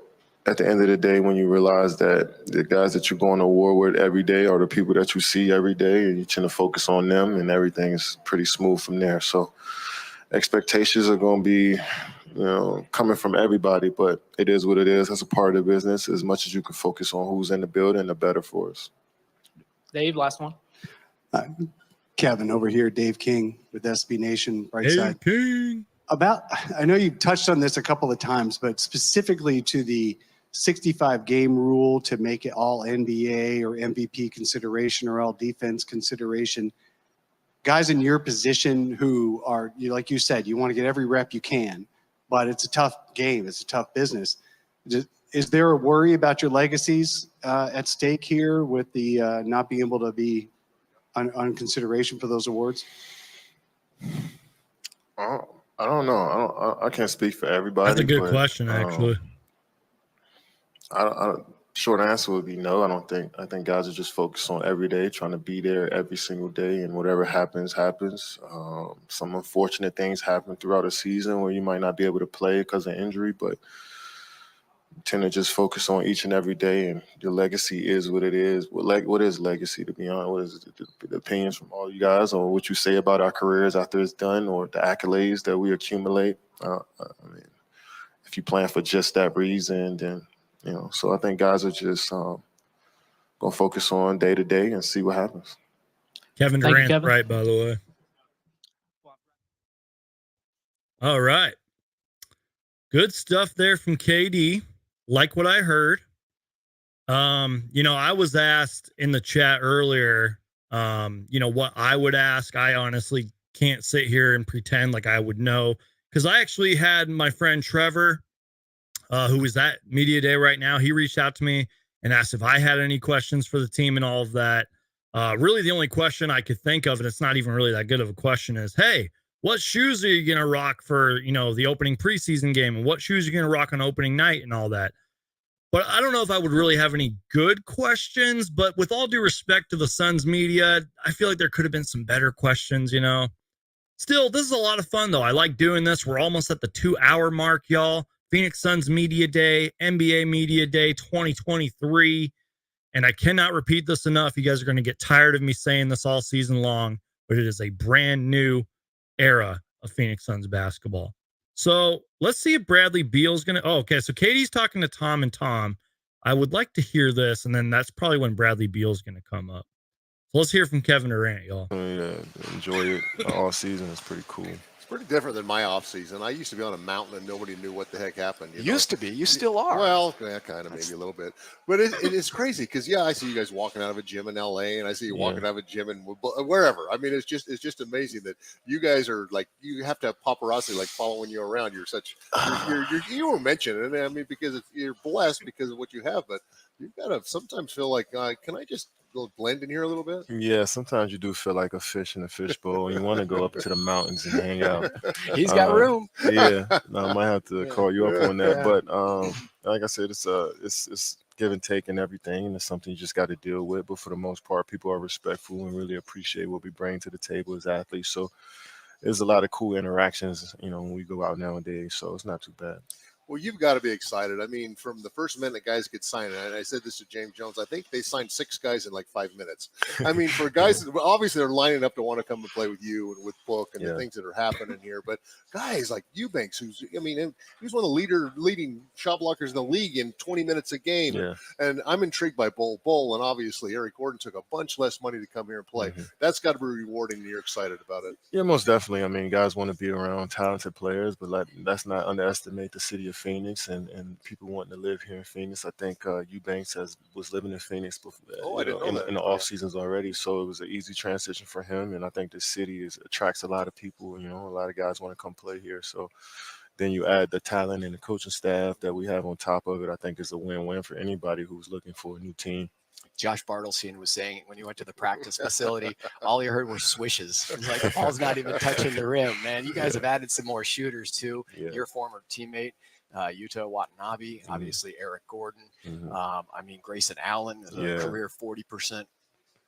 at the end of the day, when you realize that the guys that you're going to war with every day are the people that you see every day, and you tend to focus on them, and everything is pretty smooth from there. So expectations are going to be, coming from everybody, but it is what it is. That's a part of the business. As much as you can focus on who's in the building, the better for us. Dave, last one. Kevin, over here, Dave King with SB Nation, Brightside. King. I know you touched on this a couple of times, but specifically to the 65 game rule to make it all NBA or MVP consideration or all defense consideration. Guys in your position who are, like you said, you want to get every rep you can, but it's a tough game. It's a tough business. Is there a worry about your legacies at stake here with the not being able to be on consideration for those awards? I don't know. I can't speak for everybody. That's a good question, actually. Short answer would be no. I think guys are just focused on every day, trying to be there every single day, and whatever happens, happens. Some unfortunate things happen throughout a season where you might not be able to play because of injury, but you tend to just focus on each and every day, and your legacy is what it is. What is legacy, to be honest? What is the opinions from all you guys on what you say about our careers after it's done or the accolades that we accumulate? if you plan for just that reason, then, you know, so I think guys are just going to focus on day to day and see what happens. Kevin Thank you, Durant, Kevin. right, by the way. All right. Good stuff there from KD. Like what I heard. You know, I was asked in the chat earlier, you know, what I would ask. I honestly can't sit here and pretend like I would know, because I actually had my friend Trevor, who is at Media Day right now. He reached out to me and asked if I had any questions for the team and all of that. Really, the only question I could think of, and it's not even really that good of a question, is, hey, what shoes are you going to rock for, you know, the opening preseason game, and what shoes are you going to rock on opening night and all that? But I don't know if I would really have any good questions, but with all due respect to the Suns media, I feel like there could have been some better questions, you know. Still, this is a lot of fun, though. I like doing this. We're almost at the 2-hour mark, y'all. Phoenix Suns Media Day, NBA Media Day 2023. And I cannot repeat this enough. You guys are going to get tired of me saying this all season long, but it is a brand new era of Phoenix Suns basketball. So let's see if Bradley Beal's going to. Oh, okay. So Katie's talking to Tom and Tom. I would like to hear this, and then that's probably when Bradley Beal's going to come up. So let's hear from Kevin Durant, y'all. Yeah, enjoy it all season. It's pretty cool. It's pretty different than my off season. I used to be on a mountain and nobody knew what the heck happened. You know? Used to be. You still are. Well, yeah, kind of, maybe a little bit. But it is crazy because, yeah, I see you guys walking out of a gym in LA, and I see you walking out of a gym in wherever. I mean, it's just amazing that you guys are like, you have to have paparazzi like following you around. You're such, you were mentioned, and I mean, because you're blessed because of what you have, but you've got to sometimes feel like, can I just go blend in here a little bit? Yeah, sometimes you do feel like a fish in a fishbowl, and you want to go up to the mountains and hang out. He's got room. Yeah, no, I might have to call you up on that. But like I said, it's give and take and everything, and it's something you just got to deal with. But for the most part, people are respectful and really appreciate what we bring to the table as athletes. So there's a lot of cool interactions, you know, when we go out nowadays. So it's not too bad. Well, you've got to be excited. I mean, from the first minute guys get signed, and I said this to James Jones, I think they signed 6 guys in like 5 minutes. I mean, for guys, obviously they're lining up to want to come and play with you and with Book and the things that are happening here. But guys like Eubanks, who's, I mean, he's one of the leading shot blockers in the league in 20 minutes a game. Yeah. And I'm intrigued by Bull, and obviously Eric Gordon took a bunch less money to come here and play. That's got to be rewarding, and you're excited about it. Yeah, most definitely. I mean, guys want to be around talented players, but let's not underestimate the city of Phoenix and people wanting to live here in Phoenix. I think Eubanks was living in Phoenix before, in the off seasons already, so it was an easy transition for him. And I think the city attracts a lot of people. You know, a lot of guys want to come play here. So then you add the talent and the coaching staff that we have on top of it. I think it's a win-win for anybody who's looking for a new team. Josh Bartelstein was saying when you went to the practice facility, all you heard were swishes. He's like, the ball's not even touching the rim, man. You guys have added some more shooters too. Yeah. Your former teammate, Yuta Watanabe, obviously Eric Gordon. I mean, Grayson Allen, a career 40%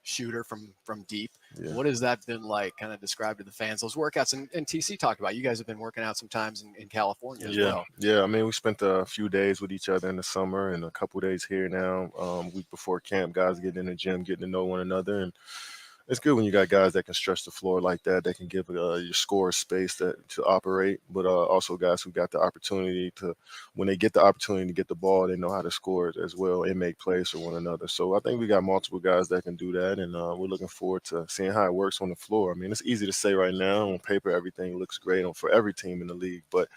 shooter from deep. Yeah. What has that been like? Kind of describe to the fans those workouts. And TC talked about, you guys have been working out sometimes in California as well. Yeah, I mean, we spent a few days with each other in the summer and a couple days here now. Week before camp, guys getting in the gym, getting to know one another. And it's good when you got guys that can stretch the floor like that, that can give your scorers space to operate, but also guys who got the opportunity to, when they get the opportunity to get the ball, they know how to score it as well and make plays for one another. So I think we got multiple guys that can do that, and we're looking forward to seeing how it works on the floor. I mean, it's easy to say right now. On paper, everything looks great for every team in the league, but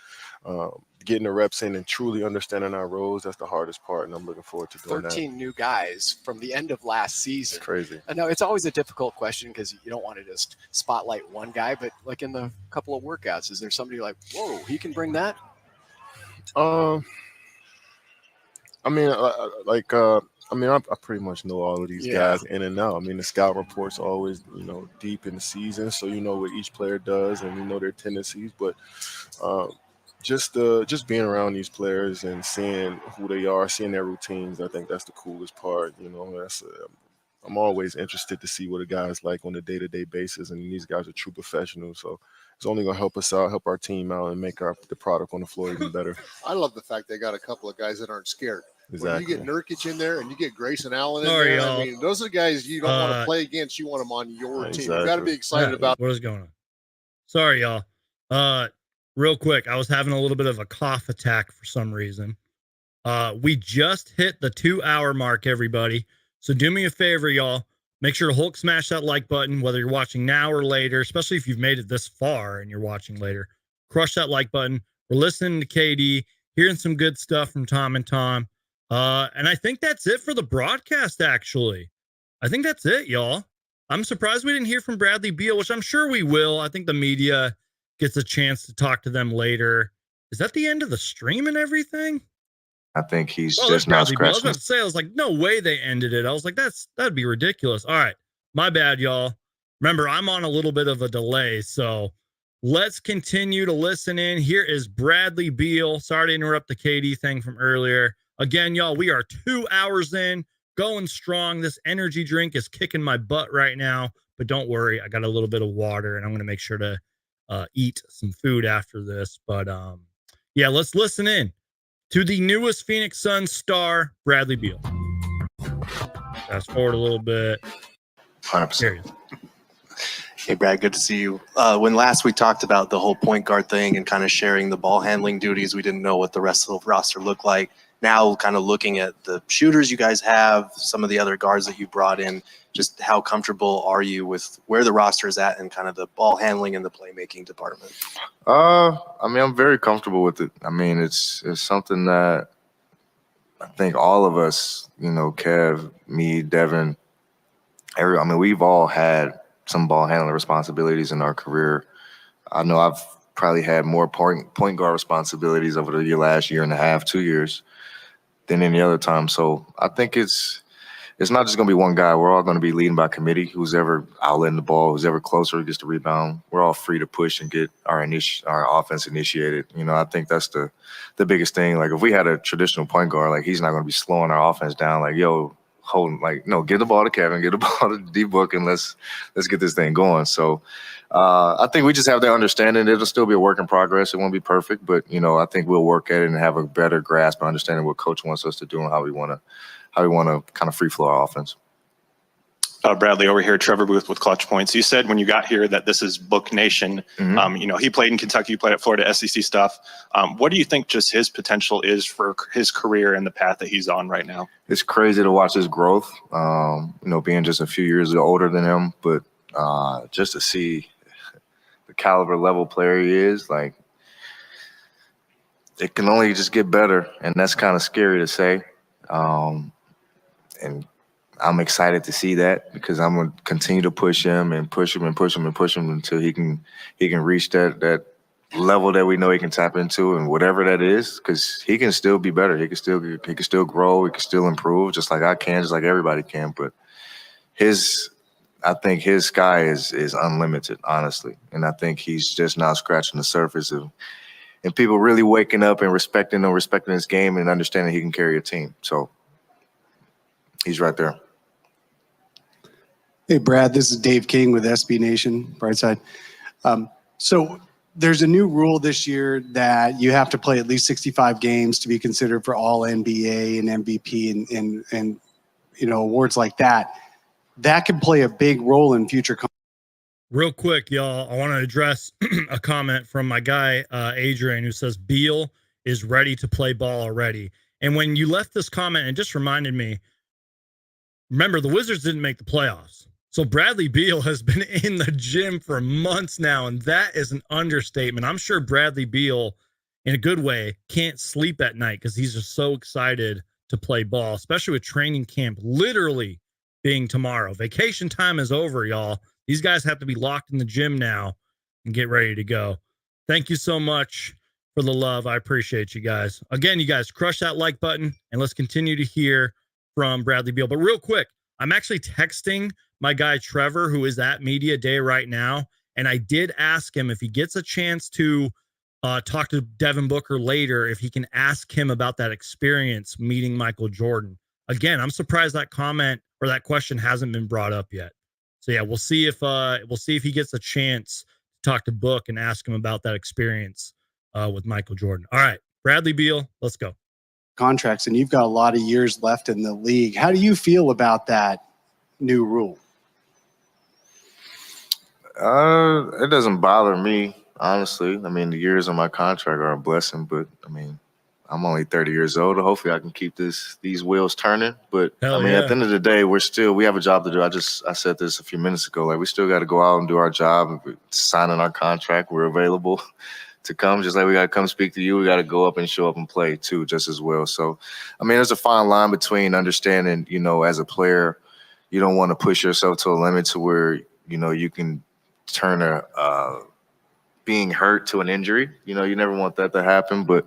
getting the reps in and truly understanding our roles, that's the hardest part, and I'm looking forward to doing 13 new guys from the end of last season. It's crazy. I know it's always a difficult question because you don't want to just spotlight one guy, but like in the couple of workouts, is there somebody like, whoa, he can bring that? I mean, I pretty much know all of these guys in and out. I mean, the scout reports are always, deep in the season, so you know what each player does and you know their tendencies. But just being around these players and seeing who they are, seeing their routines, I think that's the coolest part. I'm always interested to see what a guy's like on a day-to-day basis, and these guys are true professionals. So it's only going to help us out, help our team out, and make the product on the floor even better. I love the fact they got a couple of guys that aren't scared. Exactly. When you get Nurkic in there and you get Grayson Allen in there, y'all. I mean, those are guys you don't want to play against. You want them on your team. You got to be Exactly. excited about. What is going on? Sorry, y'all. real quick, I was having a little bit of a cough attack for some reason. We just hit the 2-hour mark, everybody. So do me a favor, y'all. Make sure to Hulk smash that like button, whether you're watching now or later, especially if you've made it this far and you're watching later. Crush that like button. We're listening to KD, hearing some good stuff from Tom and Tom. And I think that's it for the broadcast, actually. I think that's it, y'all. I'm surprised we didn't hear from Bradley Beal, which I'm sure we will. I think the media gets a chance to talk to them later. Is that the end of the stream and everything? I think he's Oh, just there's not Bradley Beal. I was scratching. about to say, I was like, no way they ended it. I was like, that'd be ridiculous. All right. My bad, y'all. Remember, I'm on a little bit of a delay, so let's continue to listen in. Here is Bradley Beal. Sorry to interrupt the KD thing from earlier. Again, y'all, we are 2 hours in, going strong. This energy drink is kicking my butt right now, but don't worry. I got a little bit of water, and I'm going to make sure to eat some food after this. But yeah, let's listen in to the newest Phoenix Suns star, Bradley Beal. Fast forward a little bit. 100%. Hey, Brad, good to see you. When last we talked about the whole point guard thing and kind of sharing the ball handling duties, we didn't know what the rest of the roster looked like. Now, kind of looking at the shooters you guys have, some of the other guards that you brought in, just how comfortable are you with where the roster is at and kind of the ball handling and the playmaking department? I mean, I'm very comfortable with it. I mean, it's something that I think all of us, you know, Kev, me, Devin, I mean, we've all had some ball handling responsibilities in our career. I know I've probably had more point guard responsibilities over the last year and a half, 2 years than any other time. So I think it's not just going to be one guy. We're all going to be leading by committee. Who's ever outletting the ball, who's ever closer gets the rebound. We're all free to push and get our offense initiated. You know, I think that's the biggest thing. Like if we had a traditional point guard, like he's not going to be slowing our offense down. Like, yo, holding, like, no, get the ball to Kevin, get the ball to D-Book, and let's get this thing going. So I think we just have that understanding. It'll still be a work in progress. It won't be perfect, but, you know, I think we'll work at it and have a better grasp of understanding what coach wants us to do and how we want to kind of free flow our offense. Bradley, over here, Trevor Booth with Clutch Points. You said when you got here that this is Book Nation. Mm-hmm. You know, he played in Kentucky, he played at Florida, SEC stuff. What do you think just his potential is for his career and the path that he's on right now? It's crazy to watch his growth, you know, being just a few years older than him, but just to see the caliber level player he is, like, it can only just get better, and that's kind of scary to say. And I'm excited to see that because I'm going to continue to push him and push him and push him and push him until he can reach that level that we know he can tap into, and whatever that is, because he can still be better. He can still grow. He can still improve, just like I can, just like everybody can. But I think his sky is unlimited, honestly, and I think he's just now scratching the surface of, and people really waking up and respecting his game and understanding he can carry a team. So he's right there. Hey, Brad, this is Dave King with SB Nation, Brightside. So there's a new rule this year that you have to play at least 65 games to be considered for all NBA and MVP and you know, awards like that. That can play a big role in future. Real quick, y'all, I want to address a comment from my guy, Adrian, who says Beal is ready to play ball already. And when you left this comment, it just reminded me, remember, the Wizards didn't make the playoffs. So Bradley Beal has been in the gym for months now, and that is an understatement. I'm sure Bradley Beal, in a good way, can't sleep at night because he's just so excited to play ball, especially with training camp literally being tomorrow. Vacation time is over, y'all. These guys have to be locked in the gym now and get ready to go. Thank you so much for the love. I appreciate you guys. Again, you guys, crush that like button, and let's continue to hear from Bradley Beal. But real quick, I'm actually texting my guy Trevor, who is at Media Day right now, and I did ask him if he gets a chance to talk to Devin Booker later, if he can ask him about that experience meeting Michael Jordan. Again, I'm surprised that comment or that question hasn't been brought up yet. So yeah, we'll see if he gets a chance to talk to Book and ask him about that experience with Michael Jordan. All right, Bradley Beal, let's go. Contracts, and you've got a lot of years left in the league. How do you feel about that new rule? It doesn't bother me. honestly. I mean, the years on my contract are a blessing, but I mean, I'm only 30 years old. Hopefully I can keep these wheels turning. But Hell I mean, yeah. at the end of the day, we have a job to do. I said this a few minutes ago. Like, we still got to go out and do our job. If we're signing our contract, we're available to come. Just like we got to come speak to you, we got to go up and show up and play too, just as well. So, I mean, there's a fine line between understanding, as a player, you don't want to push yourself to a limit to where, you can turn being hurt to an injury. You never want that to happen, but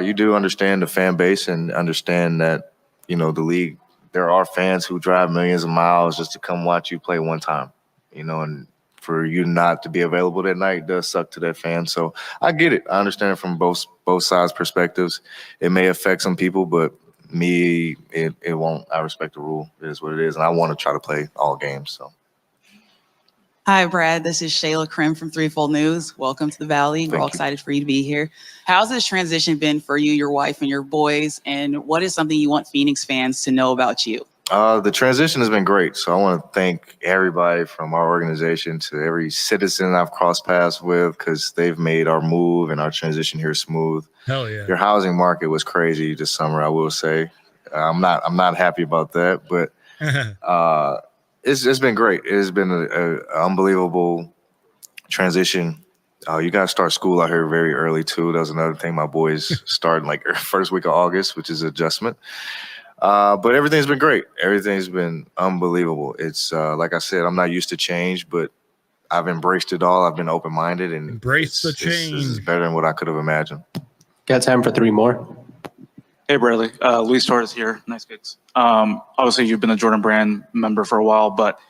you do understand the fan base and understand that, the league, there are fans who drive millions of miles just to come watch you play one time, and for you not to be available that night does suck to that fan. So I get it. I understand from both sides' perspectives. It may affect some people, but me, it won't. I respect the rule. It is what it is. And I want to try to play all games. So. Hi, Brad. This is Shayla Krim from Threefold News. Welcome to the Valley. We're all excited for you to be here. How's this transition been for you, your wife, and your boys? And what is something you want Phoenix fans to know about you? The transition has been great. So I want to thank everybody from our organization to every citizen I've crossed paths with, because they've made our move and our transition here smooth. Hell yeah. Your housing market was crazy this summer, I will say. I'm not happy about that, but it's been great. It has been an unbelievable transition. You got to start school out here very early too. That was another thing. My boys started like first week of August, which is adjustment. But everything's been great. Everything's been unbelievable. It's like I said, I'm not used to change, but I've embraced it all. I've been open-minded and embrace the change. This is better than what I could have imagined. Got time for 3 more. Hey, Bradley. Luis Torres here. Nice kicks. Obviously, you've been a Jordan Brand member for a while, but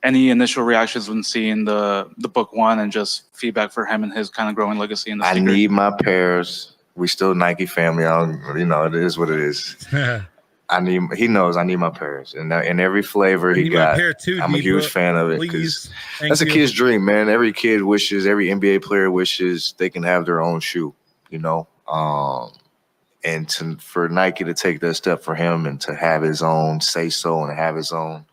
any initial reactions when seeing the book 1 and just feedback for him and his kind of growing legacy in the I sneaker? need my pairs. We still Nike family. It is what it is. He knows I need my pairs, and in every flavor he got. My pair too, I'm a huge fan of it because that's a kid's dream, man. Every kid wishes, every NBA player wishes they can have their own shoe, and for Nike to take that step for him and to have his own say so and have his own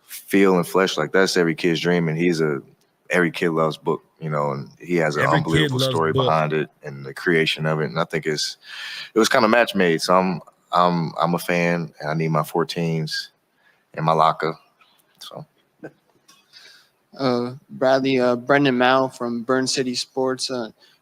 feel and flesh, like that's every kid's dream. And every kid loves book, and he has an unbelievable story behind it and the creation of it. And I think it was kind of match made. So I'm a fan, and I need my 14s in my locker. So, Bradley, Brendan Mao from Burn City Sports.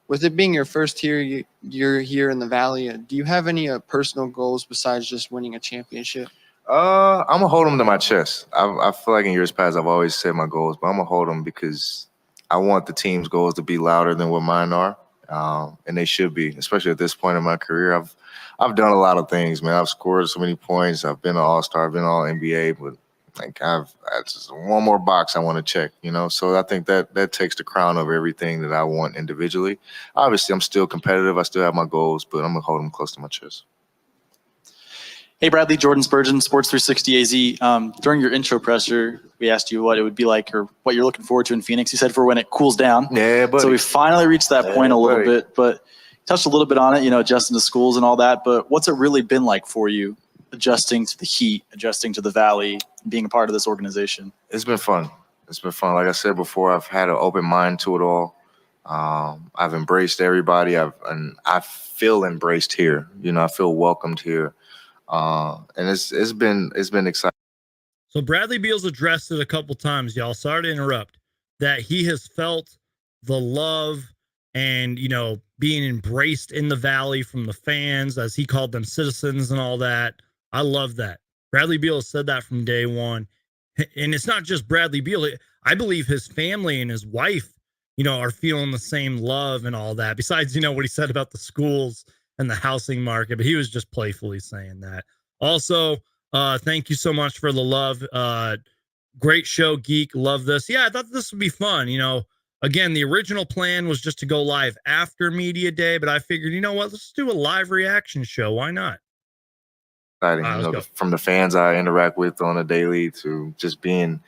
With it being your first year, you're here in the Valley. Do you have any personal goals besides just winning a championship? I'm gonna hold them to my chest. I feel like in years past I've always said my goals, but I'm gonna hold them because I want the team's goals to be louder than what mine are, and they should be, especially at this point in my career. I've done a lot of things, man. I've scored so many points. I've been an All-Star, I've been all NBA, but like I've just one more box I want to check, So I think that takes the crown over everything that I want individually. Obviously, I'm still competitive. I still have my goals, but I'm gonna hold them close to my chest. Hey, Bradley, Jordan Spurgeon, Sports 360 AZ. During your intro presser, we asked you what it would be like or what you're looking forward to in Phoenix. You said for when it cools down. Yeah, buddy. So we finally reached that point a little bit, but touched a little bit on it, adjusting to schools and all that. But what's it really been like for you, adjusting to the heat, adjusting to the Valley, being a part of this organization? It's been fun. Like I said before, I've had an open mind to it all. I've embraced everybody. I feel embraced here. I feel welcomed here. And it's been exciting. So Bradley Beal's addressed it a couple times, y'all. Sorry to interrupt. That he has felt the love and, being embraced in the Valley from the fans, as he called them, citizens and all that. I love that. Bradley Beal has said that from day one. And it's not just Bradley Beal. I believe his family and his wife, are feeling the same love and all that. Besides, what he said about the schools and the housing market, but he was just playfully saying that. Also, thank you so much for the love. Great show, Geek. Love this. Yeah, I thought this would be fun. Again, the original plan was just to go live after Media Day, but I figured, let's do a live reaction show. Why not? Exciting. From the fans I interact with on a daily to just being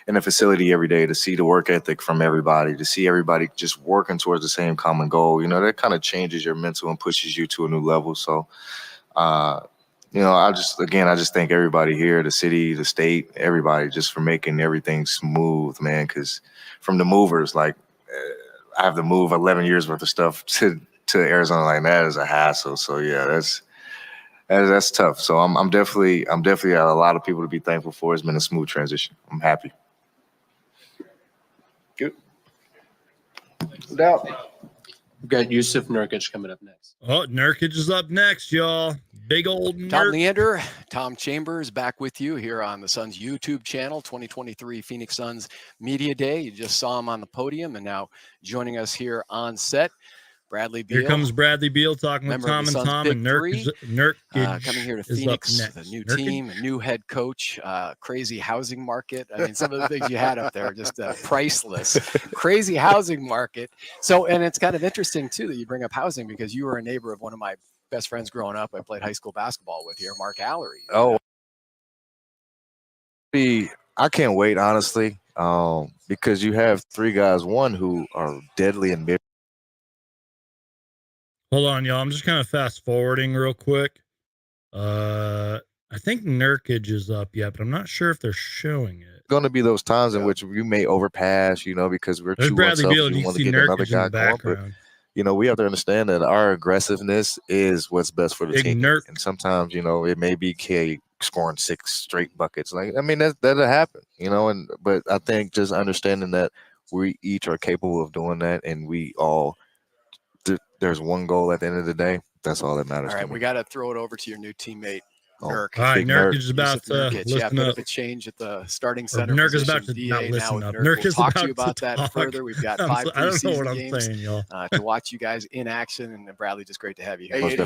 in a facility every day, to see the work ethic from everybody, to see everybody just working towards the same common goal, that kind of changes your mental and pushes you to a new level. So, I just thank everybody here, the city, the state, everybody, just for making everything smooth, man. Because from the movers, like I have to move 11 years worth of stuff to Arizona. Like, that is a hassle. So yeah, that's tough. So I'm definitely got a lot of people to be thankful for. It's been a smooth transition. I'm happy. Good. No doubt. We've got Yusuf Nurkic coming up next. Oh, Nurkic is up next, y'all. Big old Tom Nurk. Leander, Tom Chambers back with you here on the Suns YouTube channel, 2023 Phoenix Suns Media Day. You just saw him on the podium, and now joining us here on set, Bradley Beal. Here comes Bradley Beal talking with Tom and Tom, and Nurkic coming here to is Phoenix up with next. a new Nurkic? team, a new head coach, crazy housing market. I mean, some of the things you had up there are just priceless. Crazy housing market. So, and it's kind of interesting too that you bring up housing, because you were a neighbor of one of my best friends growing up. I played high school basketball with here, Mark Allery. Oh, I can't wait, honestly, because you have three guys, one who are deadly in mid. Hold on, y'all. I'm just kind of fast forwarding real quick. I think Nurkic is up yet, but I'm not sure if they're showing it. Going to be those times in which you may overpass, because we're There's too Bradley Beal. unselfish. You We want to see get another Nurkic in guy the going, but background. we have to understand that our aggressiveness is what's best for the Big team. Nurk. And sometimes, it may be K scoring 6 straight buckets. Like, I mean, that'll happen, but I think just understanding that we each are capable of doing that, and we all there's one goal at the end of the day. That's all that matters. All right, to me. we got to throw it over to your new teammate, Nurk. All right, Big Nurkic Nurk. is about to Nurkic. Yeah, a listen bit up. of a change at the starting Or center. Nurk is position, about to DA not now listen with up. Nurk. Nurk We'll is talk to about you about to that talk. further. We've got 5 I don't know what preseason I'm games saying, y'all. to watch you guys in action. And Bradley, just great to have you here. Hey,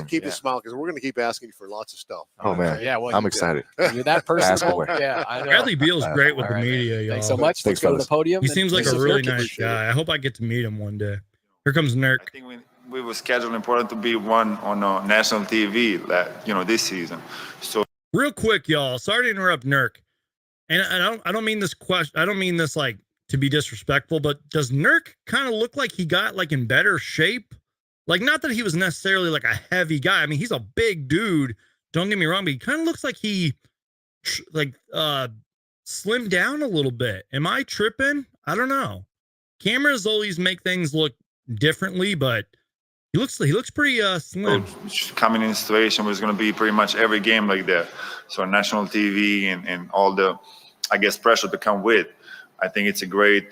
keep the smile, because we're going to keep asking you for lots of stuff. Oh man, Yeah, well, I'm excited. You're that Ask personable. away. Yeah, I know. Bradley Beal's great with All the right, media, man. y'all. Thanks so much. Let's go to the podium. He and seems like a Yusuf really Nurkic. nice guy. I hope I get to meet him one day. Here comes Nurk. I think we were scheduled important to be one on national TV this season. So Real quick, y'all. Sorry to interrupt Nurk. And I don't mean this question. I don't mean this like to be disrespectful, but does Nurk kind of look like he got like in better shape? Like, not that he was necessarily like a heavy guy. I mean, he's a big dude. Don't get me wrong, but he kind of looks like he slimmed down a little bit. Am I tripping? I don't know. Cameras always make things look differently, but he looks pretty slim. coming in a situation where it's going to be pretty much every game like that. So national TV and all the, I guess, pressure to come with. I think it's a great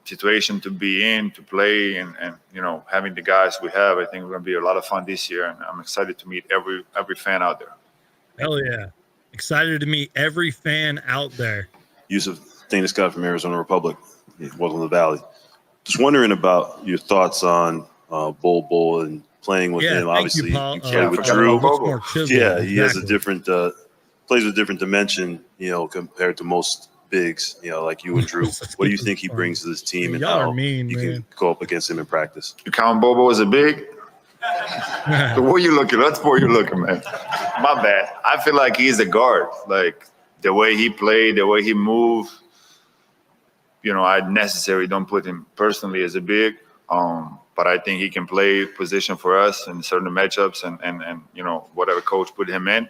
situation to be in, to play, and having the guys we have. I think we're going to be a lot of fun this year, and I'm excited to meet every fan out there. Hell yeah. Excited to meet every fan out there. Yusuf, Dana Scott from Arizona Republic. Welcome to the Valley. Just wondering about your thoughts on Bull and playing with him. Obviously, you played with Drew. Yeah, he has a different plays with a different dimension, compared to most bigs, like you and Drew. What do you think he brings to this team, and Y'all are how mean, you man. can go up against him in practice? You count Bobo as a big? So where you looking? That's where you looking, man. My bad. I feel like he's a guard. Like the way he played, the way he moved. I necessarily don't put him personally as a big, but I think he can play position for us in certain matchups and whatever coach put him in.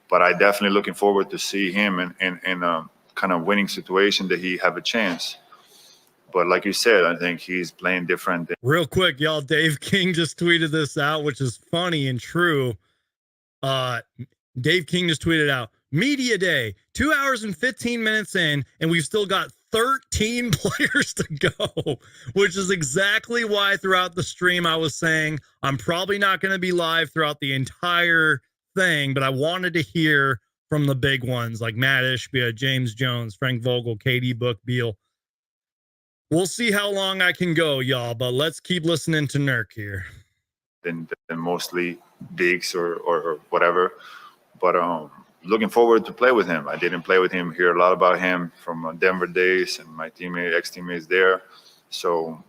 But I definitely looking forward to see him in a kind of winning situation that he have a chance. But like you said, I think he's playing different. Real quick, y'all, Dave King just tweeted this out, which is funny and true. Dave King just tweeted out, Media Day, 2 hours and 15 minutes in, and we've still got 13 players to go, which is exactly why throughout the stream I was saying I'm probably not going to be live throughout the entire thing, but I wanted to hear from the big ones like Matt Ishbia, James Jones, Frank Vogel, KD Book, Beal. We'll see how long I can go, y'all, but let's keep listening to Nurk here. Than mostly bigs or whatever. But looking forward to play with him. I didn't play with him, hear a lot about him from Denver days and my ex-teammates there. So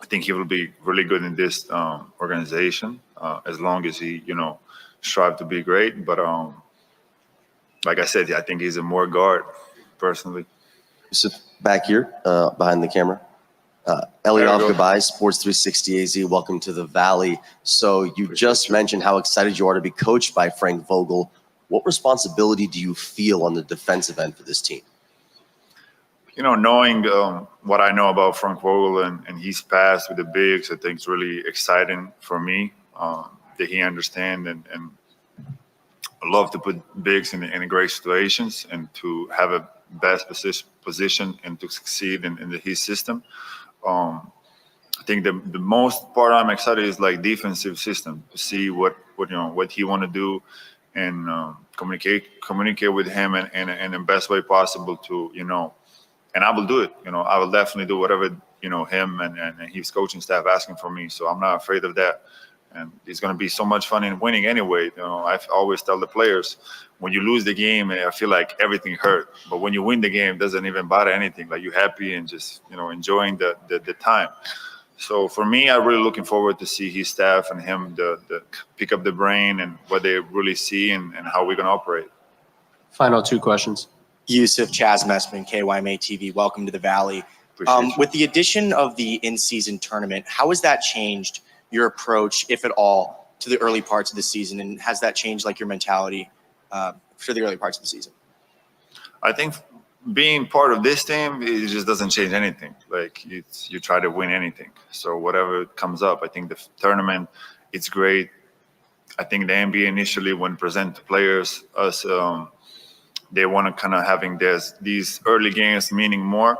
I think he will be really good in this organization as long as he, strive to be great. But like I said, I think he's a more guard, personally. Back here, behind the camera. Eliav Gabai, Sports 360 AZ, welcome to the Valley. So you just mentioned how excited you are to be coached by Frank Vogel. What responsibility do you feel on the defensive end for this team? you know, knowing what I know about Frank Vogel and his past with the bigs, I think it's really exciting for me that he understands and love to put bigs in great situations and to have a best position and to succeed in his system. I think the most part I'm excited is like defensive system to see what he want to do and communicate with him in the best way possible to, you know, and I will do it. You know, I will definitely do whatever, you know, him and his coaching staff asking for me. So I'm not afraid of that. And it's going to be so much fun in winning anyway. You know, I always tell the players, when you lose the game, I feel like everything hurt. But when you win the game, it doesn't even bother anything. Like you're happy and just, you know, enjoying the time. So for me, I'm really looking forward to see his staff and him the pick up the brain and what they really see and how we're going to operate. Final 2 questions. Yusuf, Chaz Messman, KYMA TV. Welcome to the Valley. With the addition of the in-season tournament, how has that changed your approach, if at all, to the early parts of the season? And has that changed like your mentality for the early parts of the season? I think being part of this team, it just doesn't change anything. Like you try to win anything. So whatever comes up, I think the tournament, it's great. I think the NBA initially, when present to players, they want to kind of having these early games meaning more.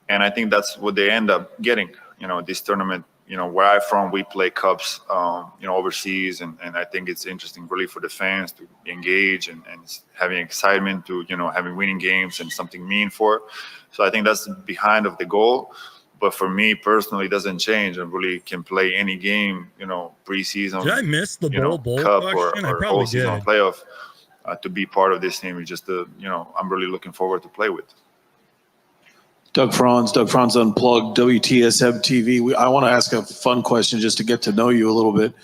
And I think that's what they end up getting. You know, this tournament, you know, where I'm from, we play cups, you know, overseas. And I think it's interesting really for the fans to engage and having excitement to, you know, having winning games and something meaningful. So I think that's behind of the goal. But for me personally, it doesn't change. I really can play any game, you know, preseason. Did I miss the bowl cup question? I or probably whole season did. playoff to be part of this team. It's just, you know, I'm really looking forward to play with. Doug Franz Unplugged, WTSM TV. I want to ask a fun question just to get to know you a little bit.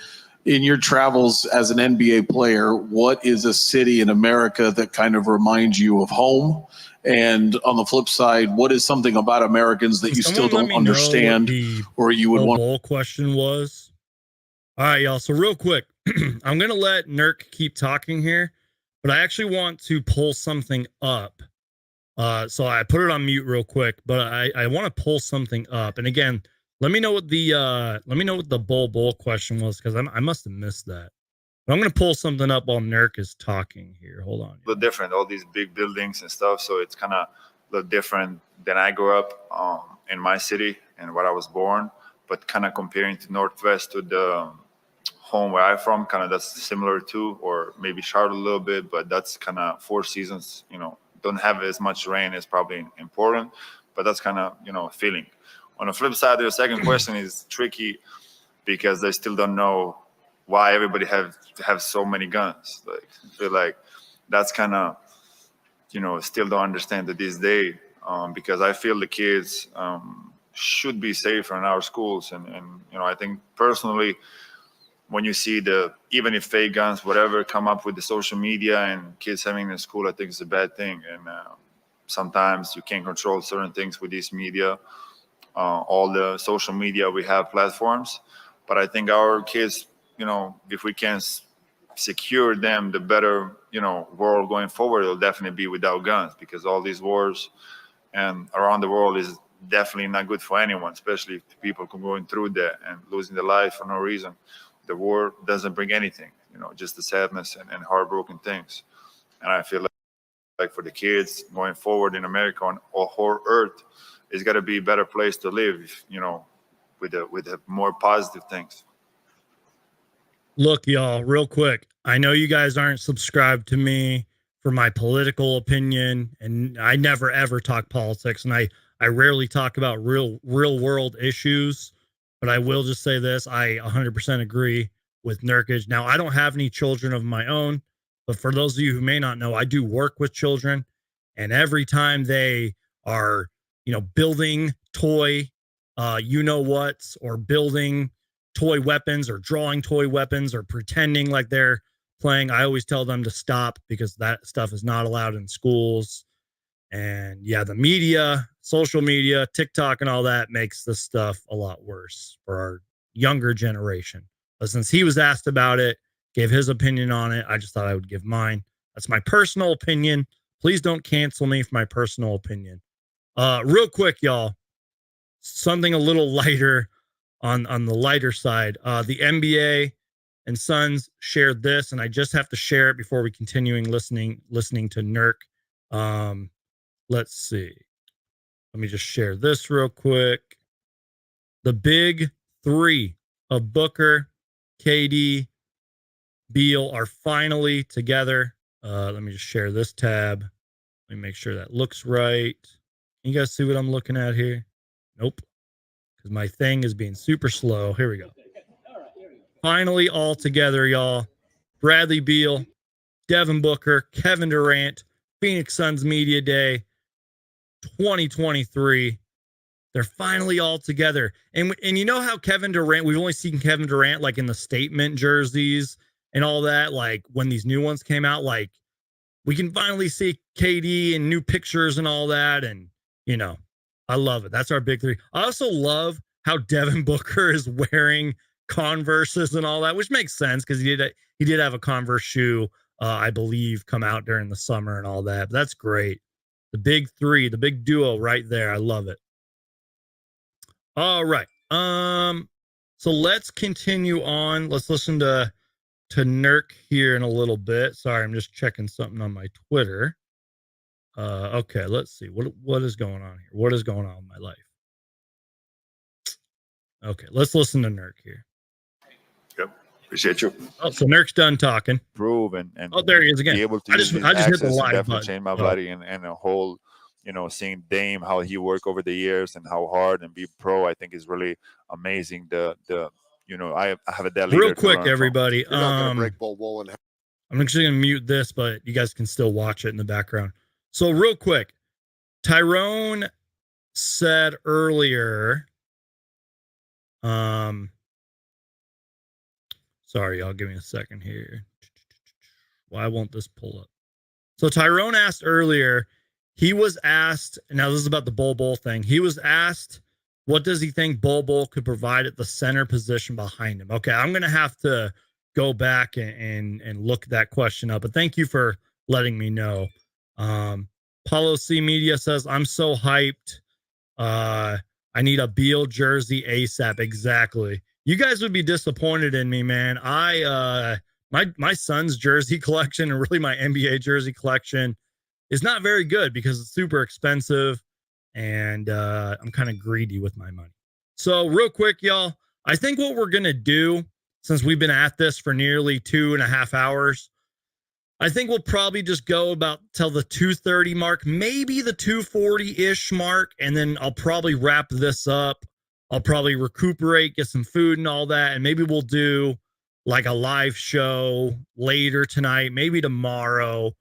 In your travels as an NBA player, what is a city in America that kind of reminds you of home? And on the flip side, what is something about Americans that you still don't understand or you would want? Bowl question was. All right, y'all. So real quick, I'm going to let Nurk keep talking here, but I actually want to pull something up. So I put it on mute real quick, but I want to pull something up. And again, let me know what the bowl question was, because I must have missed that. But I'm going to pull something up while Nurk is talking here. Hold on. A little different, all these big buildings and stuff. So it's kind of a little different than I grew up in my city and where I was born. But kind of comparing to Northwest to the home where I'm from, kind of that's similar too, or maybe Charlotte a little bit, but that's kind of 4 seasons, you know. Don't have as much rain is probably important, but that's kind of, you know, a feeling. On the flip side, the second question is tricky because they still don't know why everybody have so many guns. Like, I feel like that's kind of, you know, still don't understand to this day because I feel the kids should be safer in our schools. And you know, I think personally, when you see even if fake guns, whatever, come up with the social media and kids having in school, I think it's a bad thing. And sometimes you can't control certain things with this media, all the social media, we have platforms. But I think our kids, you know, if we can secure them, the better, you know, world going forward, it'll definitely be without guns, because all these wars and around the world is definitely not good for anyone, especially if people going through that and losing their life for no reason. The war doesn't bring anything, you know, just the sadness and heartbroken things. And I feel like for the kids going forward in America on whole earth, it's got to be a better place to live, you know, with the more positive things. Look, y'all, real quick. I know you guys aren't subscribed to me for my political opinion, and I never ever talk politics, and I rarely talk about real world issues. But I will just say this, I 100% agree with Nurkic. Now, I don't have any children of my own, but for those of you who may not know, I do work with children. And every time they are, you know, building toy, you-know-whats, or building toy weapons or drawing toy weapons or pretending like they're playing, I always tell them to stop, because that stuff is not allowed in schools. And yeah, the media, social media, TikTok and all that makes this stuff a lot worse for our younger generation. But since he was asked about it, gave his opinion on it, I just thought I would give mine. That's my personal opinion. Please don't cancel me for my personal opinion. Real quick, y'all, something a little lighter on the lighter side. The NBA and Suns shared this, and I just have to share it before we continuing listening to Nurk. Let's see. Let me just share this real quick. The big three of Booker, KD, Beal are finally together. Let me just share this tab. Let me make sure that looks right. Can you guys see what I'm looking at here? Nope. Because my thing is being super slow. Here we go. Finally all together, y'all. Bradley Beal, Devin Booker, Kevin Durant, Phoenix Suns Media Day 2023. They're finally all together. And you know how Kevin Durant, we've only seen Kevin Durant like in the statement jerseys and all that, like when these new ones came out, like we can finally see KD and new pictures and all that. And, you know, I love it. That's our big three. I also love how Devin Booker is wearing Converses and all that, which makes sense because he did have a Converse shoe, I believe, come out during the summer and all that. But that's great. The big three, the big duo right there. I love it. All right. So let's continue on. Let's listen to Nurk here in a little bit. Sorry, I'm just checking something on my Twitter. Okay, let's see. What is going on here? What is going on in my life? Okay, let's listen to Nurk here. Yep. Appreciate you. Oh, so Nurk's done talking. Prove and oh, there he is again. Be able to I just hit the access live definitely button. changed my body and a whole, you know, seeing Dame, how he worked over the years and how hard and be pro, I think is really amazing. You know, I have a dad leader. Real quick, everybody. You're not going to break Bull Woolen. I'm actually going to mute this, but you guys can still watch it in the background. So real quick, Tyrone said earlier, sorry, y'all, give me a second here. Why won't this pull up? So Tyrone asked earlier, he was asked, now this is about the Bol thing. He was asked, what does he think Bol could provide at the center position behind him? Okay, I'm going to have to go back and look that question up, but thank you for letting me know. Paulo C Media says, I'm so hyped. I need a Beal jersey ASAP. Exactly. You guys would be disappointed in me, man. My son's jersey collection and really my NBA jersey collection is not very good because it's super expensive and I'm kind of greedy with my money. So real quick, y'all, I think what we're going to do, since we've been at this for nearly 2.5 hours, I think we'll probably just go about till the 2:30 mark, maybe the 2:40-ish mark, and then I'll probably wrap this up. I'll probably recuperate, get some food and all that, and maybe we'll do like a live show later tonight, maybe tomorrow.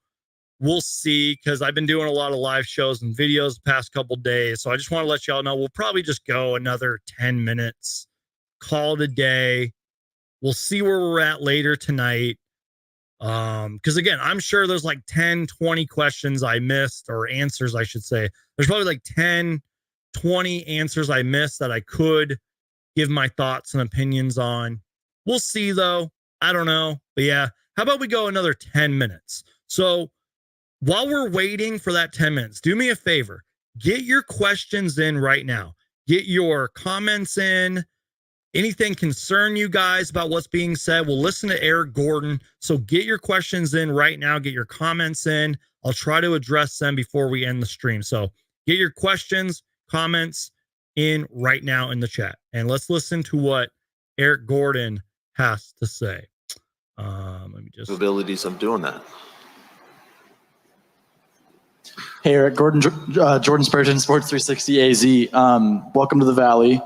We'll see, because I've been doing a lot of live shows and videos the past couple days, so I just want to let y'all know we'll probably just go another 10 minutes, call it a day. We'll see where we're at later tonight. Because again, I'm sure there's like 10, 20 questions I missed, or answers, I should say. There's probably like 10, 20 answers I missed that I could give my thoughts and opinions on. We'll see though. I don't know. But yeah, how about we go another 10 minutes? So while we're waiting for that 10 minutes, do me a favor. Get your questions in right now. Get your comments in. Anything concern you guys about what's being said? We'll listen to Eric Gordon. So get your questions in right now. Get your comments in. I'll try to address them before we end the stream. So get your questions, comments in right now in the chat. And let's listen to what Eric Gordon has to say. Let me just... Abilities of doing that. Hey, Eric Gordon, Jordan Spurgeon, Sports 360 AZ. Welcome to the Valley.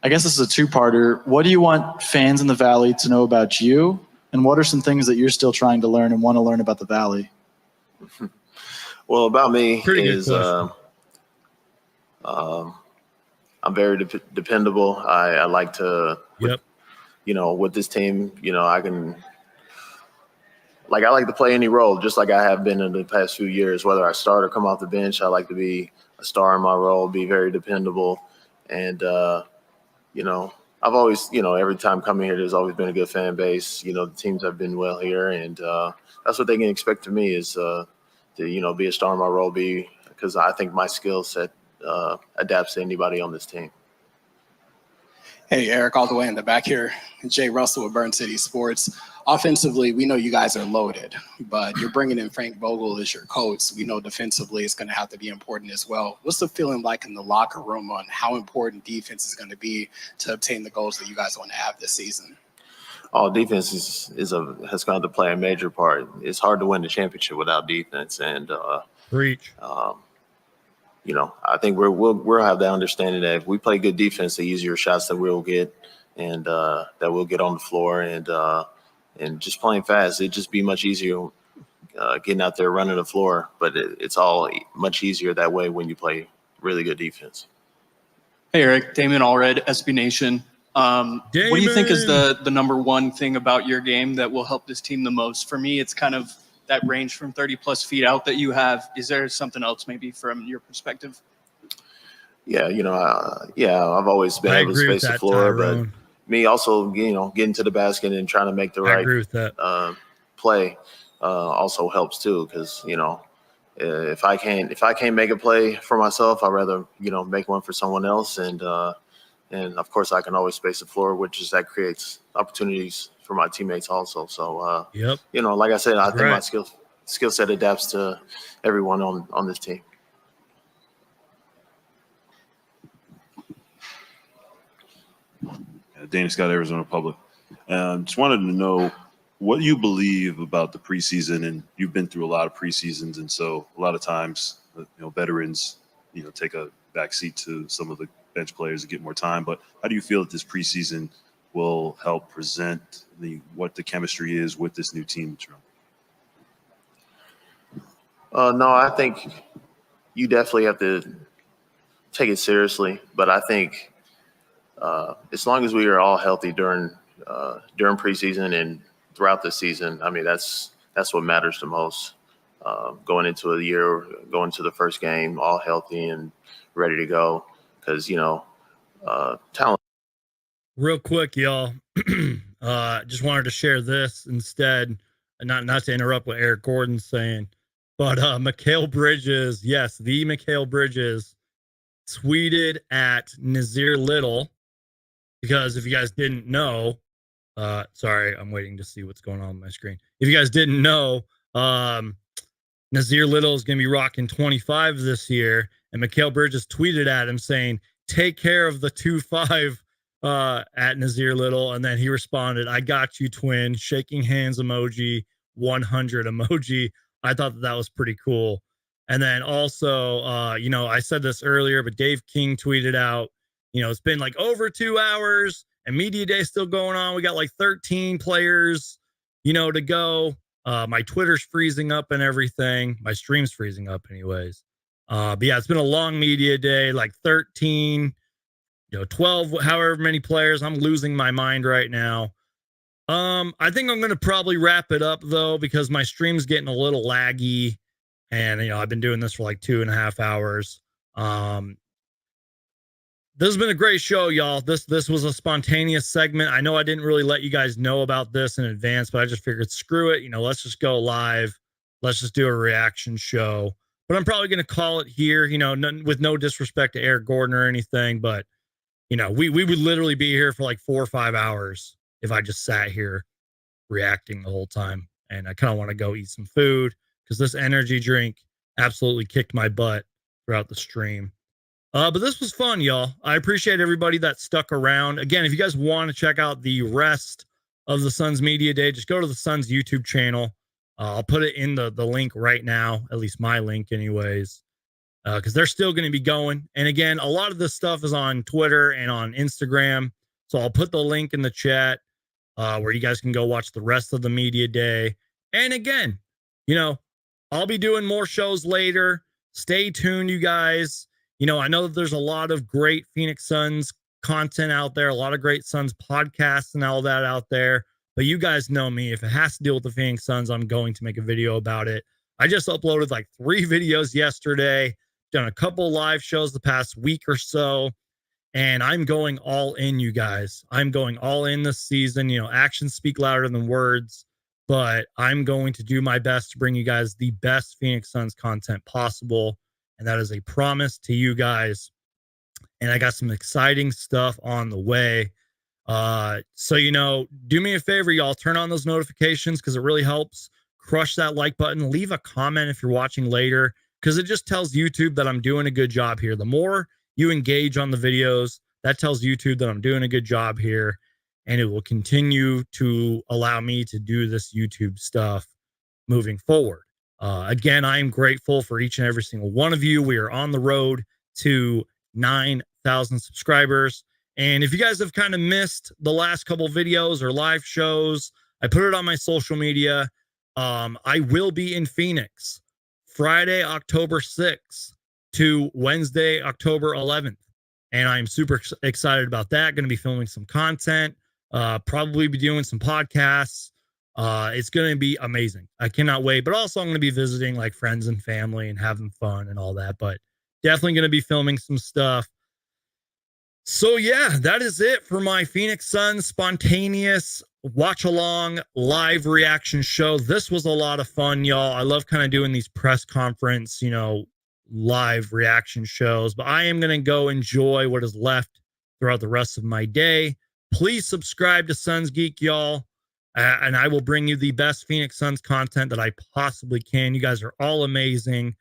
I guess this is a two-parter. What do you want fans in the Valley to know about you? And what are some things that you're still trying to learn and want to learn about the Valley? Well, about me is I'm very dependable. I like to, you know, with this team, you know, I like to play any role, just like I have been in the past few years, whether I start or come off the bench. I like to be a star in my role, be very dependable. And, you know, I've always, you know, every time coming here, there's always been a good fan base. You know, the teams have been well here, and that's what they can expect of me is to, you know, be a star in my role, because I think my skill set adapts to anybody on this team. Hey, Eric, all the way in the back here. Jay Russell with Burn City Sports. Offensively, we know you guys are loaded, but you're bringing in Frank Vogel as your coach. We know defensively it's going to have to be important as well. What's the feeling like in the locker room on how important defense is going to be to obtain the goals that you guys want to have this season? All defense has got to play a major part. It's hard to win the championship without defense, and Preach. You know, I think we'll have the understanding that if we play good defense, the easier shots that we'll get, and that we'll get on the floor, and just playing fast. It'd just be much easier getting out there running the floor, but it's all much easier that way when you play really good defense. Hey, Eric, Damon Allred, SB Nation. What do you think is the number one thing about your game that will help this team the most? For me, it's kind of that range from 30 plus feet out that you have. Is there something else maybe from your perspective? Yeah, you know, I've always been able to space the floor, but me also, you know, getting to the basket and trying to make the right play also helps too. Because you know, if I can't make a play for myself, I'd rather, you know, make one for someone else, and of course I can always space the floor, which that creates opportunities for my teammates also. So yep. You know, like I said, I think my skill set adapts to everyone on this team. Dana Scott, Arizona Public. Just wanted to know what you believe about the preseason, and you've been through a lot of preseasons, and so a lot of times, you know, veterans, you know, take a back seat to some of the bench players to get more time. But how do you feel that this preseason will help present what the chemistry is with this new team that you're on? No, I think you definitely have to take it seriously, but I think as long as we are all healthy during preseason and throughout the season, I mean, that's what matters the most. Going into a year, going to the first game, all healthy and ready to go, because, you know, talent. Real quick, y'all. Just wanted to share this instead, not to interrupt what Eric Gordon's saying, but Mikal Bridges, yes, the Mikal Bridges tweeted at Nazir Little, because if you guys didn't know, sorry, I'm waiting to see what's going on my screen. If you guys didn't know, Nazir Little is going to be rocking 25 this year, and Mikal Bridges tweeted at him saying, "Take care of the 2-5 at Nazir Little," and then he responded, "I got you, twin," shaking hands emoji, 100 emoji. I thought that was pretty cool. And then also, you know, I said this earlier, but Dave King tweeted out, you know, it's been like over 2 hours and media day still going on. We got like 13 players, you know, to go. My Twitter's freezing up and everything. My stream's freezing up anyways. But yeah, it's been a long media day, like 13, you know, 12, however many players. I'm losing my mind right now. I think I'm going to probably wrap it up though, because my stream's getting a little laggy, and, you know, I've been doing this for like 2.5 hours. This has been a great show, y'all. This was a spontaneous segment. I know I didn't really let you guys know about this in advance, but I just figured, screw it. You know, let's just go live. Let's just do a reaction show. But I'm probably going to call it here, you know, with no disrespect to Eric Gordon or anything. But, you know, we would literally be here for like 4 or 5 hours if I just sat here reacting the whole time. And I kind of want to go eat some food, because this energy drink absolutely kicked my butt throughout the stream. But this was fun, y'all. I appreciate everybody that stuck around. Again, if you guys want to check out the rest of the Suns Media Day, just go to the Suns YouTube channel. I'll put it in the link right now, at least my link anyways, because they're still going to be going. And again, a lot of this stuff is on Twitter and on Instagram. So I'll put the link in the chat where you guys can go watch the rest of the Media Day. And again, you know, I'll be doing more shows later. Stay tuned, you guys. You know, I know that there's a lot of great Phoenix Suns content out there, a lot of great Suns podcasts and all that out there. But you guys know me. If it has to deal with the Phoenix Suns, I'm going to make a video about it. I just uploaded like 3 videos yesterday, done a couple live shows the past week or so, and I'm going all in, you guys. I'm going all in this season. You know, actions speak louder than words, but I'm going to do my best to bring you guys the best Phoenix Suns content possible. and that is a promise to you guys. And I got some exciting stuff on the way. So, you know, do me a favor, y'all, turn on those notifications because it really helps. Crush that like button. Leave a comment if you're watching later because it just tells YouTube that I'm doing a good job here. The more you engage on the videos, that tells YouTube that I'm doing a good job here, and it will continue to allow me to do this YouTube stuff moving forward. Again, I am grateful for each and every single one of you. We are on the road to 9,000 subscribers. And if you guys have kind of missed the last couple videos or live shows, I put it on my social media. I will be in Phoenix Friday, October 6th to Wednesday, October 11th. And I'm super excited about that. Going to be filming some content, probably be doing some podcasts. It's going to be amazing. I cannot wait. But also I'm going to be visiting like friends and family and having fun and all that. But definitely going to be filming some stuff. So yeah, that is it for my Phoenix Suns spontaneous watch along live reaction show. This was a lot of fun, y'all. I love kind of doing these press conference, you know, live reaction shows, but I am going to go enjoy what is left throughout the rest of my day. Please subscribe to Suns Geek, y'all. And I will bring you the best Phoenix Suns content that I possibly can. You guys are all amazing.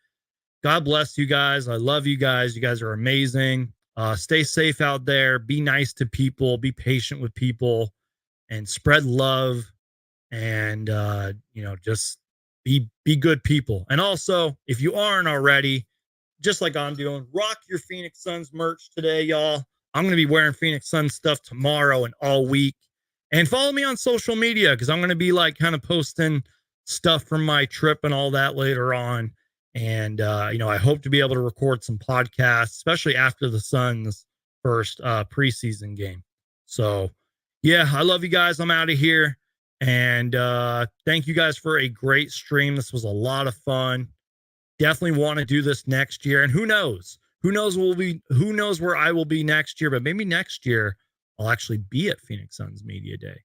God bless you guys. I love you guys. You guys are amazing. Stay safe out there. Be nice to people. Be patient with people and spread love. And, you know, just be good people. And also, if you aren't already, just like I'm doing, rock your Phoenix Suns merch today, y'all. I'm going to be wearing Phoenix Suns stuff tomorrow and all week. And follow me on social media because I'm going to be like kind of posting stuff from my trip and all that later on. And, you know, I hope to be able to record some podcasts, especially after the Suns' first preseason game. So, yeah, I love you guys. I'm out of here. And thank you guys for a great stream. This was a lot of fun. Definitely want to do this next year. And who knows? Who knows where I will be next year? But maybe next year I'll actually be at Phoenix Suns Media Day.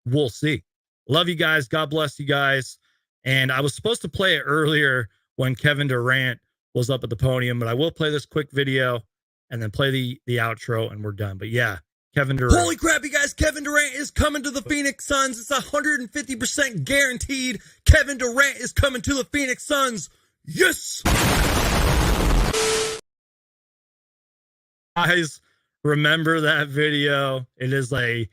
We'll see. Love you guys. God bless you guys. And I was supposed to play it earlier when Kevin Durant was up at the podium, but I will play this quick video and then play the outro and we're done. But yeah, Kevin Durant. Holy crap, you guys. Kevin Durant is coming to the Phoenix Suns. It's 150% guaranteed. Kevin Durant is coming to the Phoenix Suns. Yes. Guys, remember that video. It is a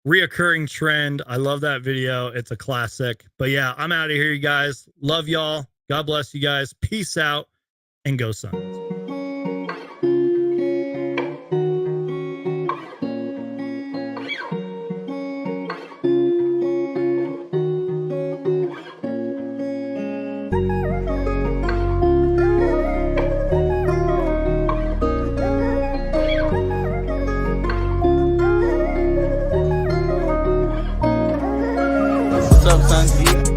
reoccurring trend. I love that video. It's a classic. But yeah, I'm out of here, you guys. Love y'all. God bless you guys. Peace out and go Suns. What's up, Suns Geek?